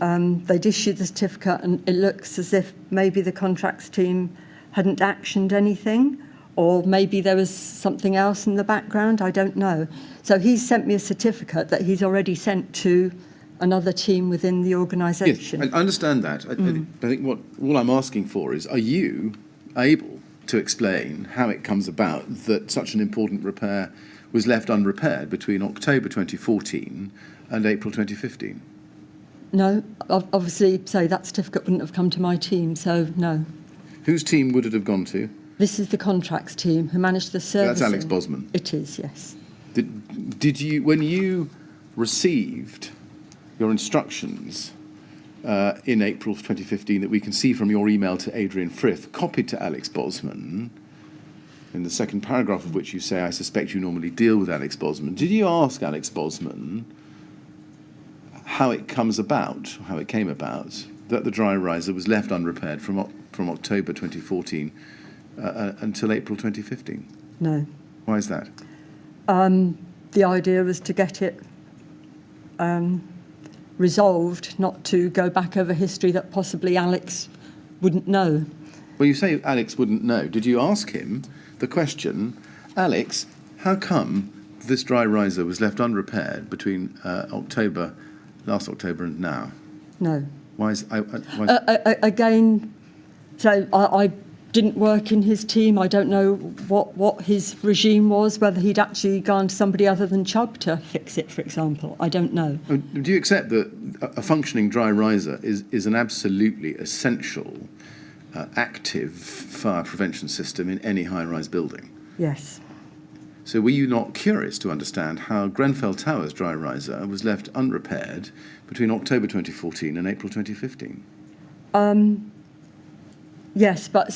B: they'd issued the certificate, and it looks as if maybe the contracts team hadn't actioned anything, or maybe there was something else in the background, I don't know. So he's sent me a certificate that he's already sent to another team within the organisation.
C: Yes, I understand that. I think all I'm asking for is, are you able to explain how it comes about that such an important repair was left unrepaired between October 2014 and April 2015?
B: No, obviously, so that certificate wouldn't have come to my team, so no.
C: Whose team would it have gone to?
B: This is the contracts team who managed the service.
C: That's Alex Bosman?
B: It is, yes.
C: Did you, when you received your instructions in April of 2015 that we can see from your email to Adrian Frith, copied to Alex Bosman, in the second paragraph of which you say, I suspect you normally deal with Alex Bosman. Did you ask Alex Bosman how it came about that the dry riser was left unrepaired from October 2014 until April 2015?
B: No.
C: Why is that?
B: The idea was to get it resolved, not to go back over history that possibly Alex wouldn't know.
C: Well, you say Alex wouldn't know. Did you ask him the question, Alex, how come this dry riser was left unrepaired between last October and now?
B: No.
C: Why is...
B: Again, so I didn't work in his team. I don't know what his regime was, whether he'd actually gone to somebody other than Chubb to fix it, for example. I don't know.
C: Do you accept that a functioning dry riser is an absolutely essential active fire prevention system in any high-rise building?
B: Yes.
C: So were you not curious to understand how Grenfell Tower's dry riser was left unrepaired between October 2014 and April 2015?
B: Yes, but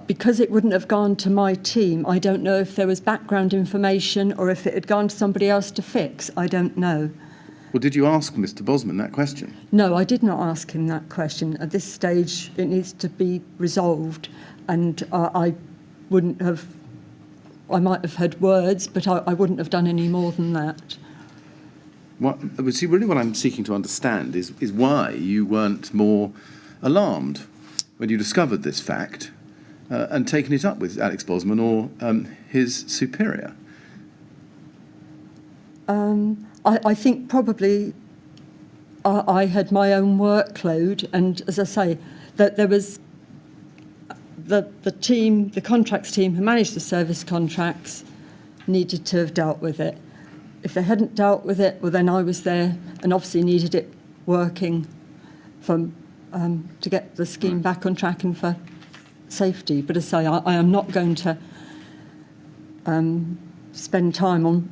B: because it wouldn't have gone to my team, I don't know if there was background information or if it had gone to somebody else to fix. I don't know.
C: Well, did you ask Mr. Bosman that question?
B: No, I did not ask him that question. At this stage, it needs to be resolved, and I might have had words, but I wouldn't have done any more than that.
C: Really what I'm seeking to understand is why you weren't more alarmed when you discovered this fact and taken it up with Alex Bosman or his superior.
B: I think probably I had my own workload, and as I say, that there was the team, the contracts team who managed the service contracts needed to have dealt with it. If they hadn't dealt with it, well, then I was there and obviously needed it working to get the scheme back on track and for safety. But as I say, I am not going to spend time on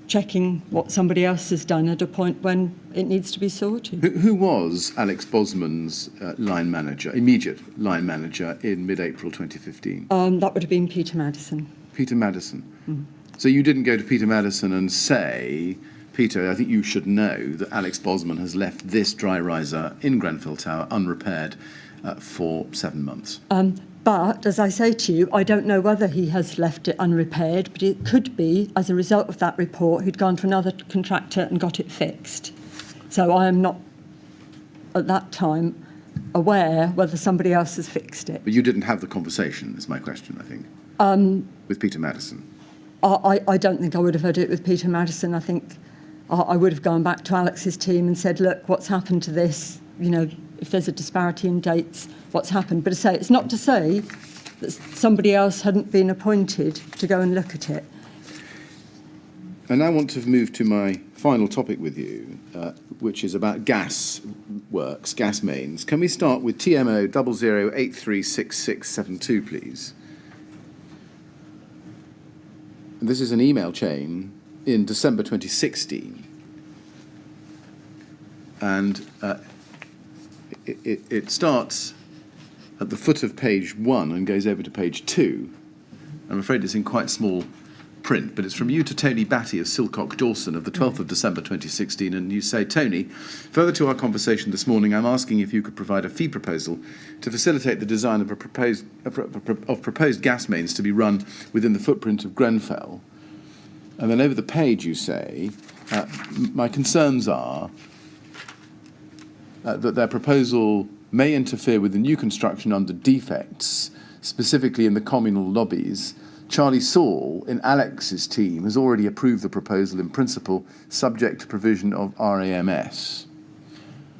B: checking what somebody else has done at a point when it needs to be sorted.
C: Who was Alex Bosman's immediate line manager in mid-April 2015?
B: That would have been Peter Maddison.
C: Peter Maddison.
B: Mm.
C: So you didn't go to Peter Maddison and say, Peter, I think you should know that Alex Bosman has left this dry riser in Grenfell Tower unrepaired for 7 months.
B: But, as I say to you, I don't know whether he has left it unrepaired, but it could be, as a result of that report, he'd gone to another contractor and got it fixed. So I am not, at that time, aware whether somebody else has fixed it.
C: But you didn't have the conversation, is my question, I think, with Peter Maddison.
B: I don't think I would have had it with Peter Maddison. I think I would have gone back to Alex's team and said, look, what's happened to this? You know, if there's a disparity in dates, what's happened? But it's not to say that somebody else hadn't been appointed to go and look at it.
C: And I want to move to my final topic with you, which is about gas works, gas mains. Can we start with TMO 00836672, please? And this is an email chain in December 2016. And it starts at the foot of page 1 and goes over to page 2. I'm afraid it's in quite small print, but it's from you to Tony Batty of Silcock Dawson of the 12th of December 2016, and you say, Tony, further to our conversation this morning, I'm asking if you could provide a fee proposal to facilitate the design of proposed gas mains to be run within the footprint of Grenfell. And then over the page you say, my concerns are that their proposal may interfere with the new construction under defects, specifically in the communal lobbies. Charlie Saul, in Alex's team, has already approved the proposal in principle, subject to provision of RAMS.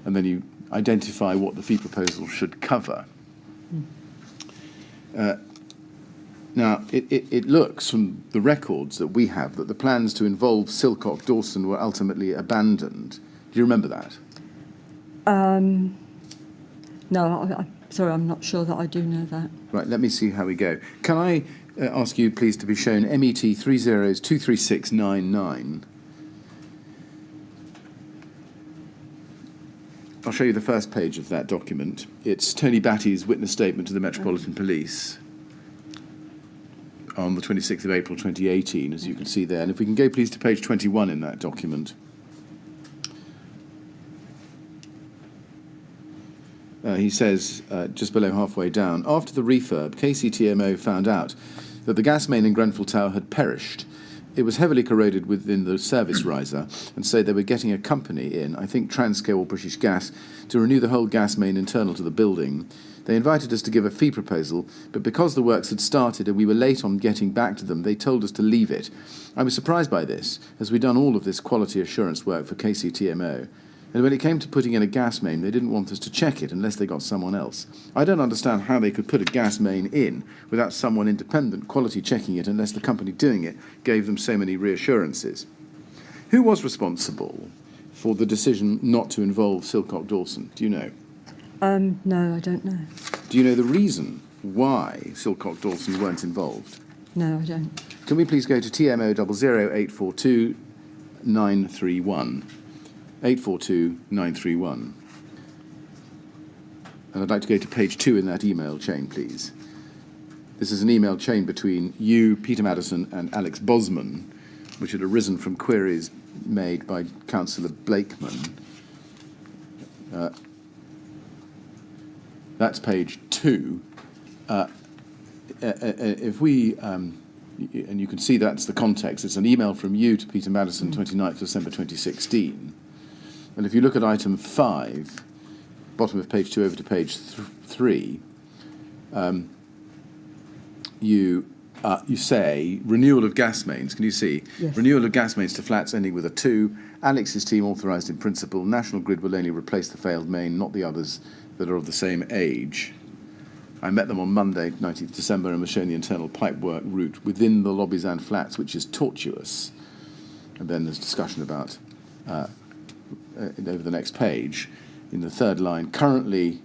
C: And then you identify what the fee proposal should cover. Now, it looks from the records that we have that the plans to involve Silcock Dawson were ultimately abandoned. Do you remember that?
B: No, sorry, I'm not sure that I do know that.
C: Right, let me see how we go. Can I ask you, please, to be shown MET 3023699? I'll show you the first page of that document. It's Tony Batty's witness statement to the Metropolitan Police. on the 26th of April 2018, as you can see there. And if we can go please to page 21 in that document. He says, just below halfway down, after the refurb, KCTMO found out that the gas main in Grenfell Tower had perished. It was heavily corroded within the service riser, and so they were getting a company in, I think Transco or British Gas, to renew the whole gas main internal to the building. They invited us to give a fee proposal, but because the works had started and we were late on getting back to them, they told us to leave it. I was surprised by this, as we'd done all of this quality assurance work for KCTMO. And when it came to putting in a gas main, they didn't want us to check it unless they got someone else. I don't understand how they could put a gas main in without someone independent quality checking it unless the company doing it gave them so many reassurances. Who was responsible for the decision not to involve Silcock Dawson? Do you know?
B: No, I don't know.
C: Do you know the reason why Silcock Dawson weren't involved?
B: No, I don't.
C: Can we please go to TMO 00842 931? 842-931. And I'd like to go to page 2 in that email chain, please. This is an email chain between you, Peter Maddison, and Alex Bosman, which had arisen from queries made by Councillor Blakeman. That's page 2. If we... and you can see that's the context. It's an email from you to Peter Maddison, 29th December 2016. And if you look at item 5, bottom of page 2 over to page 3, you say renewal of gas mains. Can you see?
B: Yes.
C: Renewal of gas mains to flats ending with a 2. Alex's team authorised in principle. National Grid will only replace the failed main, not the others that are of the same age. I met them on Monday, 19th December, and was shown the internal pipework route within the lobbies and flats, which is tortuous. And then there's discussion about, over the next page, in the third line, currently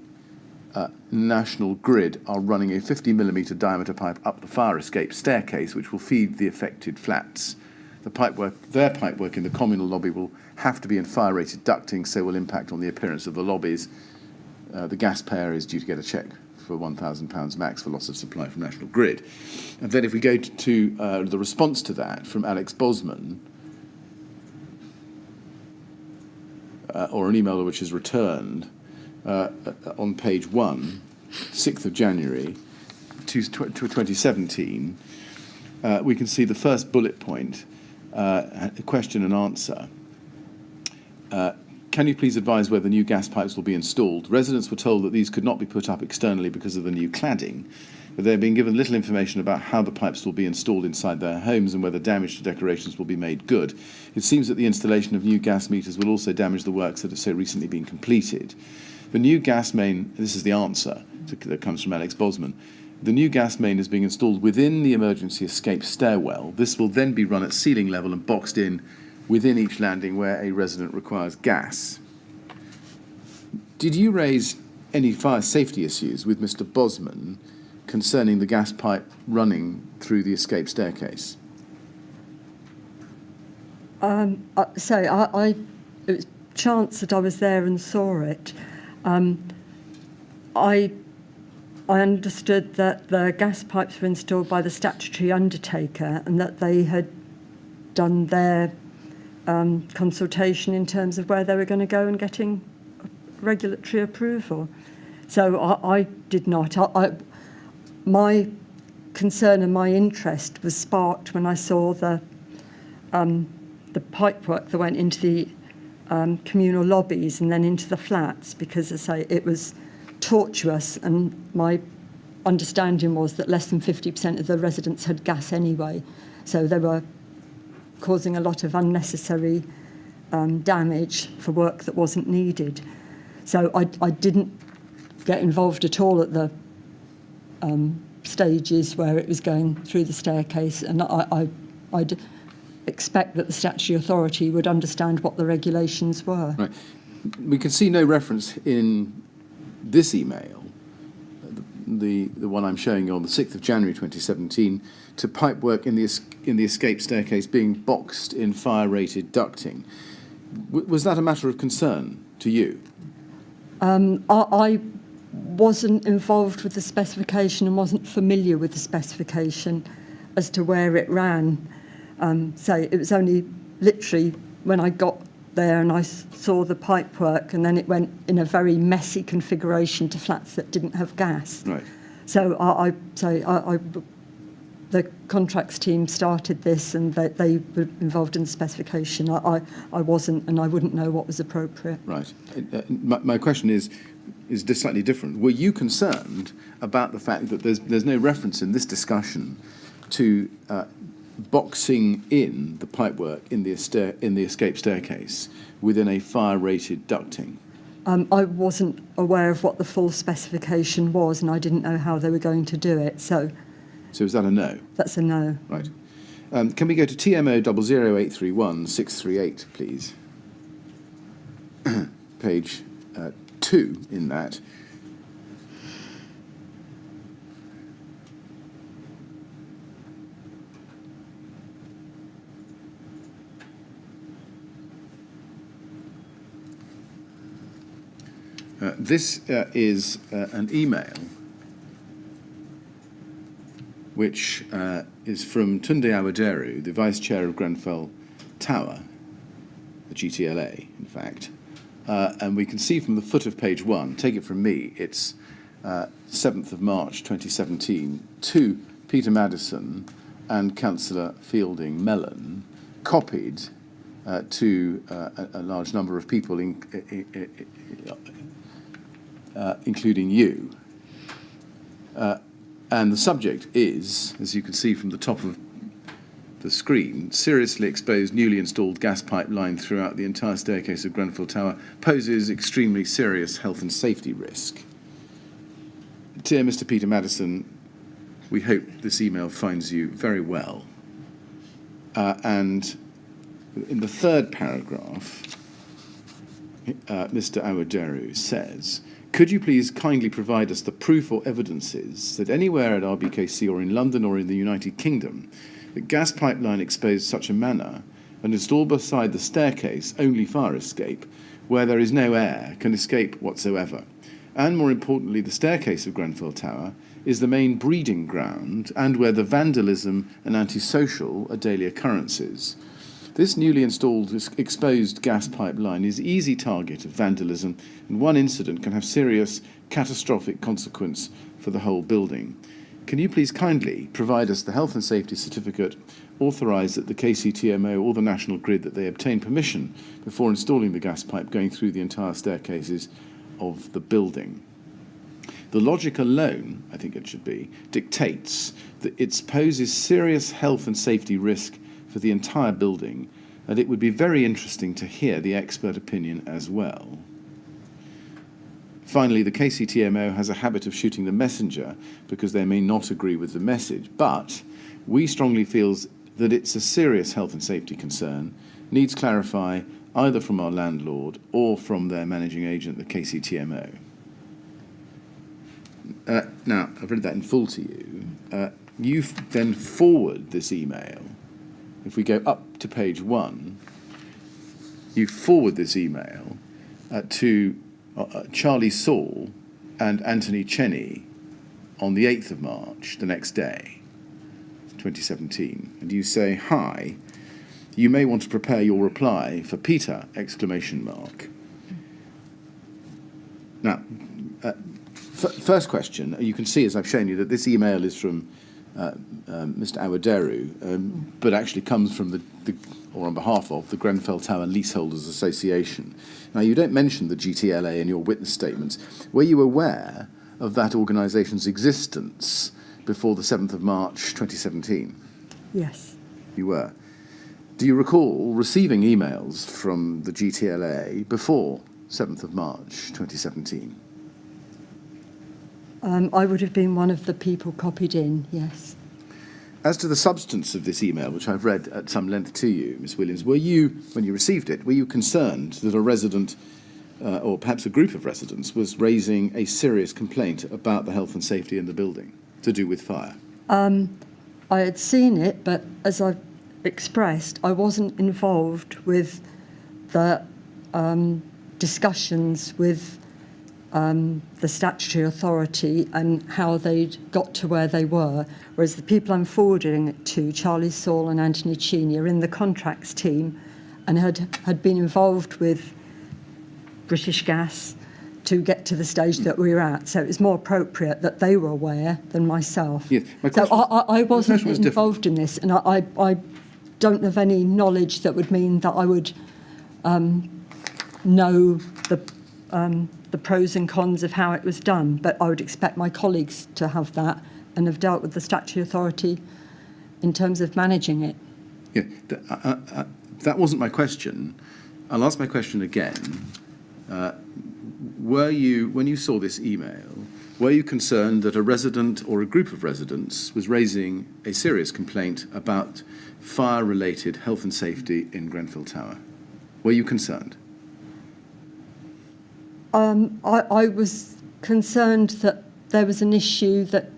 C: National Grid are running a 50mm diameter pipe up the fire escape staircase, which will feed the affected flats. Their pipework in the communal lobby will have to be in fire-rated ducting, so will impact on the appearance of the lobbies. The gas payer is due to get a cheque for £1,000 max for loss of supply from National Grid. And then if we go to the response to that from Alex Bosman, or an email which is returned on page 1, 6th of January 2017, we can see the first bullet point, question and answer. Can you please advise whether new gas pipes will be installed? Residents were told that these could not be put up externally because of the new cladding, but they're being given little information about how the pipes will be installed inside their homes and whether damage to decorations will be made good. It seems that the installation of new gas meters will also damage the works that have so recently been completed. The new gas main, this is the answer that comes from Alex Bosman, the new gas main is being installed within the emergency escape stairwell. This will then be run at ceiling level and boxed in within each landing where a resident requires gas. Did you raise any fire safety issues with Mr. Bosman concerning the gas pipe running through the escape staircase?
B: It was chance that I was there and saw it. I understood that the gas pipes were installed by the statutory undertaker and that they had done their consultation in terms of where they were going to go and getting regulatory approval. So I did not. My concern and my interest was sparked when I saw the pipework that went into the communal lobbies and then into the flats, because, as I say, it was tortuous, and my understanding was that less than 50% of the residents had gas anyway, so they were causing a lot of unnecessary damage for work that wasn't needed. So I didn't get involved at all at the stages where it was going through the staircase, and I'd expect that the statutory authority would understand what the regulations were.
C: Right. We can see no reference in this email, the one I'm showing you on the 6th of January 2017, to pipework in the escape staircase being boxed in fire-rated ducting. Was that a matter of concern to you?
B: I wasn't involved with the specification and wasn't familiar with the specification. as to where it ran. So it was only literally when I got there and I saw the pipework, and then it went in a very messy configuration to flats that didn't have gas.
C: Right.
B: So the contracts team started this, and they were involved in the specification. I wasn't, and I wouldn't know what was appropriate.
C: Right. My question is just slightly different. Were you concerned about the fact that there's no reference in this discussion to boxing in the pipework in the escape staircase within a fire-rated ducting?
B: I wasn't aware of what the full specification was, and I didn't know how they were going to do it. So
C: is that a no?
B: That's a no.
C: Right. Can we go to TMO 00831 638, please? Page 2 in that. This is an email which is from Tunde Awaderu, the Vice Chair of Grenfell Tower, the GTLA, in fact. And we can see from the foot of page 1, take it from me, it's 7th of March 2017, to Peter Maddison and Councillor Fielding Mellon, copied to a large number of people, including you. And the subject is, as you can see from the top of the screen, seriously exposed newly installed gas pipeline throughout the entire staircase of Grenfell Tower poses extremely serious health and safety risk. Dear Mr. Peter Maddison, we hope this email finds you very well. And in the third paragraph, Mr. Awaderu says, could you please kindly provide us the proof or evidences that anywhere at RBKC or in London or in the United Kingdom, the gas pipeline exposed such a manner and installed beside the staircase only fire escape, where there is no air, can escape whatsoever. And more importantly, the staircase of Grenfell Tower is the main breeding ground and where the vandalism and antisocial are daily occurrences. This newly installed exposed gas pipeline is easy target of vandalism, and one incident can have serious, catastrophic consequence for the whole building. Can you please kindly provide us the health and safety certificate authorised that the KCTMO or the National Grid that they obtain permission before installing the gas pipe going through the entire staircases of the building? The logic alone, I think it should be, dictates that it poses serious health and safety risk for the entire building, and it would be very interesting to hear the expert opinion as well. Finally, the KCTMO has a habit of shooting the messenger because they may not agree with the message, but we strongly feel that it's a serious health and safety concern, needs clarify either from our landlord or from their managing agent, the KCTMO. Now, I've read that in full to you. You then forward this email. If we go up to page 1, you forward this email to Charlie Saul and Anthony Cheney on the 8th of March, the next day, 2017. And you say, hi, you may want to prepare your reply for Peter, ! Now, first question, you can see, as I've shown you, that this email is from Mr. Awaderu, but actually comes from or on behalf of the Grenfell Tower Leaseholders Association. Now, you don't mention the GTLA in your witness statements. Were you aware of that organisation's existence before the 7th of March 2017?
B: Yes.
C: You were. Do you recall receiving emails from the GTLA before 7th of March 2017?
B: I would have been one of the people copied in, yes.
C: As to the substance of this email, which I've read at some length to you, Ms. Williams, were you, when you received it, were you concerned that a resident, or perhaps a group of residents, was raising a serious complaint about the health and safety in the building to do with fire?
B: I had seen it, but as I've expressed, I wasn't involved with the discussions with the statutory authority and how they'd got to where they were, whereas the people I'm forwarding it to, Charlie Saul and Anthony Cheney, are in the contracts team and had been involved with British Gas to get to the stage that we were at. So it was more appropriate that they were aware than myself.
C: Yes, my
B: so
C: question-
B: I wasn't
C: question was
B: involved in this, and I don't have any knowledge that would mean that I would know the pros and cons of how it was done, but I would expect my colleagues to have that and have dealt with the statutory authority in terms of managing it.
C: Yeah, that wasn't my question. I'll ask my question again. Were you, when you saw this email, were you concerned that a resident or a group of residents was raising a serious complaint about fire-related health and safety in Grenfell Tower? Were you concerned?
B: I was concerned that there was an issue that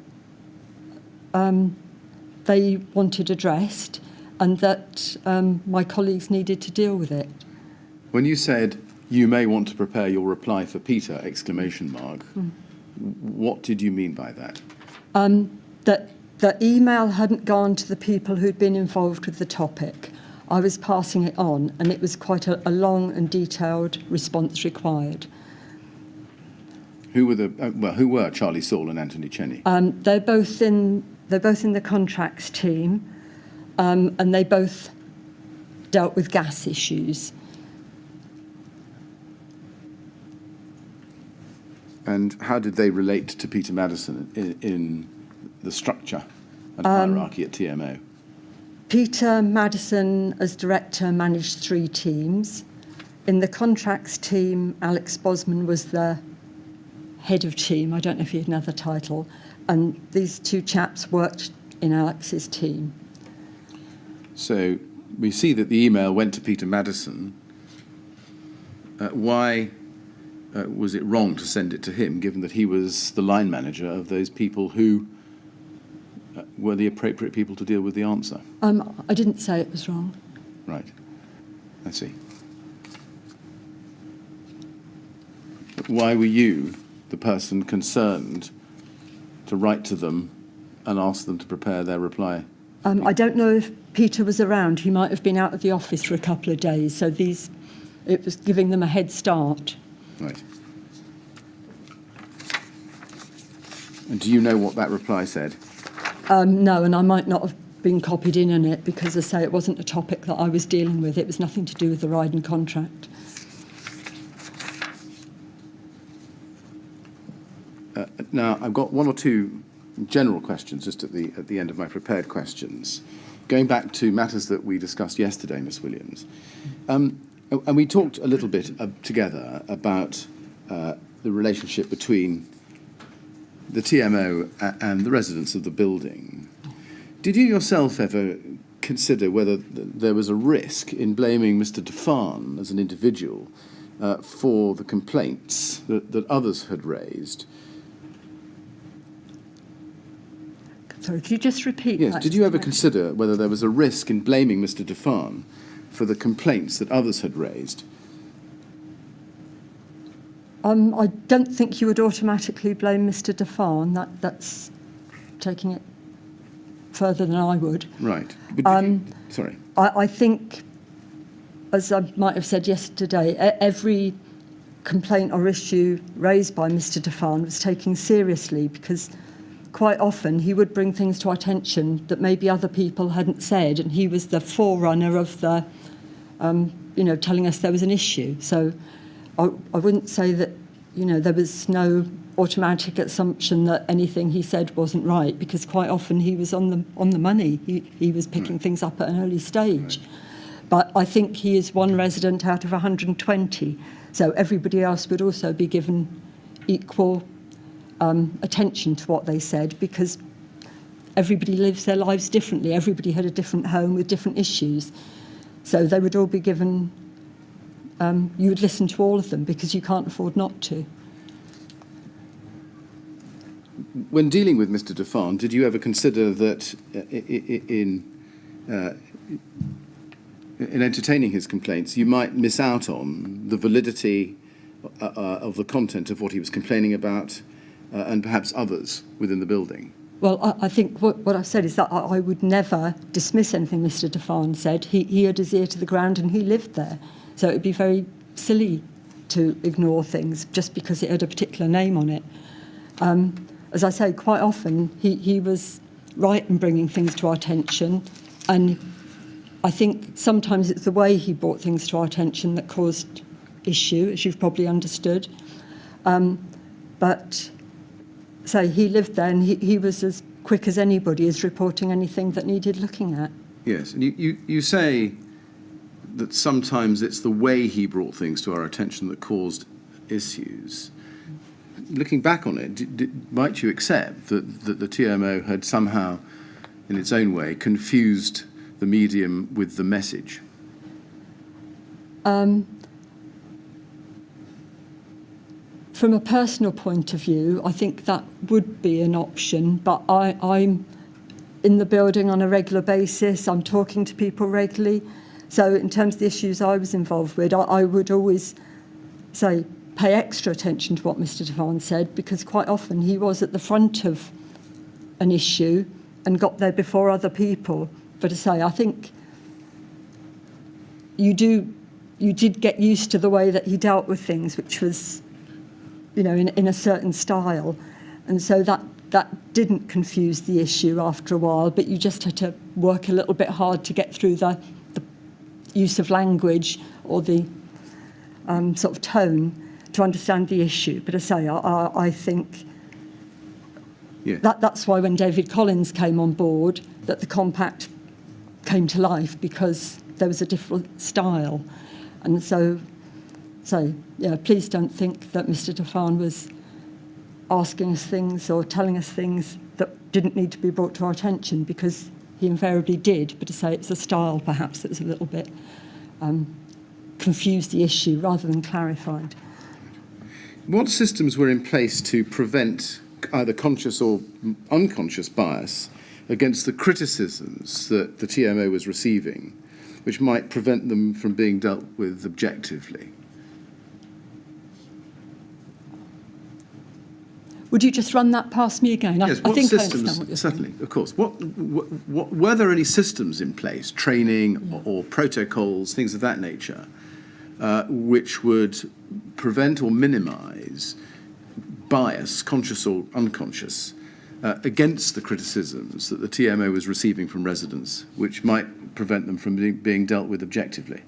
B: they wanted addressed and that my colleagues needed to deal with it.
C: When you said, "You may want to prepare your reply for Peter!" What did you mean by that?
B: That the email hadn't gone to the people who'd been involved with the topic. I was passing it on, and it was quite a long and detailed response required.
C: Who were Charlie Saul and Anthony Cheney?
B: They're both in the contracts team, and they both dealt with gas issues.
C: And how did they relate to Peter Maddison in the structure and hierarchy at TMO?
B: Peter Maddison, as director, managed 3 teams. In the contracts team, Alex Bosman was the head of team. I don't know if he had another title. And these 2 chaps worked in Alex's team.
C: So we see that the email went to Peter Maddison. Why was it wrong to send it to him, given that he was the line manager of those people who were the appropriate people to deal with the answer?
B: I didn't say it was wrong.
C: Right. I see. But why were you the person concerned to write to them and ask them to prepare their reply?
B: I don't know if Peter was around. He might have been out of the office for a couple of days, so it was giving them a head start.
C: Right. And do you know what that reply said?
B: No, and I might not have been copied in on it because, as I say, it wasn't a topic that I was dealing with. It was nothing to do with the Ryden contract.
C: Now, I've got 1 or 2 general questions just at the end of my prepared questions. Going back to matters that we discussed yesterday, Miss Williams, and we talked a little bit together about the relationship between the TMO and the residents of the building. Did you yourself ever consider whether there was a risk in blaming Mr. Defan as an individual for the complaints that others had raised?
B: Sorry, could you just repeat
C: Yes.
B: that?
C: Did you ever consider whether there was a risk in blaming Mr. Defan for the complaints that others had raised?
B: I don't think you would automatically blame Mr. Defan. That's taking it further than I would.
C: Right. But sorry.
B: I think, as I might have said yesterday, every complaint or issue raised by Mr. Defan was taken seriously, because quite often he would bring things to our attention that maybe other people hadn't said, and he was the forerunner of the, telling us there was an issue. So I wouldn't say that, there was no automatic assumption that anything he said wasn't right, because quite often he was on the money. He was picking things up at an early stage. Right. But I think he is one resident out of 120, so everybody else would also be given equal attention to what they said, because everybody lives their lives differently. Everybody had a different home with different issues. So they would all be given, you would listen to all of them, because you can't afford not to.
C: When dealing with Mr. Defan, did you ever consider that in entertaining his complaints, you might miss out on the validity of the content of what he was complaining about, and perhaps others within the building?
B: Well, I think what I've said is that I would never dismiss anything Mr. Defan said. He had his ear to the ground and he lived there. So it would be very silly to ignore things just because it had a particular name on it. As I say, quite often he was right in bringing things to our attention, and I think sometimes it's the way he brought things to our attention that caused issue, as you've probably understood. But so he lived there, and he was as quick as anybody as reporting anything that needed looking at.
C: Yes, and you say that sometimes it's the way he brought things to our attention that caused issues. Looking back on it, might you accept that the TMO had somehow, in its own way, confused the medium with the message?
B: From a personal point of view, I think that would be an option, but I'm in the building on a regular basis. I'm talking to people regularly. So in terms of the issues I was involved with, I would always say pay extra attention to what Mr. Defan said, because quite often he was at the front of an issue and got there before other people. But as I say, I think you did get used to the way that he dealt with things, which was, you know, in a certain style. And so that didn't confuse the issue after a while, but you just had to work a little bit hard to get through the use of language or the sort of tone to understand the issue. But as I say, I think that's why when David Collins came on board, that the compact came to life, because there was a different style. And so yeah, please don't think that Mr. Defan was asking us things or telling us things that didn't need to be brought to our attention, because he invariably did. But to say it's a style perhaps that was a little bit confused the issue rather than clarified.
C: What systems were in place to prevent either conscious or unconscious bias against the criticisms that the TMO was receiving, which might prevent them from being dealt with objectively?
B: Would you just run that past me again?
C: Yes,
B: I think
C: systems,
B: I understand what you're
C: certainly,
B: saying.
C: of course. What were there any systems in place, training or protocols, things of that nature, which would prevent or minimise bias, conscious or unconscious, against the criticisms that the TMO was receiving from residents, which might prevent them from being dealt with objectively?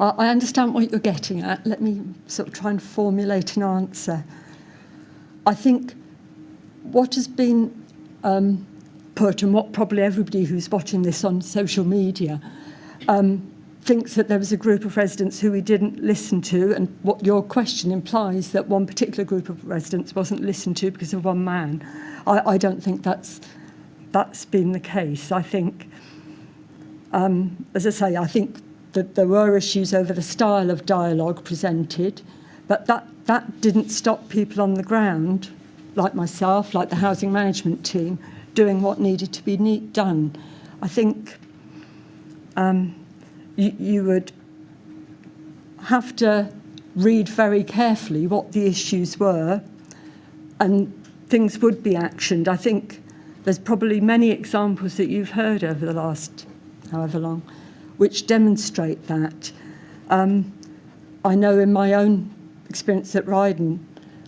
B: I understand what you're getting at. Let me sort of try and formulate an answer. I think what has been put, and what probably everybody who's watching this on social media thinks, that there was a group of residents who we didn't listen to, and what your question implies, that one particular group of residents wasn't listened to because of one man. I don't think that's been the case. I think, as I say, I think that there were issues over the style of dialogue presented, but that didn't stop people on the ground, like myself, like the housing management team, doing what needed to be done. I think you would have to read very carefully what the issues were, and things would be actioned. I think there's probably many examples that you've heard over the last however long which demonstrate that. I know in my own experience at Ryden,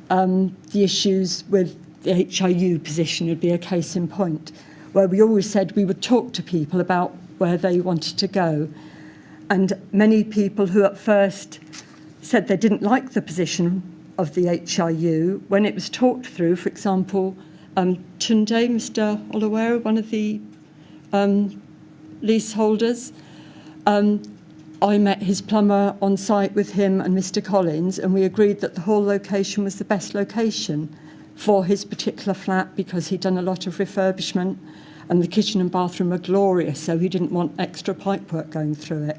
B: the issues with the HIU position would be a case in point, where we always said we would talk to people about where they wanted to go. And many people who at first said they didn't like the position of the HIU, when it was talked through, for example, Tunde, Mr. Olawero, one of the leaseholders, I met his plumber on site with him and Mr. Collins, and we agreed that the hall location was the best location for his particular flat, because he'd done a lot of refurbishment and the kitchen and bathroom were glorious, so he didn't want extra pipework going through it.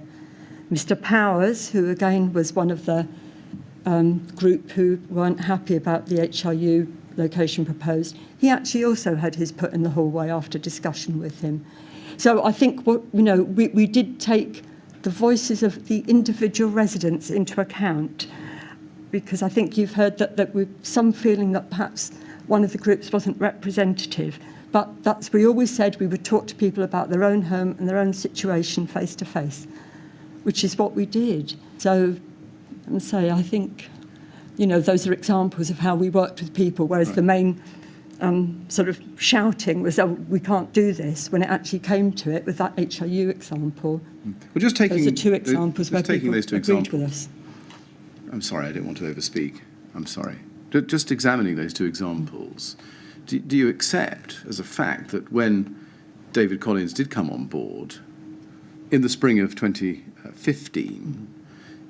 B: Mr. Powers, who again was one of the group who weren't happy about the HIU location proposed, he actually also had his put in the hallway after discussion with him. So I think we did take the voices of the individual residents into account, because I think you've heard that with some feeling that perhaps one of the groups wasn't representative. But we always said we would talk to people about their own home and their own situation face to face, which is what we did. So, I think, those are examples of how we worked with people, whereas the main sort of shouting was, oh, we can't do this, when it actually came to it with that HIU example.
C: Well, just taking
B: those are two examples where people
C: those two
B: agreed with us.
C: I'm sorry, I didn't want to overspeak. I'm sorry. Just examining those two examples, do you accept as a fact that when David Collins did come on board in the spring of 2015,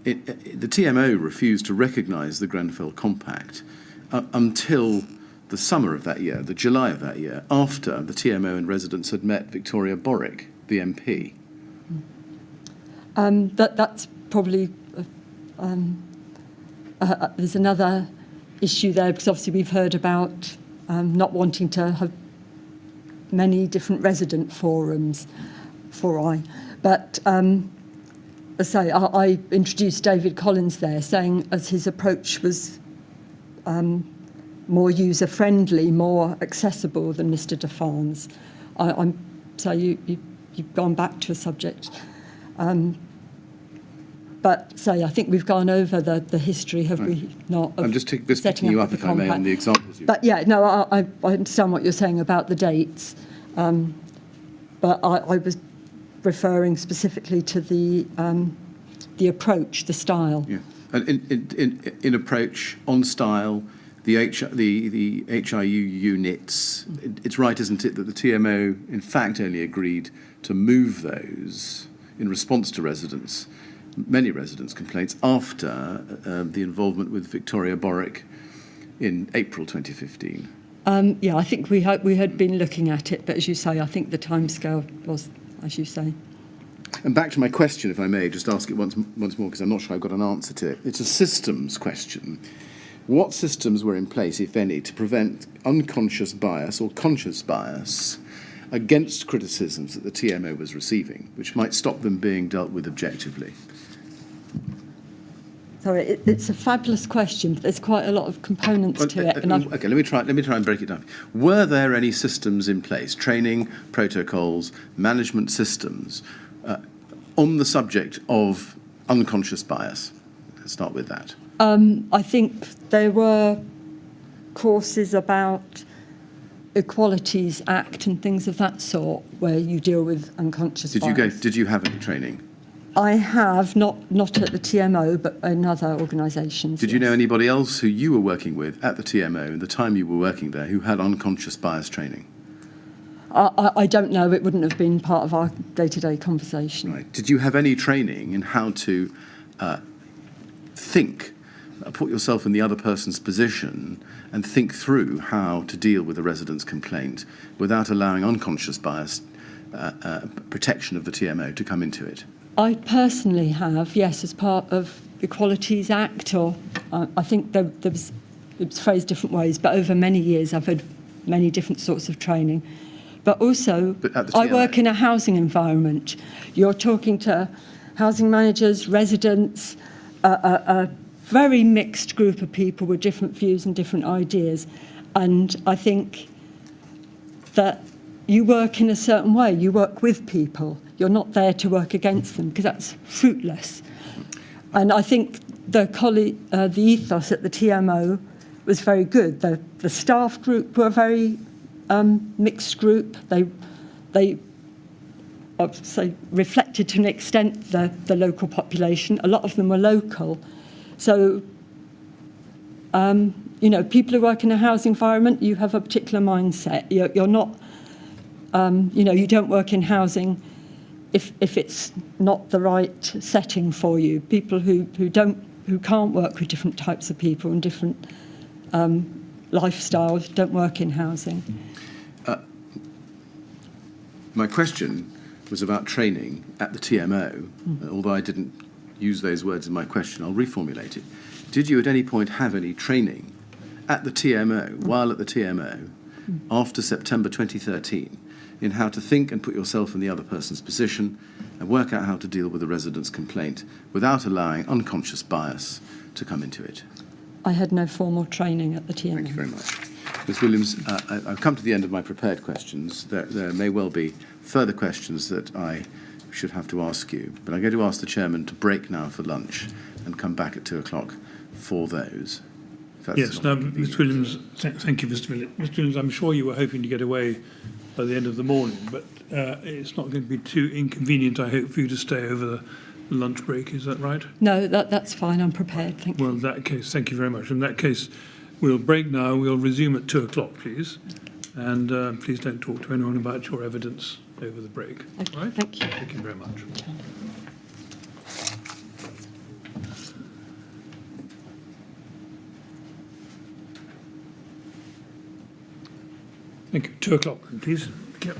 C: the TMO refused to recognise the Grenfell Compact until the summer of that year, the July of that year, after the TMO and residents had met Victoria Borwick, the MP?
B: That's probably... there's another issue there, because obviously we've heard about not wanting to have many different resident forums but as I say, I introduced David Collins there, saying as his approach was more user-friendly, more accessible than Mr. Defan's. So you've gone back to a subject. But I think we've gone over the history, have we not?
C: I'm just picking you up, if I may, on the examples.
B: But I understand what you're saying about the dates. But I was referring specifically to the approach, the style. Yeah,
C: and in approach, on style, the HIU units. It's right, isn't it, that the TMO in fact only agreed to move those in response to many residents' complaints after the involvement with Victoria Borwick in April 2015.
B: I think we had been looking at it, but as you say, I think the timescale was, as you say.
C: And back to my question, if I may, just ask it once more, because I'm not sure I've got an answer to it. It's a systems question. What systems were in place, if any, to prevent unconscious bias or conscious bias against criticisms that the TMO was receiving, which might stop them being dealt with objectively?
B: Sorry, it's a fabulous question, but there's quite a lot of components to it.
C: Okay, let me try and break it down. Were there any systems in place, training, protocols, management systems, on the subject of unconscious bias? Let's start with that.
B: I think there were courses about Equalities Act and things of that sort, where you deal with unconscious bias.
C: Did you have any training?
B: I have, not at the TMO, but in other organisations.
C: Did you know anybody else who you were working with at the TMO in the time you were working there who had unconscious bias training?
B: I don't know. It wouldn't have been part of our day-to-day conversation.
C: Right. Did you have any training in how to put yourself in the other person's position and think through how to deal with a resident's complaint without allowing unconscious bias protection of the TMO to come into it?
B: I personally have, yes, as part of Equalities Act, or I think it was phrased different ways, but over many years I've had many different sorts of training. But also, I work in a housing environment. You're talking to housing managers, residents, a very mixed group of people with different views and different ideas. And I think that you work in a certain way. You work with people. You're not there to work against them, because that's fruitless. And I think the ethos at the TMO was very good. The staff group were a very mixed group. They I'd say, reflected to an extent the local population. A lot of them were local. So, people who work in a housing environment, you have a particular mindset. You're not, you don't work in housing if it's not the right setting for you. People who can't work with different types of people and different lifestyles don't work in housing.
C: My question was about training at the TMO, although I didn't use those words in my question. I'll reformulate it. Did you at any point have any training at the TMO, while at the TMO, after September 2013, in how to think and put yourself in the other person's position and work out how to deal with a resident's complaint without allowing unconscious bias to come into it.
B: I had no formal training at the TMO.
C: Thank you very much. Ms Williams, I've come to the end of my prepared questions. There may well be further questions that I should have to ask you, but I'm going to ask the Chairman to break now for lunch and come back at 2 o'clock for those.
A: Yes, now, Mr Williams, thank you, Mr Williams. Mr Williams, I'm sure you were hoping to get away by the end of the morning, but it's not going to be too inconvenient, I hope, for you to stay over the lunch break. Is that right?
B: No, that's fine. I'm prepared. Thank you.
A: Well, in that case, thank you very much. In that case, we'll break now. We'll resume at 2 o'clock, please. And please don't talk to anyone about your evidence over the break.
B: Okay,
A: All right?
B: thank you.
A: Thank you very much. Thank you. 2 o'clock, then, please. Thank you.